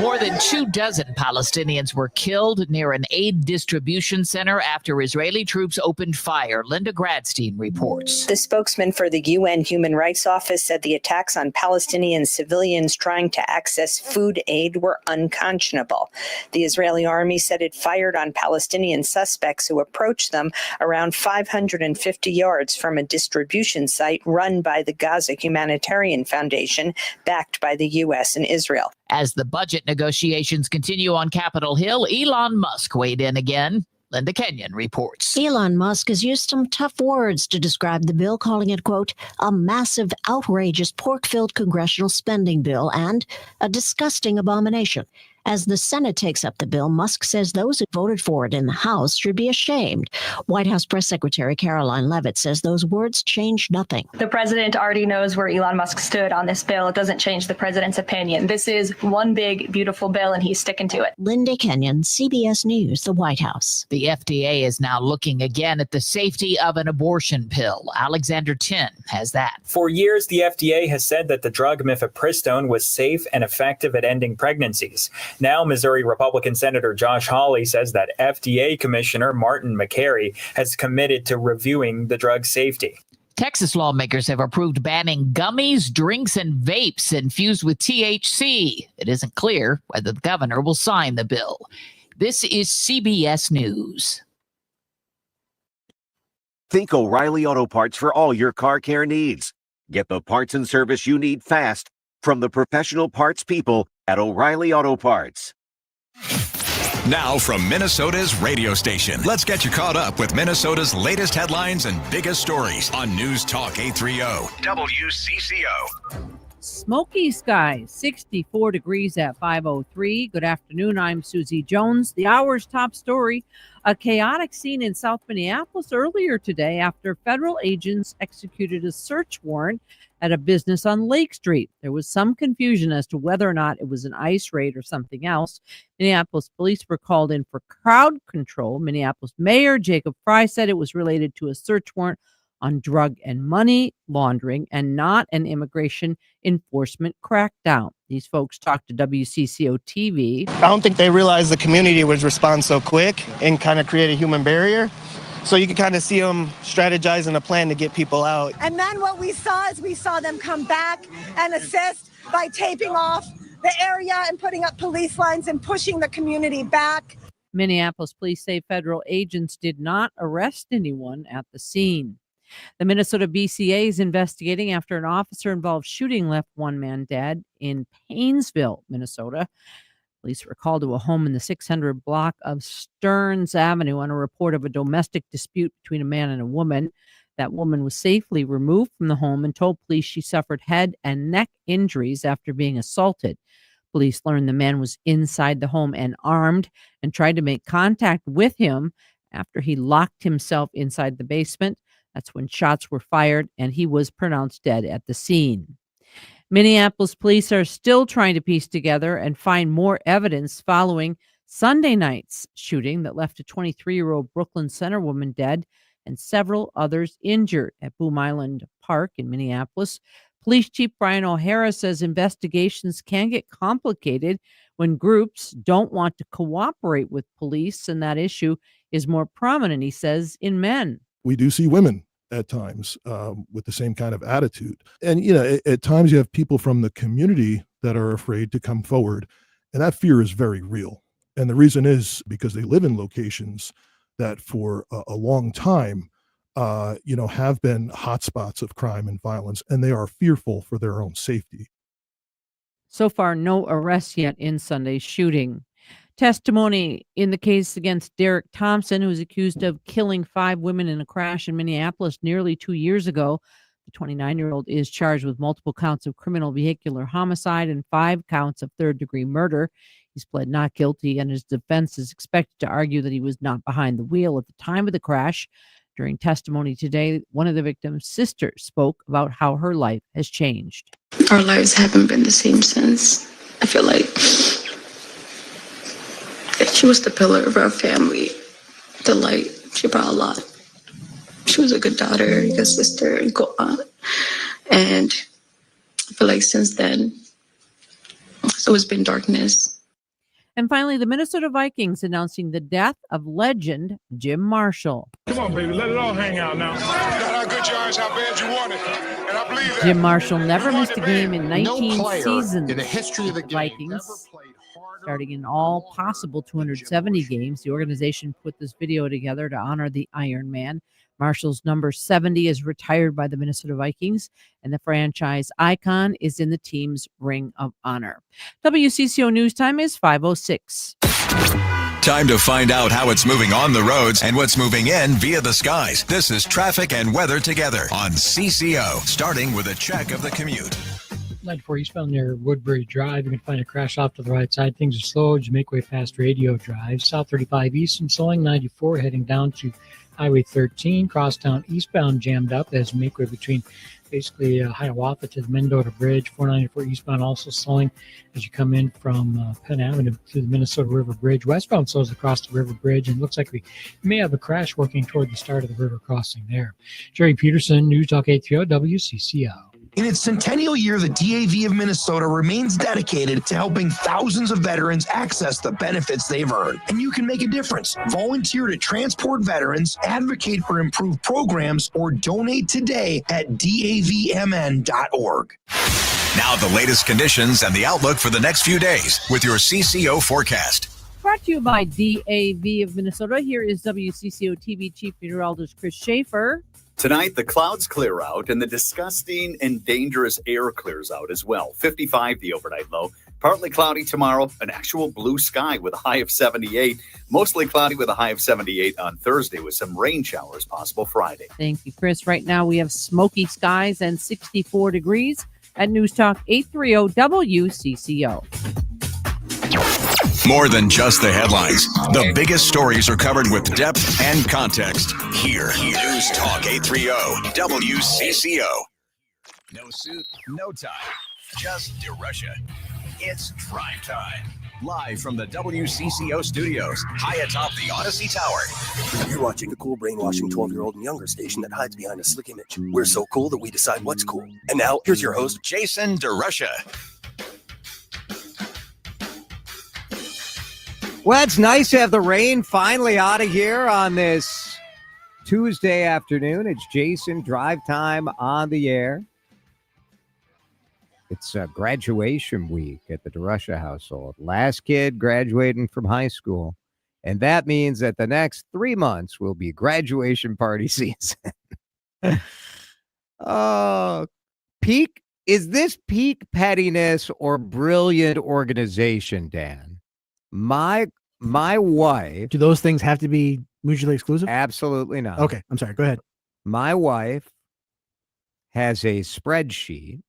more than 24 Palestinians were killed near an aid distribution center after Israeli troops opened fire. Linda Gradstein reports. The spokesman for the UN Human Rights Office said the attacks on Palestinian civilians trying to access food aid were unconscionable. The Israeli army said it fired on Palestinian suspects who approached them around 550 yards from a distribution site run by the Gaza Humanitarian Foundation, backed by the U.S. and Israel. As the budget negotiations continue on Capitol Hill, Elon Musk weighed in again. Linda Kenyon reports. Elon Musk has used some tough words to describe the bill, calling it, quote, a massive, outrageous, pork-filled congressional spending bill and a disgusting abomination. As the Senate takes up the bill, Musk says those who voted for it in the House should be ashamed. White House Press Secretary Caroline Leavitt says those words change nothing. The president already knows where Elon Musk stood on this bill. It doesn't change the president's opinion. This is one big, beautiful bill, and he's sticking to it. Linda Kenyon, CBS News, the White House. The FDA is now looking again at the safety of an abortion pill. Alexander Tin has that. For years, the FDA has said that the drug mifepristone was safe and effective at ending pregnancies. Now, Missouri Republican Senator Josh Hawley says that FDA Commissioner Martin McCary has committed to reviewing the drug's safety. Texas lawmakers have approved banning gummies, drinks, and vapes infused with THC. It isn't clear whether the governor will sign the bill. This is CBS News. Think O'Reilly Auto Parts for all your car care needs. Get the parts and service you need fast from the professional parts people at O'Reilly Auto Parts. Now from Minnesota's radio station, let's get you caught up with Minnesota's latest headlines and biggest stories on News Talk 830 WCCO. Smoky skies, 64 degrees at 5:03. Good afternoon. I'm Susie Jones. The hour's top story, a chaotic scene in South Minneapolis earlier today after federal agents executed a search warrant at a business on Lake Street. There was some confusion as to whether or not it was an ICE raid or something else. Minneapolis police were called in for crowd control. Minneapolis Mayor Jacob Fry said it was related to a search warrant on drug and money laundering and not an immigration enforcement crackdown. These folks talked to WCCO TV. I don't think they realized the community would respond so quick and kind of create a human barrier. So you can kind of see them strategizing a plan to get people out. And then what we saw is we saw them come back and assist by taping off the area and putting up police lines and pushing the community back. Minneapolis police say federal agents did not arrest anyone at the scene. The Minnesota BCA is investigating after an officer-involved shooting left one man dead in Paynesville, Minnesota. Police were called to a home in the 600 block of Stearns Avenue on a report of a domestic dispute between a man and a woman. That woman was safely removed from the home and told police she suffered head and neck injuries after being assaulted. Police learned the man was inside the home and armed and tried to make contact with him after he locked himself inside the basement. That's when shots were fired, and he was pronounced dead at the scene. Minneapolis police are still trying to piece together and find more evidence following Sunday night's shooting that left a 23-year-old Brooklyn Center woman dead and several others injured at Boom Island Park in Minneapolis. Police Chief Brian O'Hara says investigations can get complicated when groups don't want to cooperate with police, and that issue is more prominent, he says, in men. We do see women at times with the same kind of attitude. And, at times you have people from the community that are afraid to come forward, and that fear is very real. And the reason is because they live in locations that for a long time, have been hotspots of crime and violence, and they are fearful for their own safety. So far, no arrests yet in Sunday's shooting. Testimony in the case against Derek Thompson, who's accused of killing 5 women in a crash in Minneapolis nearly 2 years ago. The 29-year-old is charged with multiple counts of criminal vehicular homicide and 5 counts of third-degree murder. He's pled not guilty, and his defense is expected to argue that he was not behind the wheel at the time of the crash. During testimony today, one of the victim's sisters spoke about how her life has changed. Our lives haven't been the same since. I feel like she was the pillar of our family, the light. She brought a lot. She was a good daughter, a good sister, a good aunt. And I feel like since then, it's always been darkness. And finally, the Minnesota Vikings announcing the death of legend Jim Marshall. Come on, baby, let it all hang out now. How good you are is how bad you want it. And I believe that. Jim Marshall never missed a game in 19 seasons in the history of the Vikings, starting in all possible 270 games. The organization put this video together to honor the Iron Man. Marshall's number 70 is retired by the Minnesota Vikings, and the franchise icon is in the team's Ring of Honor. WCCO News Time is 5:06. Time to find out how it's moving on the roads and what's moving in via the skies. This is Traffic and Weather Together on CCO, starting with a check of the commute. 94 eastbound near Woodbury Drive. You can find a crash off to the right side. Things are slow as you make way past Radio Drive. South 35 east and slowing. 94 heading down to Highway 13. Crosstown eastbound jammed up as you make way between basically Hiawatha to the Mendota Bridge. 494 eastbound also slowing as you come in from Penn Avenue to the Minnesota River Bridge. Westbound slows across the River Bridge, and it looks like we may have a crash working toward the start of the river crossing there. Jerry Peterson, News Talk 830 WCCO. In its centennial year, the DAV of Minnesota remains dedicated to helping thousands of veterans access the benefits they've earned. And you can make a difference. Volunteer to transport veterans, advocate for improved programs, or donate today at davmn.org. Now the latest conditions and the outlook for the next few days with your CCO forecast. Brought to you by DAV of Minnesota. Here is WCCO TV Chief Meteorologist Chris Schaefer. Tonight, the clouds clear out and the disgusting and dangerous air clears out as well. 55 the overnight low. Partly cloudy tomorrow, an actual blue sky with a high of 78. Mostly cloudy with a high of 78 on Thursday with some rain showers possible Friday. Thank you, Chris. Right now we have smoky skies and 64 degrees at News Talk 830 WCCO. More than just the headlines. The biggest stories are covered with depth and context. Here. News Talk 830 WCCO. No suit, no tie. Just DeRusha. It's Drive Time. Live from the WCCO studios, high atop the Odyssey Tower. You're watching the cool brainwashing 12-year-old and younger station that hides behind a slick image. We're so cool that we decide what's cool. And now, here's your host, Jason DeRusha. Well, it's nice to have the rain finally out of here on this Tuesday afternoon. It's Jason, Drive Time on the air. It's graduation week at the DeRusha household. Last kid graduating from high school. And that means that the next 3 months will be graduation party season. Is this peak pettiness or brilliant organization, Dan? My wife. Do those things have to be mutually exclusive? Absolutely not. Okay, I'm sorry. Go ahead. My wife has a spreadsheet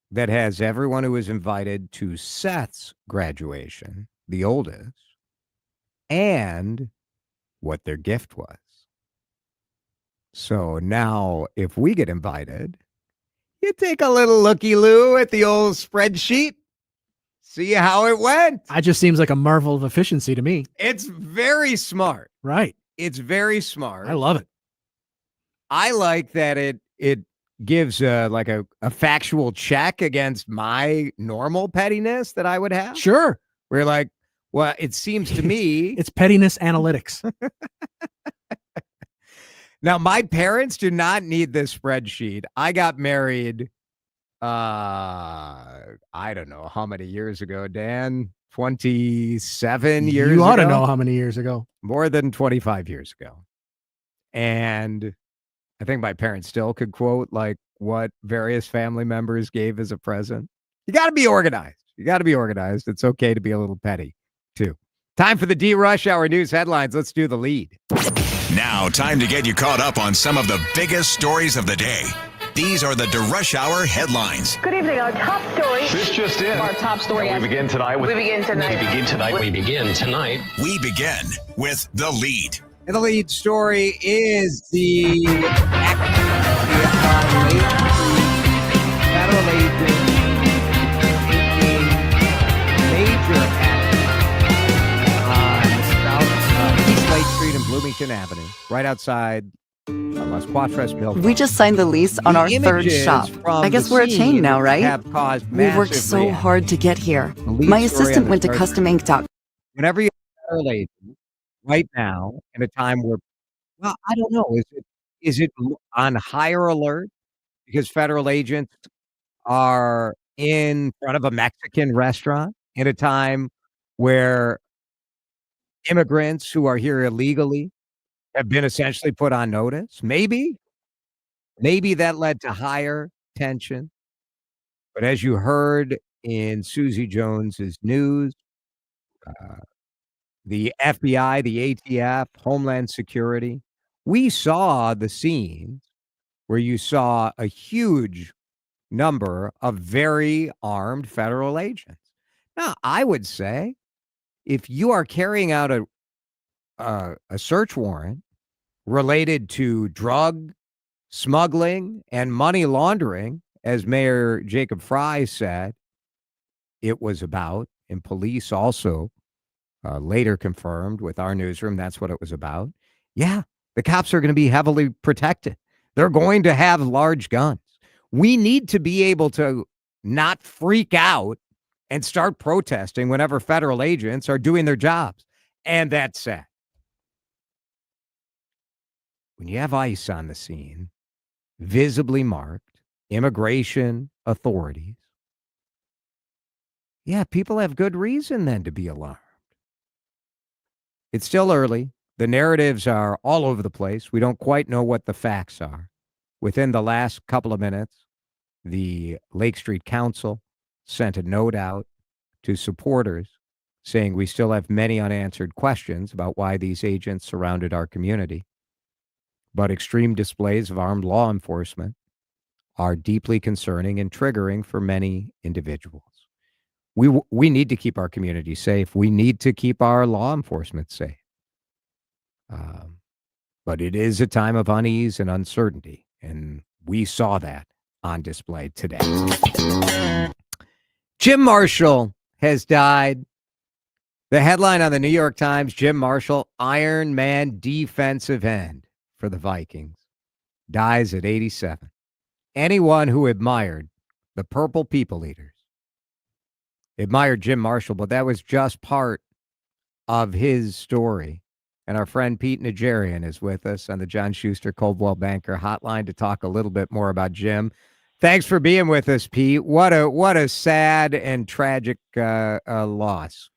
that has everyone who was invited to Seth's graduation, the oldest, and what their gift was. So now, if we get invited, you take a little looky-loo at the old spreadsheet, see how it went. That just seems like a marvel of efficiency to me. It's very smart. Right. It's very smart. I love it. I like that it gives like a factual check against my normal pettiness that I would have. Sure. We're like, well, it seems to me it's pettiness analytics. Now, my parents do not need this spreadsheet. I got married, I don't know how many years ago, Dan? 27 years ago? You ought to know how many years ago. More than 25 years ago. And I think my parents still could quote like what various family members gave as a present. You got to be organized. You got to be organized. It's okay to be a little petty, too. Time for the DeRusha Hour news headlines. Let's do the lead. Now, time to get you caught up on some of the biggest stories of the day. These are the DeRusha Hour headlines. Good evening. Our top story. This just in. Our top story. We begin tonight. We begin tonight. We begin tonight. We begin with the lead. And the lead story is the federal agent taking major action on East Lake Street and Bloomington Avenue, right outside Las Cuatras building. We just signed the lease on our third shop. I guess we're a chain now, right? We worked so hard to get here. My assistant went to custominc.com. Whenever you're a federal agent, right now, in a time where, well, I don't know, is it on higher alert because federal agents are in front of a Mexican restaurant in a time where immigrants who are here illegally have been essentially put on notice? Maybe that led to higher tension. But as you heard in Susie Jones's news, the FBI, the ATF, Homeland Security, we saw the scenes where you saw a huge number of very armed federal agents. Now, I would say if you are carrying out a search warrant related to drug smuggling and money laundering, as Mayor Jacob Fry said it was about, and police also later confirmed with our newsroom that's what it was about. Yeah, the cops are going to be heavily protected. They're going to have large guns. We need to be able to not freak out and start protesting whenever federal agents are doing their jobs. And that's sad. When you have ICE on the scene, visibly marked, immigration authorities, yeah, people have good reason then to be alarmed. It's still early. The narratives are all over the place. We don't quite know what the facts are. Within the last couple of minutes, the Lake Street Council sent a note out to supporters saying we still have many unanswered questions about why these agents surrounded our community. But extreme displays of armed law enforcement are deeply concerning and triggering for many individuals. We need to keep our community safe. We need to keep our law enforcement safe. But it is a time of unease and uncertainty, and we saw that on display today. Jim Marshall has died. The headline on the New York Times, Jim Marshall, Iron Man defensive end for the Vikings, dies at 87. Anyone who admired the Purple People Eaters admired Jim Marshall, but that was just part of his story. And our friend Pete Najarian is with us on the John Schuster Coldwell Banker Hotline to talk a little bit more about Jim. Thanks for being with us, Pete. What a sad and tragic loss.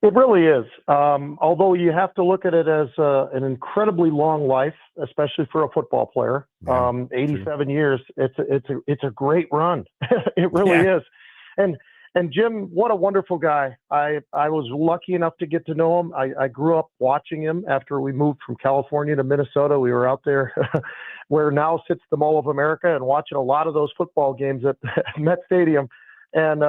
It really is. Although you have to look at it as an incredibly long life, especially for a football player. 87 years. It's a great run. It really is. And Jim, what a wonderful guy. I was lucky enough to get to know him. I grew up watching him after we moved from California to Minnesota. We were out there where now sits the Mall of America and watching a lot of those football games at Met Stadium. And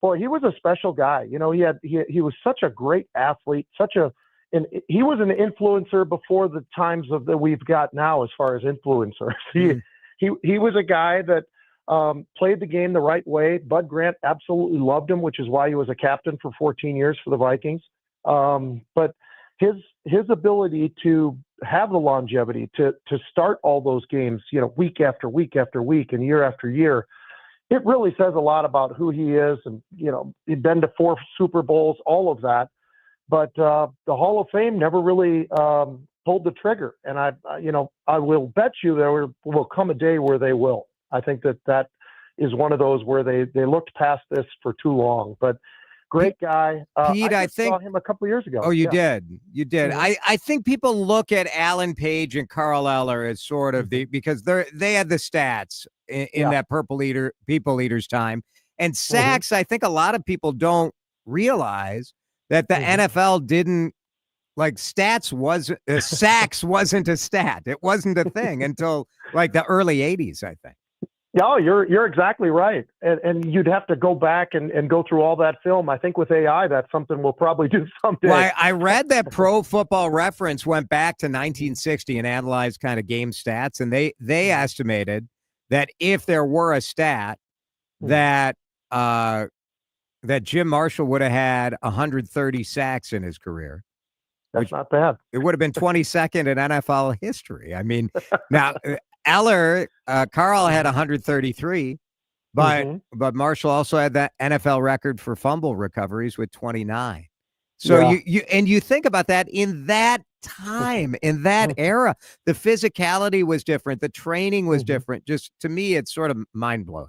boy, he was a special guy. You know, he was such a great athlete, such a and he was an influencer before the times that we've got now as far as influencers. He was a guy that played the game the right way. Bud Grant absolutely loved him, which is why he was a captain for 14 years for the Vikings. But his ability to have the longevity to start all those games, week after week after week and year after year, it really says a lot about who he is. And, he'd been to 4 Super Bowls, all of that. But the Hall of Fame never really pulled the trigger. And I will bet you there will come a day where they will. I think that is one of those where they looked past this for too long. But great guy. Pete, I think saw him a couple of years ago. Oh, you Yeah. did. You did. Mhm. I think people look at Alan Page and Carl Eller as sort of because they had the stats in that People Eaters time. And sacks, I think a lot of people don't realize that the NFL didn't sacks wasn't a stat. It wasn't a thing until the early 80s, I think. No, you're exactly right. And you'd have to go back and go through all that film. I think with AI, that's something we'll probably do someday. Well, I read that Pro Football Reference went back to 1960 and analyzed kind of game stats, and they estimated that if there were a stat that Jim Marshall would have had 130 sacks in his career. That's not bad. It would have been 22nd in NFL history. I mean, now Carl had 133, but Marshall also had that NFL record for fumble recoveries with 29. So you think about that in that time, in that era, the physicality was different, the training was different. Just to me, it's sort of mind blowing.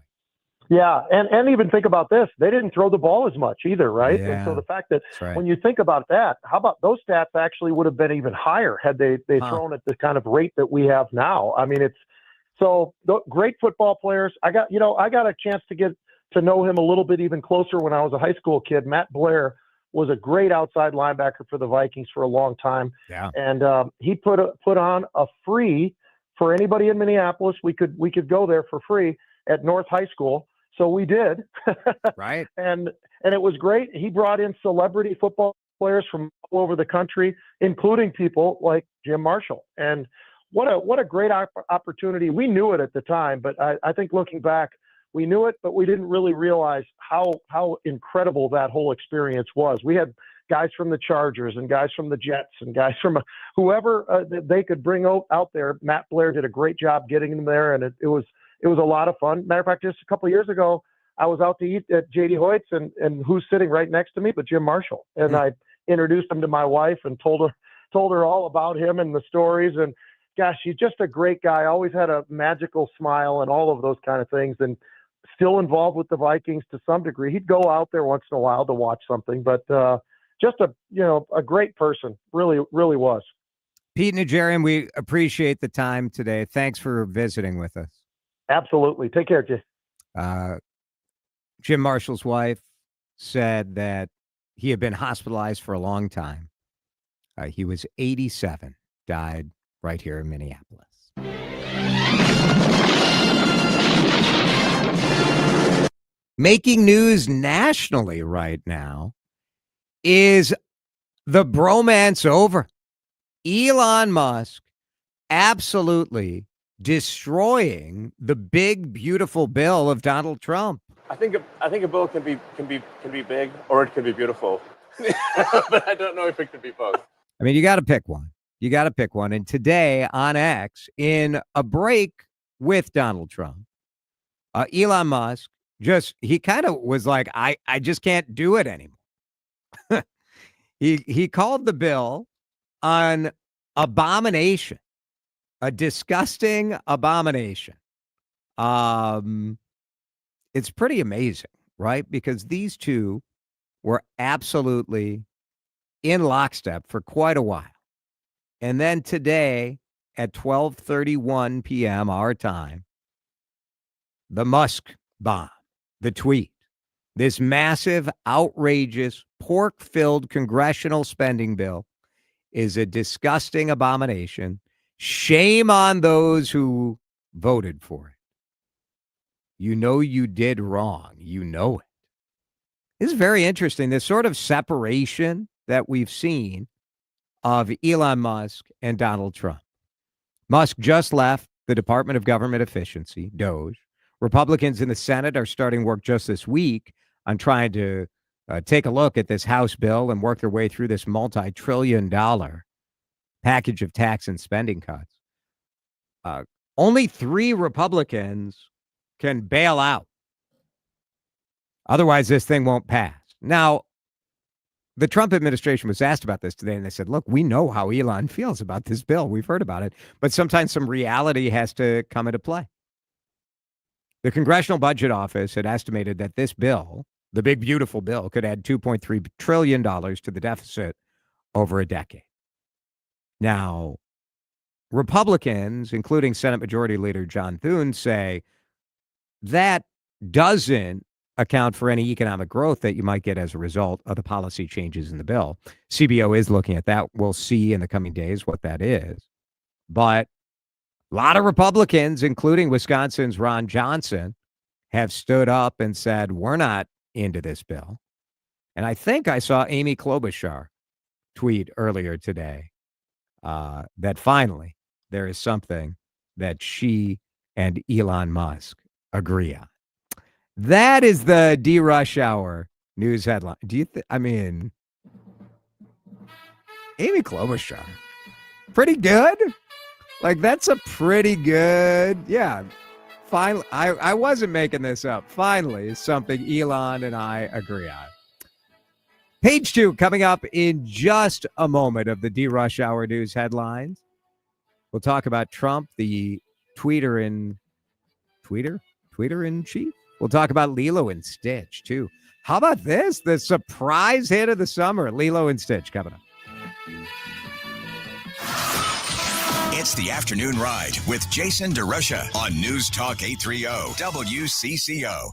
Yeah, and even think about this. They didn't throw the ball as much either, right? Yeah, and so the fact that right. when you think about that, how about those stats actually would have been even higher had they thrown at the kind of rate that we have now. I mean, great football players. I got a chance to get to know him a little bit even closer when I was a high school kid. Matt Blair was a great outside linebacker for the Vikings for a long time. Yeah. And he put on a free for anybody in Minneapolis. We could go there for free at North High School. So we did. Right. And it was great. He brought in celebrity football players from all over the country, including people like Jim Marshall. And what a great opportunity. We knew it at the time, but I think looking back, we knew it, but we didn't really realize how incredible that whole experience was. We had guys from the Chargers and guys from the Jets and guys from whoever they could bring out there. Matt Blair did a great job getting them there, and it was a lot of fun. Matter of fact, just a couple of years ago, I was out to eat at J.D. Hoyt's, and who's sitting right next to me but Jim Marshall. And I introduced him to my wife and told her all about him and the stories. And gosh, he's just a great guy. Always had a magical smile and all of those kind of things. And still involved with the Vikings to some degree. He'd go out there once in a while to watch something, but just a great person. Really, really was. Pete Najarian, we appreciate the time today. Thanks for visiting with us. Absolutely. Take care, Jay. Jim Marshall's wife said that he had been hospitalized for a long time. He was 87, died right here in Minneapolis. Making news nationally right now is the bromance over. Elon Musk absolutely destroying the big, beautiful bill of Donald Trump. I think a bill can be big or it can be beautiful, but I don't know if it can be both. I mean, you got to pick one. You got to pick one. And today on X, in a break with Donald Trump, Elon Musk he kind of was like, I just can't do it anymore. He called the bill an abomination. A disgusting abomination. It's pretty amazing, right? Because these two were absolutely in lockstep for quite a while. And then today at 12:31 p.m. our time, the Musk bomb, the tweet, this massive, outrageous, pork-filled congressional spending bill is a disgusting abomination. Shame on those who voted for it. You know you did wrong. You know it. This is very interesting. This sort of separation that we've seen of Elon Musk and Donald Trump. Musk just left the Department of Government Efficiency, DOGE. Republicans in the Senate are starting work just this week on trying to take a look at this House bill and work their way through this multi-trillion-dollar package of tax and spending cuts. Only 3 Republicans can bail out. Otherwise, this thing won't pass. Now, the Trump administration was asked about this today, and they said, look, we know how Elon feels about this bill. We've heard about it. But sometimes some reality has to come into play. The Congressional Budget Office had estimated that this bill, the big, beautiful bill, could add $2.3 trillion to the deficit over a decade. Now, Republicans, including Senate Majority Leader John Thune, say that doesn't account for any economic growth that you might get as a result of the policy changes in the bill. CBO is looking at that. We'll see in the coming days what that is. But a lot of Republicans, including Wisconsin's Ron Johnson, have stood up and said, we're not into this bill. And I think I saw Amy Klobuchar tweet earlier today that finally there is something that she and Elon Musk agree on. That is the DeRusha Hour news headline. Do you Amy Klobuchar, pretty good. Like, that's a pretty good, yeah. Finally, I wasn't making this up. Finally, something Elon and I agree on. Page 2 coming up in just a moment of the DeRusha Hour news headlines. We'll talk about Trump, the tweeter in chief. We'll talk about Lilo and Stitch, too. How about this? The surprise hit of the summer, Lilo and Stitch, coming up. It's the Afternoon Ride with Jason DeRusha on News Talk 830 WCCO.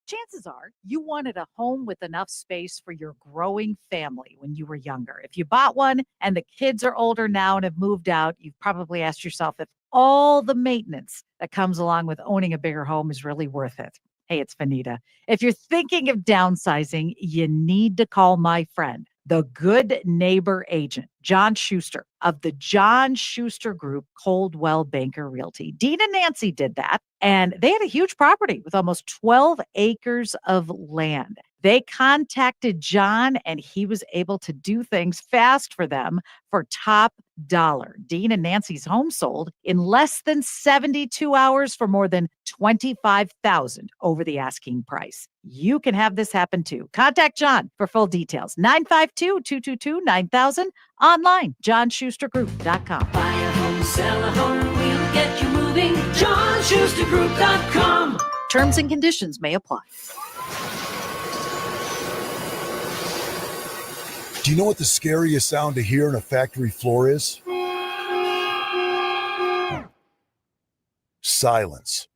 Chances are you wanted a home with enough space for your growing family when you were younger. If you bought one and the kids are older now and have moved out, you've probably asked yourself if all the maintenance that comes along with owning a bigger home is really worth it. Hey, it's Vanita. If you're thinking of downsizing, you need to call my friend, the good neighbor agent, John Schuster of the John Schuster Group, Coldwell Banker Realty. Dean and Nancy did that, and they had a huge property with almost 12 acres of land. They contacted John, and he was able to do things fast for them for top dollar. Dean and Nancy's home sold in less than 72 hours for more than $25,000 over the asking price. You can have this happen too. Contact John for full details. 952-222-9000. Online, johnschustergroup.com. Buy a home, sell a home, we'll get you moving. johnschustergroup.com. Terms and conditions may apply. Do you know what the scariest sound to hear on a factory floor is? Silence.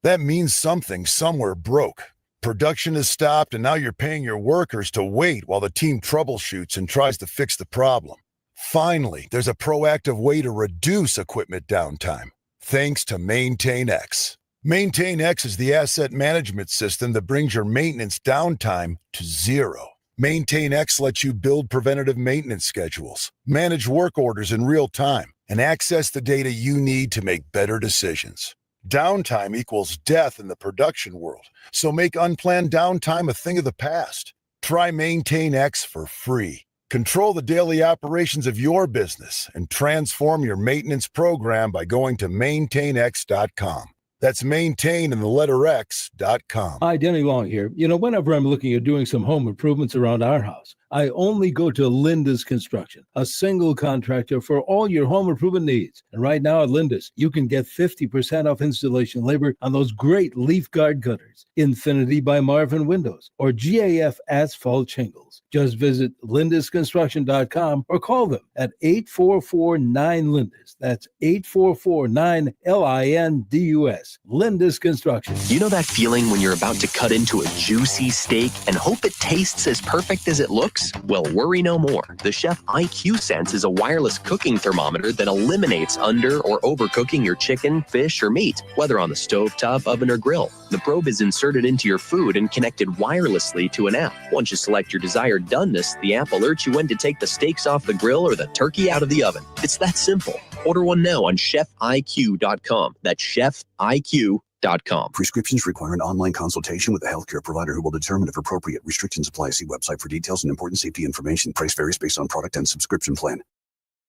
That means something somewhere broke. Production has stopped, and now you're paying your workers to wait while the team troubleshoots and tries to fix the problem. Finally, there's a proactive way to reduce equipment downtime, thanks to MaintainX. MaintainX is the asset management system that brings your maintenance downtime to zero. MaintainX lets you build preventative maintenance schedules, manage work orders in real time, and access the data you need to make better decisions. Downtime equals death in the production world, so make unplanned downtime a thing of the past. Try MaintainX for free. Control the daily operations of your business and transform your maintenance program by going to maintainx.com. That's maintain and the letter X.com. Hi, Denny Long here. Whenever I'm looking at doing some home improvements around our house, I only go to Linda's Construction, a single contractor for all your home improvement needs. And right now at Linda's, you can get 50% off installation labor on those great leaf guard gutters, Infinity by Marvin Windows, or GAF asphalt shingles. Just visit lindasconstruction.com or call them at 844-9-LINDAS. That's 844-9-LINDUS. Linda's Construction. You know that feeling when you're about to cut into a juicy steak and hope it tastes as perfect as it looks? works? Well, worry no more. The Chef IQ Sense is a wireless cooking thermometer that eliminates under or overcooking your chicken, fish, or meat, whether on the stove top, oven, or grill. The probe is inserted into your food and connected wirelessly to an app. Once you select your desired doneness, the app alerts you when to take the steaks off the grill or the turkey out of the oven. It's that simple. Order one now on chefiq.com. That's chefiq.com. Prescriptions require an online consultation with a healthcare provider who will determine if appropriate. Restrictions apply. See website for details and important safety information. Price varies based on product and subscription plan.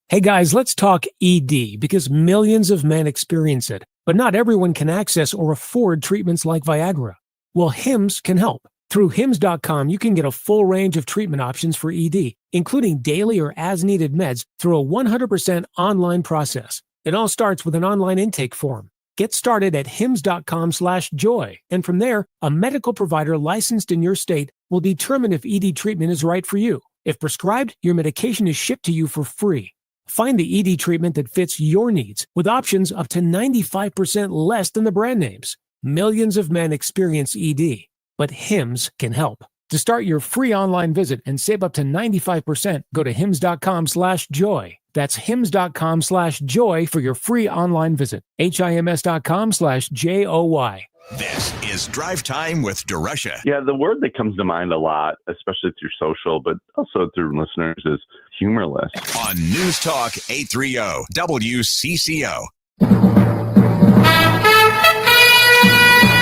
Hey guys, let's talk ED because millions of men experience it, but not everyone can access or afford treatments like Viagra. Well, Hims can help. Through Hims.com, you can get a full range of treatment options for ED, including daily or as-needed meds through a 100% online process. It all starts with an online intake form. Get started at hims.com/joy, and from there, a medical provider licensed in your state will determine if ED treatment is right for you. If prescribed, your medication is shipped to you for free. Find the ED treatment that fits your needs with options up to 95% less than the brand names. Millions of men experience ED, but Hims can help. To start your free online visit and save up to 95%, go to hims.com/joy. That's hims.com/joy for your free online visit. HIMS.com/JOY. This is Drive Time with DeRusha. Yeah, the word that comes to mind a lot, especially through social, but also through listeners, is humorless. On News Talk 830 WCCO.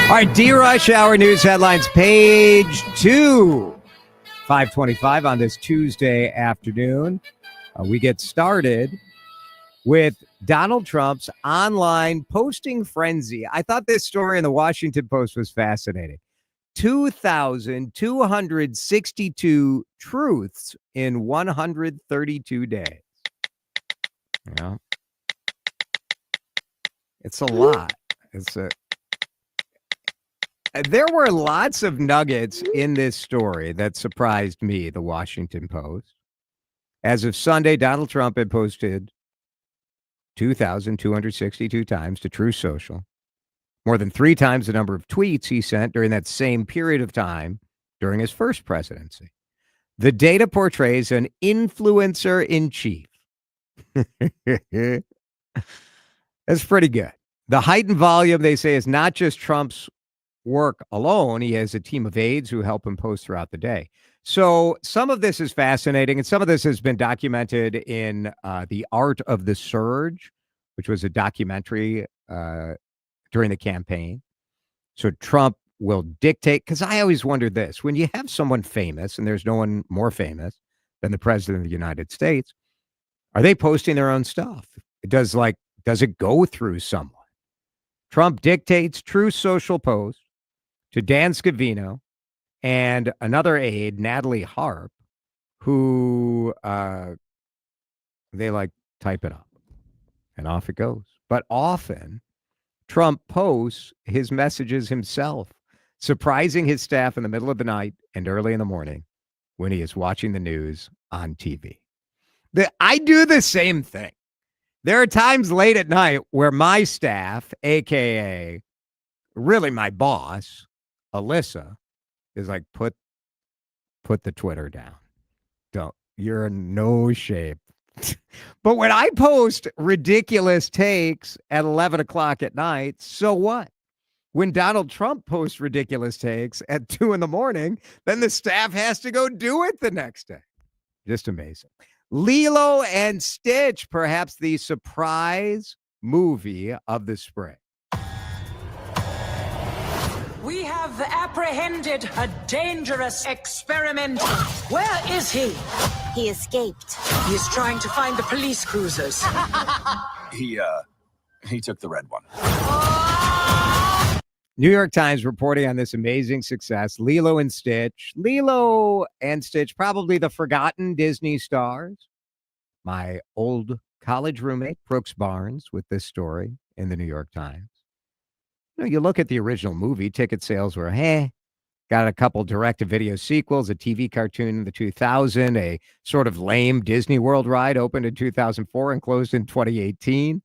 All right, DeRusha Hour News Headlines, page 2, 525 on this Tuesday afternoon. We get started with Donald Trump's online posting frenzy. I thought this story in the Washington Post was fascinating. 2,262 truths in 132 days. Yeah. It's a lot. There were lots of nuggets in this story that surprised me, the Washington Post. As of Sunday, Donald Trump had posted 2,262 times to Truth Social, more than 3 times the number of tweets he sent during that same period of time during his first presidency. The data portrays an influencer in chief. That's pretty good. The heightened volume, they say, is not just Trump's work alone. He has a team of aides who help him post throughout the day. So some of this is fascinating, and some of this has been documented in The Art of the Surge, which was a documentary during the campaign. So Trump will dictate, because I always wondered this, when you have someone famous, and there's no one more famous than the president of the United States, are they posting their own stuff? Does it go through someone? Trump dictates Truth Social post to Dan Scavino and another aide, Natalie Harp, who they type it up and off it goes. But often Trump posts his messages himself, surprising his staff in the middle of the night and early in the morning when he is watching the news on TV. I do the same thing. There are times late at night where my staff, AKA really my boss, Alyssa, is like, put the Twitter down. You're in no shape. But when I post ridiculous takes at 11 o'clock at night, so what? When Donald Trump posts ridiculous takes at 2 a.m, then the staff has to go do it the next day. Just amazing. Lilo and Stitch, perhaps the surprise movie of the spring. We have apprehended a dangerous experiment. Where is he? He escaped. He's trying to find the police cruisers. He took the red one. New York Times reporting on this amazing success, Lilo and Stitch. Lilo and Stitch, probably the forgotten Disney stars. My old college roommate, Brooks Barnes, with this story in the New York Times. You look at the original movie, ticket sales were, got a couple direct-to-video sequels, a TV cartoon in the 2000, a sort of lame Disney World ride opened in 2004 and closed in 2018.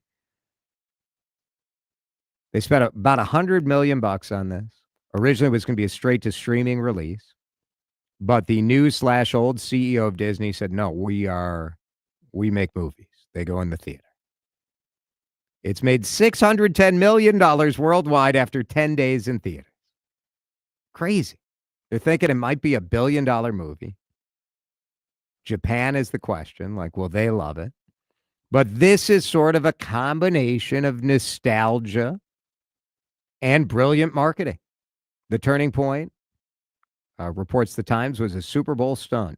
They spent about $100 million on this. Originally, it was going to be a straight-to-streaming release. But the new / old CEO of Disney said, no, we make movies. They go in the theater. It's made $610 million worldwide after 10 days in theaters. Crazy. They're thinking it might be $1 billion movie. Japan is the question. Like, will they love it? But this is sort of a combination of nostalgia and brilliant marketing. The turning point, reports the Times, was a Super Bowl stunt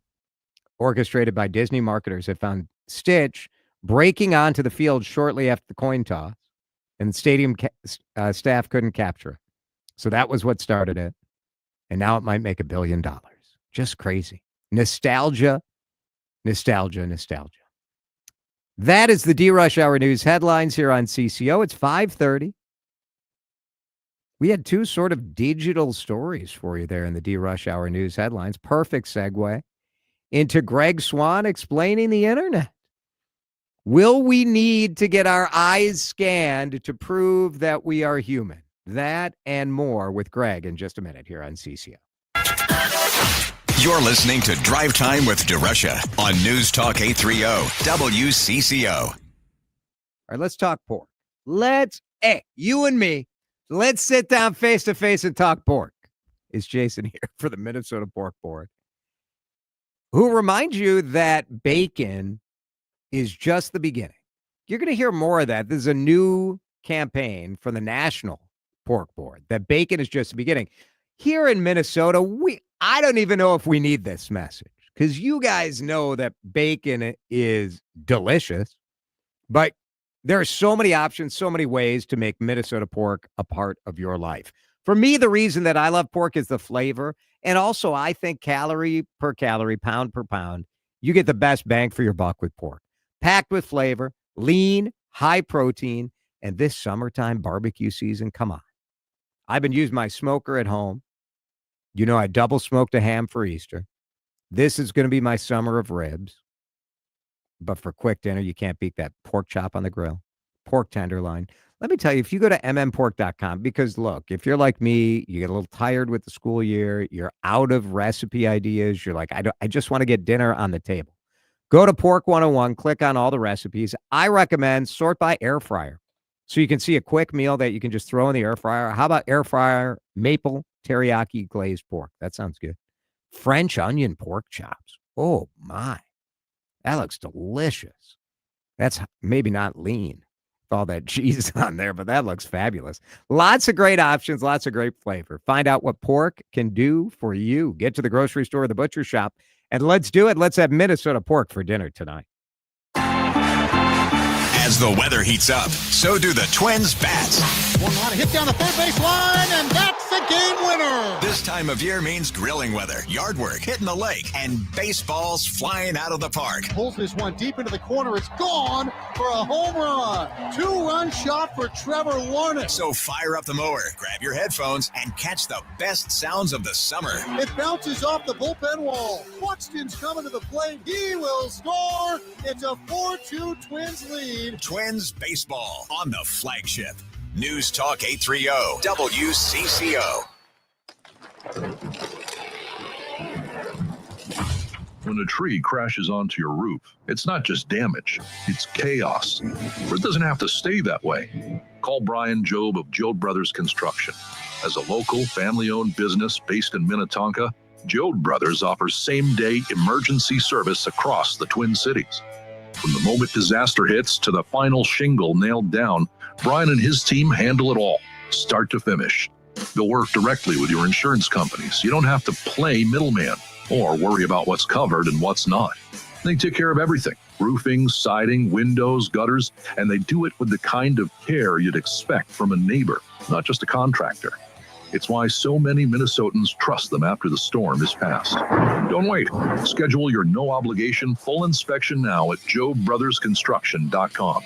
orchestrated by Disney marketers that found Stitch breaking onto the field shortly after the coin toss, and stadium staff couldn't capture it. So that was what started it. And now it might make $1 billion. Just crazy. Nostalgia, nostalgia, nostalgia. That is the DeRusha Hour News headlines here on CCO. It's 5:30. We had two sort of digital stories for you there in the DeRusha Hour News headlines. Perfect segue into Greg Swan explaining the internet. Will we need to get our eyes scanned to prove that we are human? That and more with Greg in just a minute here on CCO. You're listening to Drive Time with DeRusha on News Talk 830 WCCO. All right, let's talk pork. You and me, let's sit down face to face and talk pork. It's Jason here for the Minnesota Pork Board, who reminds you that bacon is just the beginning. You're going to hear more of that. This is a new campaign from the National Pork Board, that bacon is just the beginning. Here in Minnesota, I don't even know if we need this message, because you guys know that bacon is delicious, but there are so many options, so many ways to make Minnesota pork a part of your life. For me, the reason that I love pork is the flavor. And also, I think calorie per calorie, pound per pound, you get the best bang for your buck with pork. Packed with flavor, lean, high protein, and this summertime barbecue season, come on. I've been using my smoker at home. You know, I double smoked a ham for Easter. This is going to be my summer of ribs. But for quick dinner, you can't beat that pork chop on the grill, pork tenderloin. Let me tell you, if you go to mmpork.com, because look, if you're like me, you get a little tired with the school year, you're out of recipe ideas, you're like, I just want to get dinner on the table. Go to Pork 101, click on all the recipes. I recommend sort by air fryer, so you can see a quick meal that you can just throw in the air fryer. How about air fryer maple teriyaki glazed pork? That sounds good. French onion pork chops. Oh my, that looks delicious. That's maybe not lean with all that cheese on there, but that looks fabulous. Lots of great options, lots of great flavor. Find out what pork can do for you. Get to the grocery store or the butcher shop, and let's do it. Let's have Minnesota pork for dinner tonight. As the weather heats up, so do the Twins bats. One on a hit down the third base line, and that's the game winner. This time of year means grilling weather, yard work, hitting the lake, and baseballs flying out of the park. Pulls this one deep into the corner. It's gone for a home run. 2-run shot for Trevor Warner. So fire up the mower, grab your headphones, and catch the best sounds of the summer. It bounces off the bullpen wall. Buxton's coming to the plate. He will score. It's a 4-2 Twins lead. Twins baseball on the flagship. News Talk 830 WCCO. When a tree crashes onto your roof, it's not just damage, it's chaos. But it doesn't have to stay that way. Call Brian Job of Job Brothers Construction. As a local, family-owned business based in Minnetonka, Job Brothers offers same-day emergency service across the Twin Cities. From the moment disaster hits to the final shingle nailed down, Brian and his team handle it all, start to finish. They'll work directly with your insurance companies. You don't have to play middleman or worry about what's covered and what's not. They take care of everything: roofing, siding, windows, gutters, and they do it with the kind of care you'd expect from a neighbor, not just a contractor. It's why so many Minnesotans trust them after the storm is past. Don't wait. Schedule your no-obligation full inspection now at jobbrothersconstruction.com.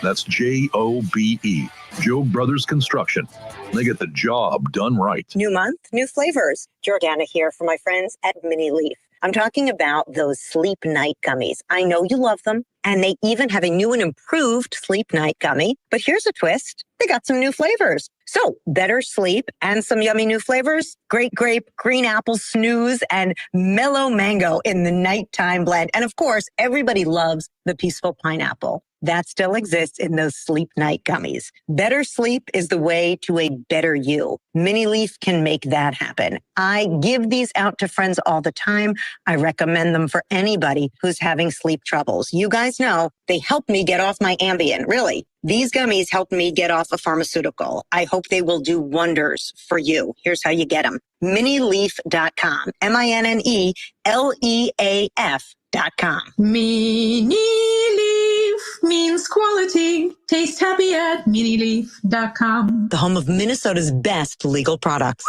That's J-O-B-E, Job Brothers Construction. They get the job done right. New month, new flavors. Jordana here for my friends at Mini Leaf. I'm talking about those Sleep Night gummies. I know you love them, and they even have a new and improved Sleep Night gummy. But here's a twist. They got some new flavors. So, better sleep and some yummy new flavors. Great grape, green apple snooze, and mellow mango in the nighttime blend. And of course, everybody loves the peaceful pineapple. That still exists in those sleep night gummies. Better sleep is the way to a better you. Mini Leaf can make that happen. I give these out to friends all the time. I recommend them for anybody who's having sleep troubles. You guys know they help me get off my Ambien. Really, these gummies helped me get off a pharmaceutical. I hope they will do wonders for you. Here's how you get them. Minileaf.com. MINILEAF.com. Mini Leaf means quality. Taste happy at minileaf.com. The home of Minnesota's best legal products.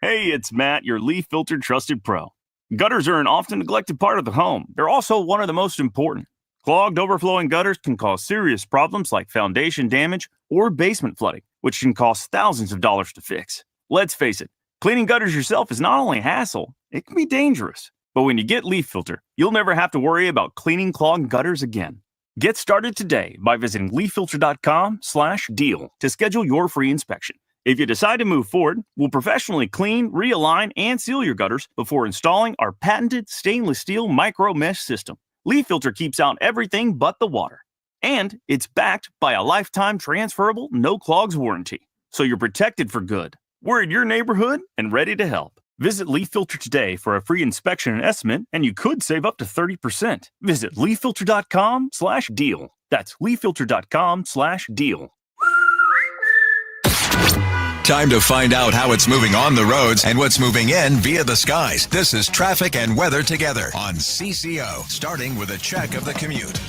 Hey, it's Matt, your leaf filter trusted pro. Gutters are an often neglected part of the home. They're also one of the most important. Clogged, overflowing gutters can cause serious problems like foundation damage or basement flooding, which can cost thousands of dollars to fix. Let's face it, cleaning gutters yourself is not only a hassle, it can be dangerous. But when you get Leaf Filter, you'll never have to worry about cleaning clogged gutters again. Get started today by visiting leaffilter.com/deal to schedule your free inspection. If you decide to move forward, we'll professionally clean, realign, and seal your gutters before installing our patented stainless steel micro mesh system. Leaf Filter keeps out everything but the water. And it's backed by a lifetime transferable no clogs warranty. So you're protected for good. We're in your neighborhood and ready to help. Visit Leaf Filter today for a free inspection and estimate, and you could save up to 30%. Visit leaffilter.com/deal. That's leaffilter.com/deal. Time to find out how it's moving on the roads and what's moving in via the skies. This is Traffic and Weather Together on CCO, starting with a check of the commute.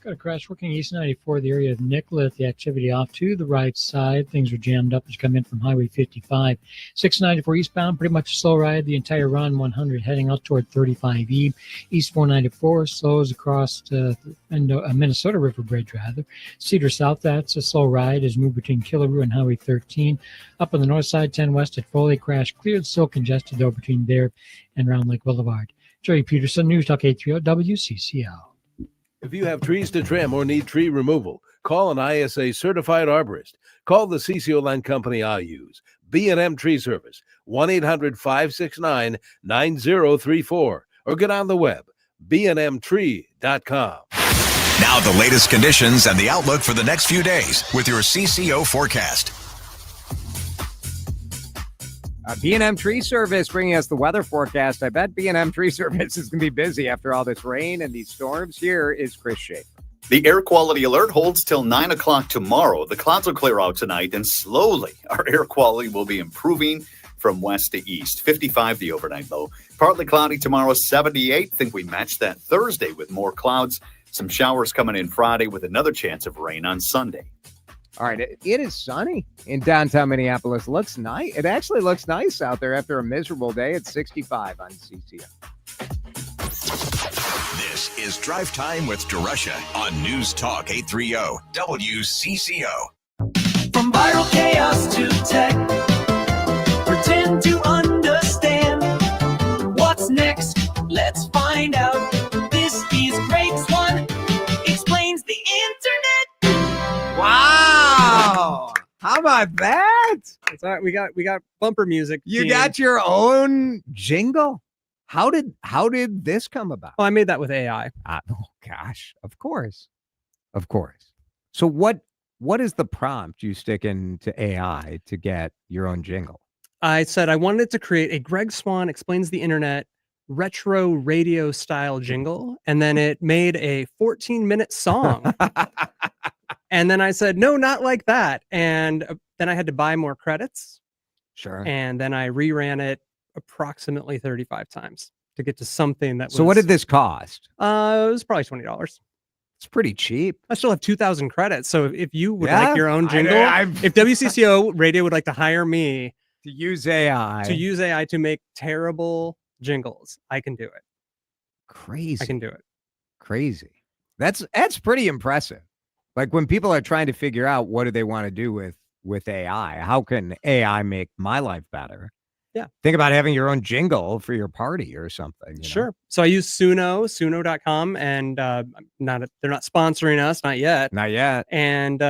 Got a crash working East 94, the area of Nicollet. The activity off to the right side. Things are jammed up as you come in from Highway 55. 694 eastbound, pretty much a slow ride the entire run. 100 heading out toward 35E. East 494 slows across to Minnesota River Bridge, rather. Cedar South, that's a slow ride as moved between Killaroo and Highway 13. Up on the north side, 10 west at Foley, crash cleared, still congested though between there and Round Lake Boulevard. Jerry Peterson, News Talk 830 WCCO. If you have trees to trim or need tree removal, call an ISA certified arborist. Call the CCO Land Company I use. B&M Tree Service, 1-800-569-9034. Or get on the web, bnmtree.com. Now the latest conditions and the outlook for the next few days with your CCO forecast. B&M Tree Service bringing us the weather forecast. I bet B&M Tree Service is going to be busy after all this rain and these storms. Here is Chris Schaefer. The air quality alert holds till 9 o'clock tomorrow. The clouds will clear out tonight, and slowly our air quality will be improving from west to east. 55 the overnight low. Partly cloudy tomorrow, 78. Think we match that Thursday with more clouds. Some showers coming in Friday with another chance of rain on Sunday. All right, it is sunny in downtown Minneapolis. Looks nice. It actually looks nice out there after a miserable day. It's 65 on CCO. This is Drive Time with DeRusha on News Talk 830 WCCO. From viral chaos to tech, pretend to understand. What's next? Let's find out. This is Great Swan explains the internet. Wow! How about that? It's all right. We got bumper music. You got your own jingle? How did this come about? Well, I made that with AI. Oh gosh, of course. So what is the prompt you stick into AI to get your own jingle? I said I wanted to create a Greg Swan explains the internet retro radio style jingle, and then it made a 14-minute song. And then I said, no, not like that. And then I had to buy more credits. Sure. And then I reran it approximately 35 times to get to something that was... So what did this cost? It was probably $20. It's pretty cheap. I still have 2,000 credits. So if you would like your own jingle, if WCCO Radio would like to hire me to use AI to make terrible jingles, I can do it. Crazy. I can do it. Crazy. That's pretty impressive. Like when people are trying to figure out what do they want to do with AI, how can AI make my life better? Yeah. Think about having your own jingle for your party or something. Sure. So I use suno.com, and they're not sponsoring us, not yet. Not yet. And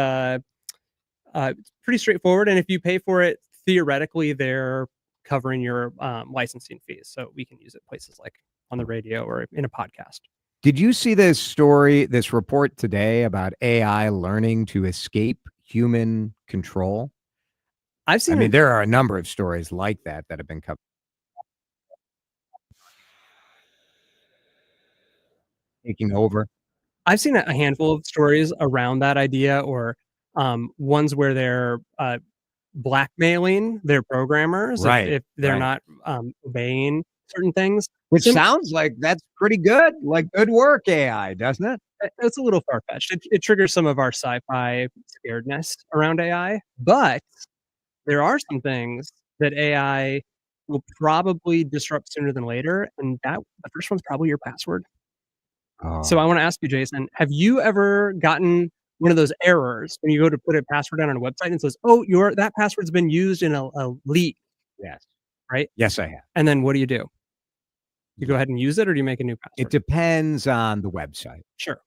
It's pretty straightforward, and if you pay for it, theoretically, they're covering your licensing fees, so we can use it places like on the radio or in a podcast. Did you see this report today about AI learning to escape human control? I've seen. I mean, there are a number of stories like that have been covered. Taking over. I've seen a handful of stories around that idea, or ones where they're blackmailing their programmers Right, if they're right. not obeying certain things. Which sounds like that's pretty good. Like, good work, AI, doesn't it? It's a little far-fetched. It triggers some of our sci-fi scaredness around AI, but there are some things that AI will probably disrupt sooner than later, and the first one's probably your password. So I Oh. wanna ask you, Jason, have you ever gotten one of those errors when you go to put a password down on a website and it says, "Oh, that password's been used in a leak," Yes. right? Yes, I have. And then what do? You go ahead and use it, or do you make a new password? It depends on the website. Sure.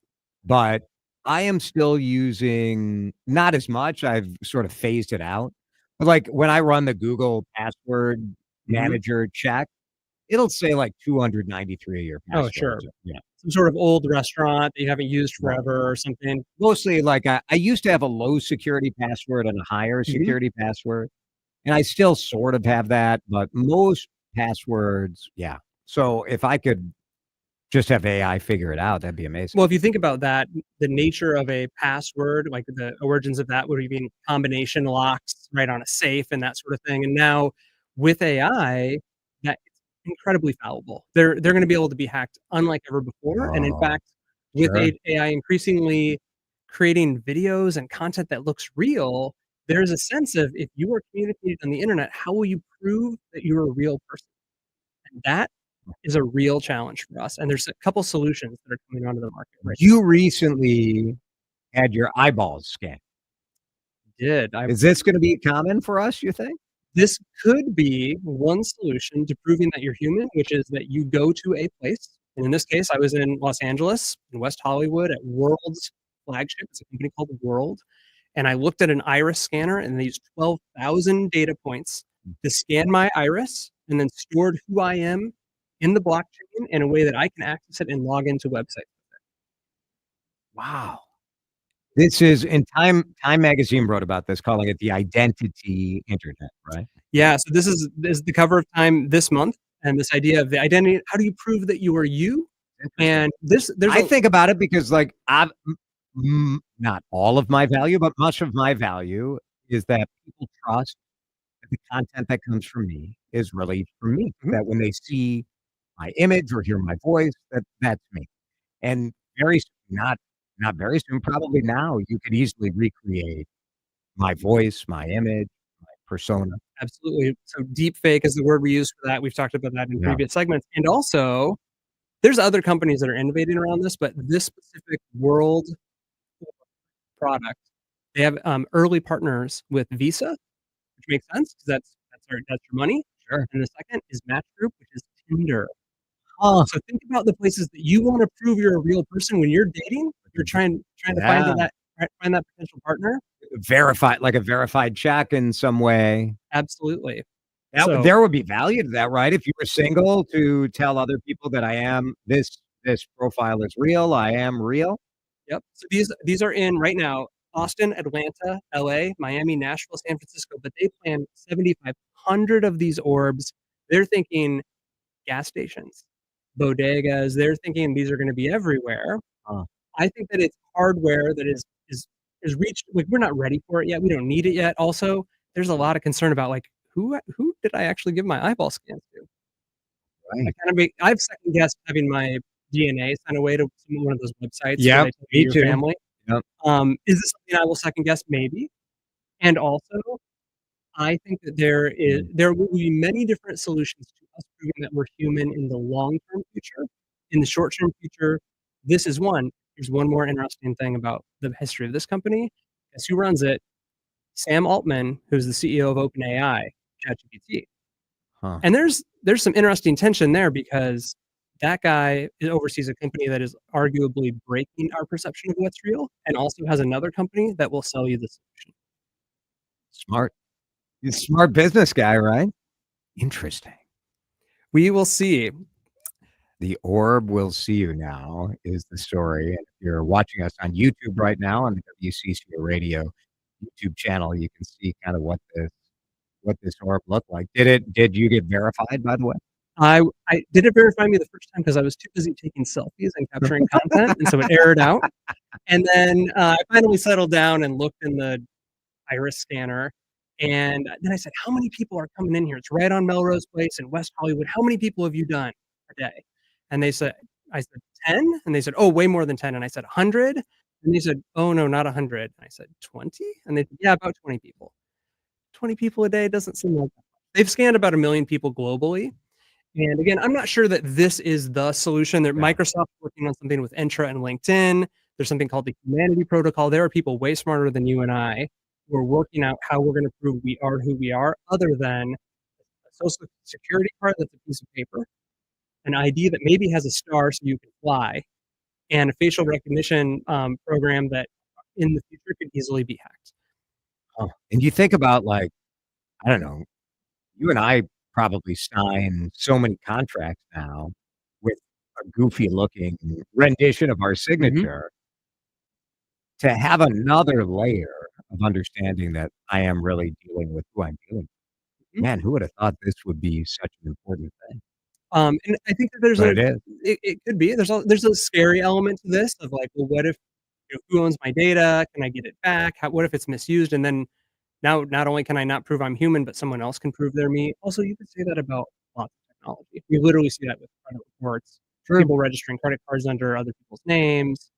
But I am still using not as much, I've sort of phased it out. But, like, when I run the Google password manager check, it'll say, like, 293 of your Oh, passwords. sure. Yeah. Some sort of old restaurant that you haven't used forever or something. Mostly, like, I used to have a low security password and a higher Mhm. security password, and I still sort of have that, but most passwords, yeah. So if I could just have AI figure it out, that'd be amazing. Well, if you think about that, the nature of a password, like the origins of that would have been combination locks, right, on a safe and that sort of thing. And now with AI, that's incredibly fallible. They're gonna be able to be hacked unlike ever before. And in Oh, fact, with sure. AI increasingly creating videos and content that looks real, there's a sense of if you are communicating on the internet, how will you prove that you're a real person? And that is a real challenge for us. And there's a couple solutions that are coming onto the market right now. You recently had your eyeballs scanned. Did. Is this gonna be common for us, you think? This could be one solution to proving that you're human, which is that you go to a place, and in this case, I was in Los Angeles, in West Hollywood, at World's flagship. It's a company called World, and I looked at an iris scanner, and they used 12,000 data points to scan my iris, and then stored who I am in the blockchain in a way that I can access it and log into websites. Wow. This is and Time Magazine wrote about this, calling it the identity internet, right? Yeah, so this is the cover of Time this month, and this idea of the identity. How do you prove that you are you? And there's I think about it because, like, not all of my value, but much of my value is that people trust that the content that comes from me is really from me. That when they see my image or hear my voice, that's me. And very not very soon, probably now, you could easily recreate my voice, my image, my persona. Absolutely. So deep fake is the word we use for that. We've talked about that in Yeah. previous segments. And also, there's other companies that are innovating around this, but this specific World product, they have early partners with Visa, which makes sense because that's your money. Sure. And the second is Match Group, which is Tinder. Oh. So think about the places that you want to prove you're a real person when you're dating. You're trying to Yeah. find that potential partner. Like a verified check in some way. Absolutely. There would be value to that, right? If you were single, to tell other people that I am this profile is real, I am real. Yep. So these are in right now, Austin, Atlanta, LA, Miami, Nashville, San Francisco, but they plan 7,500 of these orbs. They're thinking gas stations, bodegas. They're thinking these are going to be everywhere. I think that it's hardware that is reached. Like, we're not ready for it yet. We don't need it yet. Also, there's a lot of concern about, like, who did I actually give my eyeball scans to? Right. I've second guessed having my DNA sent away to one of those websites. Yep, where they tell you me your too. family. Yep. Is this something I will second guess? Maybe. And also, I think that there will be many different solutions to us proving that we're human in the long-term future. In the short-term future, this is one. There's one more interesting thing about the history of this company. Guess who runs it? Sam Altman, who's the CEO of OpenAI, ChatGPT. Huh. And there's some interesting tension there because that guy oversees a company that is arguably breaking our perception of what's real, and also has another company that will sell you the solution. Smart. He's a smart business guy, right? Interesting. We will see. The orb will see you now is the story. And if you're watching us on YouTube right now on the WCCO Radio YouTube channel, you can see kind of what this orb looked like. Did you get verified, by the way? I did it verify me the first time because I was too busy taking selfies and capturing content, and so it errored out. And then I finally settled down and looked in the iris scanner, and then I said, "How many people are coming in here? It's right on Melrose Place in West Hollywood. How many people have you done a day?" And I said 10, and they said, "Oh, way more than 10." And I said 100, and they said, "Oh no, not 100." And I said 20, and they said, "Yeah, about 20 people." 20 people a day doesn't seem like that. They've scanned about 1 million people globally. And again, I'm not sure that this is the solution. That Microsoft's working on something with Entra and LinkedIn. There's something called the Humanity Protocol. There are people way smarter than you and I who are working out how we're going to prove we are who we are, other than a social security card that's a piece of paper, an ID that maybe has a star so you can fly, and a facial recognition program that in the future could easily be hacked. And you think about, like, I don't know, you and I probably sign so many contracts now with a goofy looking rendition of our signature. To have another layer of understanding that I am really dealing with who I'm dealing with. Man, who would have thought this would be such an important thing? And I think that there's But it is. it could be. There's a scary element to this of like, well, what if, who owns my data? Can I get it back? What if it's misused? And then now, not only can I not prove I'm human, but someone else can prove they're me. Also, you could say that about lots of technology. We literally see that with credit reports, people registering credit cards under other people's names.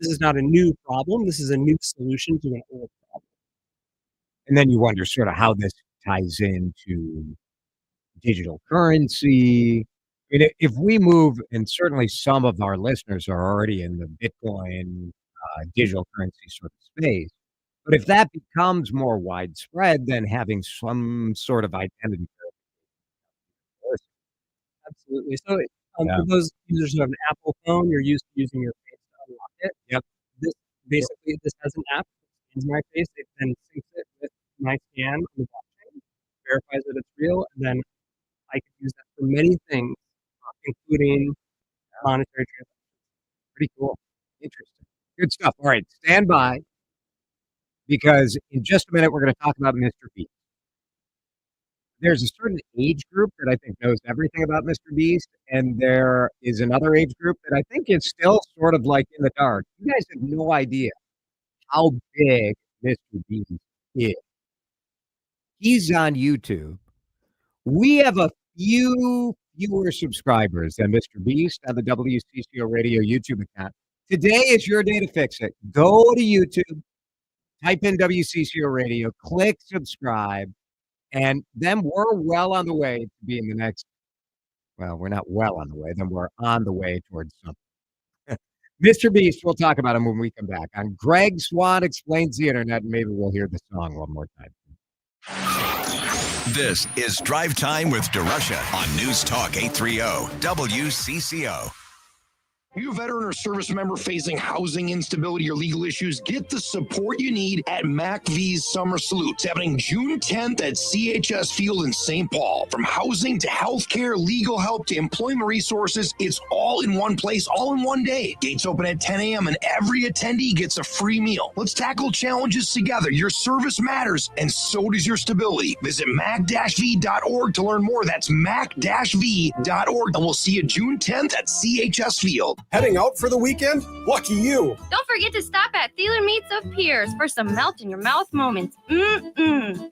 This is not a new problem. This is a new solution to an old problem. And then you wonder sort of how this ties into digital currency. I mean, if we move, and certainly some of our listeners are already in the Bitcoin digital currency sort of space, but if that becomes more widespread, then having some sort of identity. Absolutely. So for those users who have an Apple phone, you're used to using your face to unlock it. Yep. This has an app that scans my face. It then syncs it with my scan on the blockchain, verifies that it's real, and then I can use that for many things, including monetary transactions. Pretty cool. Interesting. Good stuff. All right, stand by, because in just a minute we're going to talk about Mr. Beast. There's a certain age group that I think knows everything about Mr. Beast, and there is another age group that I think is still sort of like in the dark. You guys have no idea how big Mr. Beast is. He's on YouTube. We have a fewer subscribers than Mr. Beast on the WCCO Radio YouTube account. Today is your day to fix it. Go to YouTube, type in WCCO Radio, click subscribe, and then we're well on the way to being the next. Well, we're not well on the way. Then we're on the way towards something. Mr. Beast, we'll talk about him when we come back on Greg Swan Explains the Internet, and maybe we'll hear the song one more time. This is Drive Time with DeRusha on News Talk 830 WCCO. You veteran or service member facing housing instability or legal issues, get the support you need at MacV's Summer Salute. It's happening June 10th at CHS Field in St. Paul. From housing to healthcare, legal help to employment resources, it's all in one place, all in one day. Gates open at 10 a.m. and every attendee gets a free meal. Let's tackle challenges together. Your service matters, and so does your stability. Visit mac-v.org to learn more. That's mac-v.org. And we'll see you June 10th at CHS Field. Heading out for the weekend? Lucky you! Don't forget to stop at Thieler Meats of Pierce for some melt-in-your-mouth moments.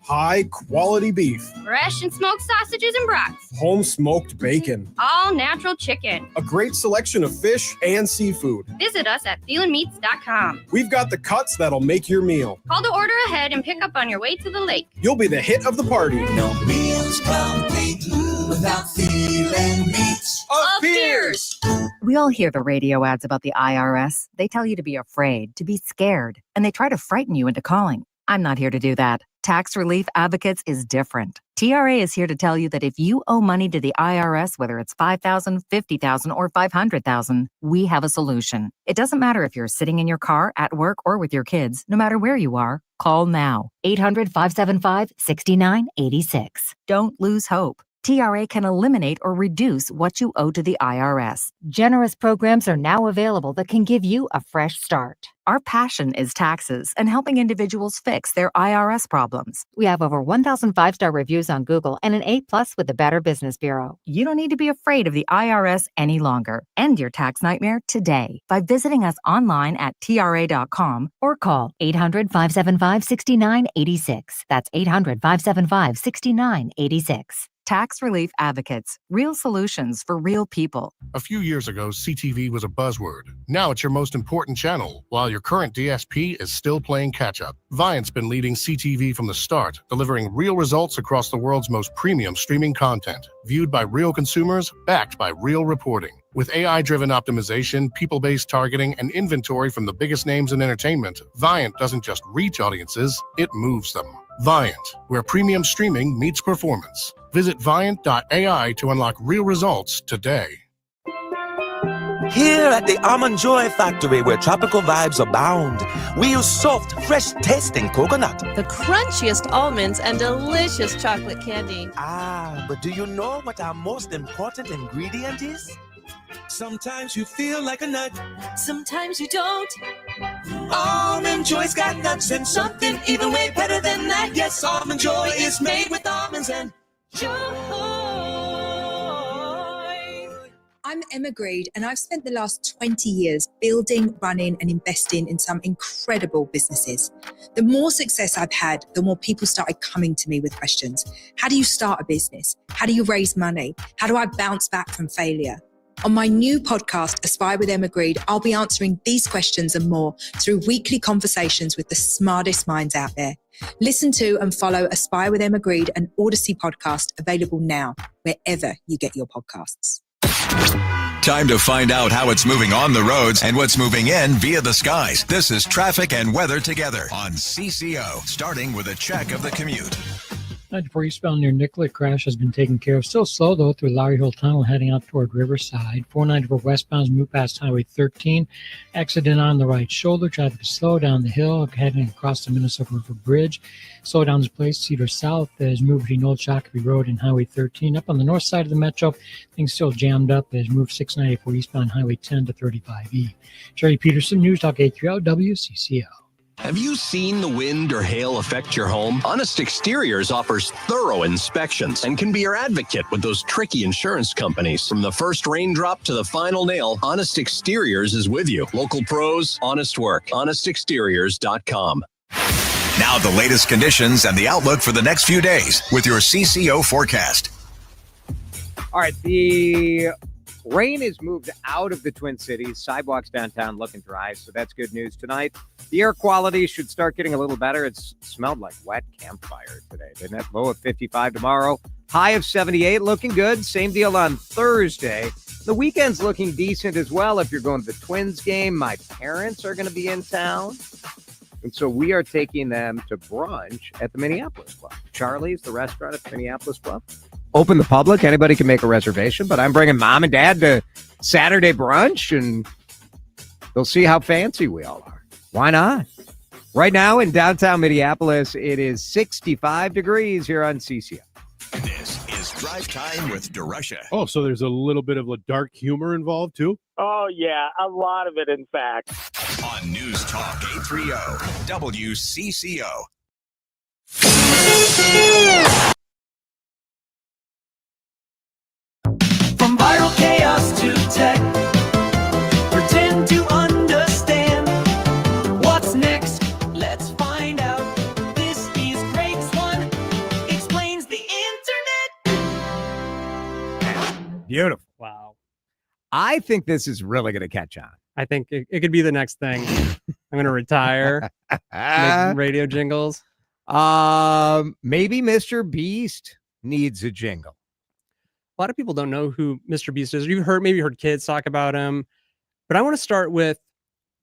High quality beef. Fresh and smoked sausages and brats. Home smoked bacon. All natural chicken. A great selection of fish and seafood. Visit us at thielermeats.com. We've got the cuts that'll make your meal. Call to order ahead and pick up on your way to the lake. You'll be the hit of the party. No meals complete without Thieler Meats of Pierce. We all hear the radio ads about the IRS. They tell you to be afraid, to be scared, and they try to frighten you into calling. I'm not here to do that. Tax Relief Advocates is different. TRA is here to tell you that if you owe money to the IRS, whether it's $5,000, $50,000, or $500,000, we have a solution. It doesn't matter if you're sitting in your car, at work, or with your kids. No matter where you are, call now. 800-575-6986. Don't lose hope. TRA can eliminate or reduce what you owe to the IRS. Generous programs are now available that can give you a fresh start. Our passion is taxes and helping individuals fix their IRS problems. We have over 1,000 5-star reviews on Google and an A+ with the Better Business Bureau. You don't need to be afraid of the IRS any longer. End your tax nightmare today by visiting us online at TRA.com or call 800-575-6986. That's 800-575-6986. Tax Relief Advocates. Real solutions for real people. A few years ago, CTV was a buzzword. Now it's your most important channel, while your current DSP is still playing catch-up. Viant's been leading CTV from the start, delivering real results across the world's most premium streaming content, viewed by real consumers, backed by real reporting. With AI-driven optimization, people-based targeting, and inventory from the biggest names in entertainment, Viant doesn't just reach audiences, it moves them. Viant, where premium streaming meets performance. Visit Viant.ai to unlock real results today. Here at the Almond Joy Factory, where tropical vibes abound, we use soft, fresh-tasting coconut. The crunchiest almonds and delicious chocolate candy. Ah, but do you know what our most important ingredient is? Sometimes you feel like a nut. Sometimes you don't. Almond Joy's got nuts and something even way better than that. Yes, Almond Joy is made with almonds and joy. I'm Emma Greed, and I've spent the last 20 years building, running, and investing in some incredible businesses. The more success I've had, the more people started coming to me with questions. How do you start a business? How do you raise money? How do I bounce back from failure? On my new podcast, Aspire with Emma Greed, I'll be answering these questions and more through weekly conversations with the smartest minds out there. Listen to and follow Aspire with Emma Greed, an Odyssey podcast, available now, wherever you get your podcasts. Time to find out how it's moving on the roads and what's moving in via the skies. This is Traffic and Weather Together on CCO, starting with a check of the commute. 94 eastbound near Nicollet crash has been taken care of. Still slow, though, through Lowry Hill Tunnel heading out toward Riverside. 494 westbound has moved past Highway 13. Accident on the right shoulder. Traffic is slow down the hill heading across the Minnesota River Bridge. Slowdown is placed Cedar South as moved between Old Shakopee Road and Highway 13. Up on the north side of the metro, things still jammed up as moved 694 eastbound Highway 10 to 35E. Jerry Peterson, News Talk 830 WCCO. Have you seen the wind or hail affect your home? Honest Exteriors offers thorough inspections and can be your advocate with those tricky insurance companies. From the first raindrop to the final nail, Honest Exteriors is with you. Local pros, honest work. HonestExteriors.com. Now the latest conditions and the outlook for the next few days with your CCO forecast. All right, the rain is moved out of the Twin Cities. Sidewalks downtown looking dry, so that's good news tonight. The air quality should start getting a little better. It's smelled like wet campfire today, didn't it? Low of 55 tomorrow. High of 78, looking good. Same deal on Thursday. The weekend's looking decent as well. If you're going to the Twins game, my parents are going to be in town. And so we are taking them to brunch at the Minneapolis Club. Charlie's, the restaurant at the Minneapolis Club. Open the public. Anybody can make a reservation, but I'm bringing mom and dad to Saturday brunch, and they'll see how fancy we all are. Why not? Right now in downtown Minneapolis, it is 65 degrees here on CCO. This is Drive Time with DeRusha. Oh, so there's a little bit of a dark humor involved, too? Oh, yeah, a lot of it, in fact. On News Talk 830 WCCO. From viral chaos to tech, pretend to understand what's next. Let's find out. This is Greg Swan explains the internet. Beautiful. Wow. I think this is really going to catch on. I think it could be the next thing. I'm going to retire, make radio jingles. Maybe Mr. Beast needs a jingle. A lot of people don't know who Mr. Beast is. You've maybe heard kids talk about him. But I want to start with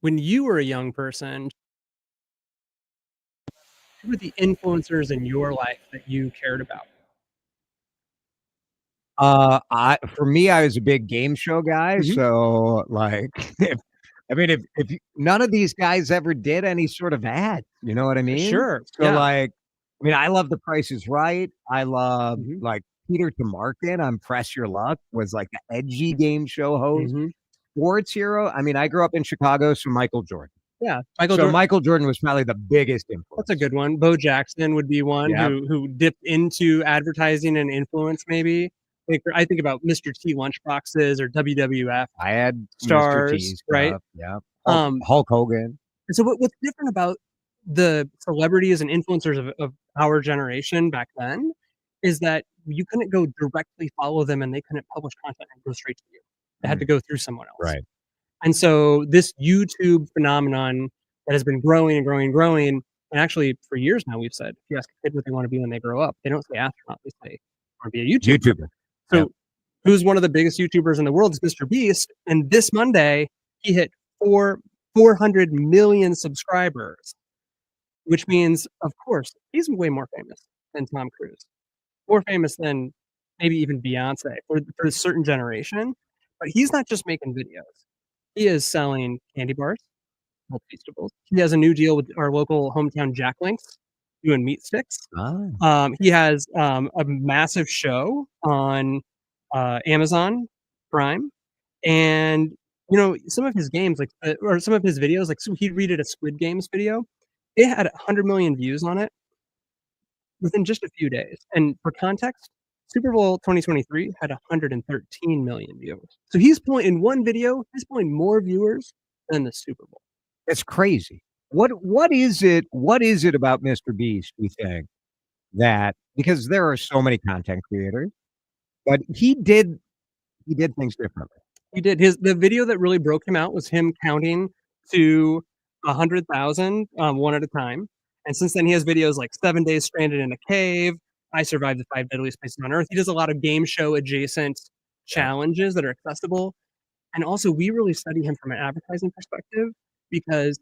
when you were a young person. Who were the influencers in your life that you cared about? For me, I was a big game show guy. Mhm. So, like, if none of these guys ever did any sort of ad, you know what I mean? Sure, So, yeah. like, I love The Price is Right. I love Mhm. like Peter DeMarcin on Press Your Luck was like the edgy game show host. Mhm. Sports hero. I grew up in Chicago, so Michael Jordan. Yeah, So Michael Jordan was probably the biggest influence. That's a good one. Bo Jackson would be one Yep. who dipped into advertising and influence maybe. I think about Mr. T lunchboxes or WWF. I had Mr. stars, T right? stuff, yeah. Um, Hulk Hogan. And so what's different about the celebrities and influencers of our generation back then is that you couldn't go directly follow them and they couldn't publish content and go straight to you. They had to go through someone else. Right. And so this YouTube phenomenon that has been growing and growing and growing, and actually for years now we've said, if you ask a kid what they want to be when they grow up, they don't say astronaut, they say, I want to be a YouTuber. So Yep. who's one of the biggest YouTubers in the world is Mr. Beast. And this Monday, he hit 400 million subscribers, which means, of course, he's way more famous than Tom Cruise, more famous than maybe even Beyonce for a certain generation. But he's not just making videos. He is selling candy bars, Health Feastables. He has a new deal with our local hometown Jack Links, doing meat sticks. He has a massive show on Amazon Prime, and some of his games, or some of his videos, so he redid a Squid Games video. It had 100 million views on it within just a few days. And for context, Super Bowl 2023 had 113 million viewers. So he's pulling in one video, he's pulling more viewers than the Super Bowl. It's crazy. What is it about Mr. Beast, we think, that because there are so many content creators, but he did things differently. He did. The video that really broke him out was him counting to 100,000 one at a time. And since then, he has videos like 7 days stranded in a cave, I survived the 5 deadliest places on earth. He does a lot of game show adjacent challenges that are accessible. And also, we really study him from an advertising perspective because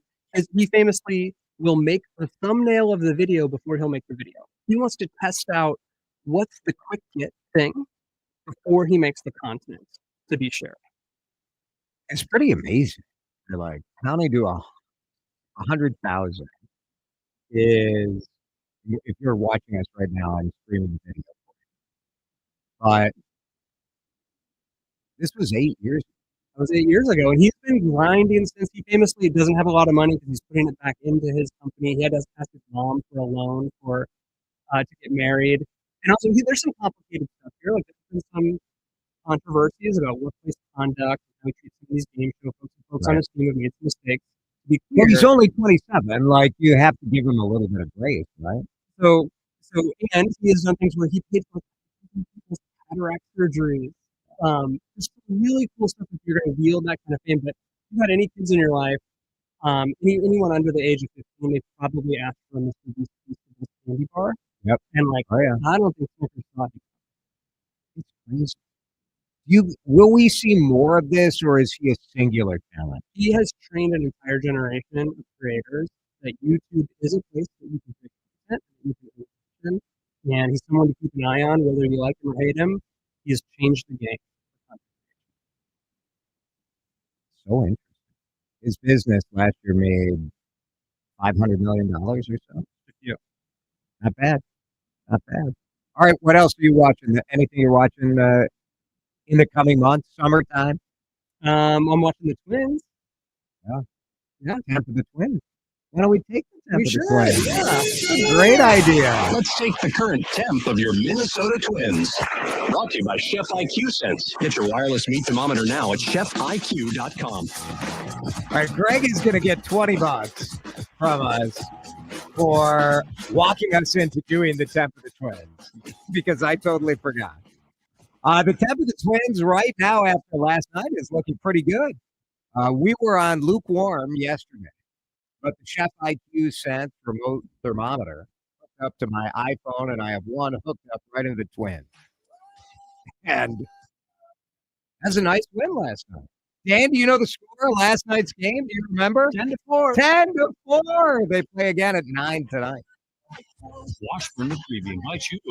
he famously will make the thumbnail of the video before he'll make the video. He wants to test out what's the quick get thing before he makes the content to be shared. It's pretty amazing. You're like, counting to 100,000 is, if you're watching us right now, I'm streaming the video. But this was 8 years ago. That was 8 years ago, and he's been grinding since. He famously doesn't have a lot of money because he's putting it back into his company. He had to ask his mom for a loan to get married. And also, there's some complicated stuff here. Like, there's been some controversies about workplace conduct, how he treats some of these game show folks. Folks on his team have made some mistakes. To be clear, Well, he's only 27. Like, you have to give him a little bit of grace, right? So, and he has done things where he paid for people's cataract surgeries. Just really cool stuff if you're going to wield that kind of fame. But if you've got any kids in your life, anyone under the age of 15, they probably ask for a Mr. Beast candy bar. Yep. And I don't think Smoky saw it. It's crazy. Will we see more of this, or is he a singular talent? He has trained an entire generation of creators that YouTube is a place that you can pick content, that you can listen, and he's someone to keep an eye on, whether you like him or hate him. He's changed the game. So interesting. His business last year made $500 million or so. Yeah. Not bad. Not bad. All right. What else are you watching? Anything you're watching in the coming months? Summertime? I'm watching the Twins. Yeah. Temp of the Twins. Why don't we take the temp We of should, the Twins? yeah. Great idea. Let's take the current temp of your Minnesota Twins. Brought to you by Chef IQ Sense. Get your wireless meat thermometer now at chefiq.com. All right, Greg is going to get $20 from us for walking us into doing the temp of the Twins because I totally forgot. The temp of the Twins right now after last night is looking pretty good. We were on lukewarm yesterday, but the Chef IQ Sense remote thermometer hooked up to my iPhone, and I have one hooked up right into the Twins. And that's a nice win last night. Dan, do you know the score of last night's game? Do you remember? 10-4. 10-4. They play again at 9 tonight. Washburn McCreevy invites you to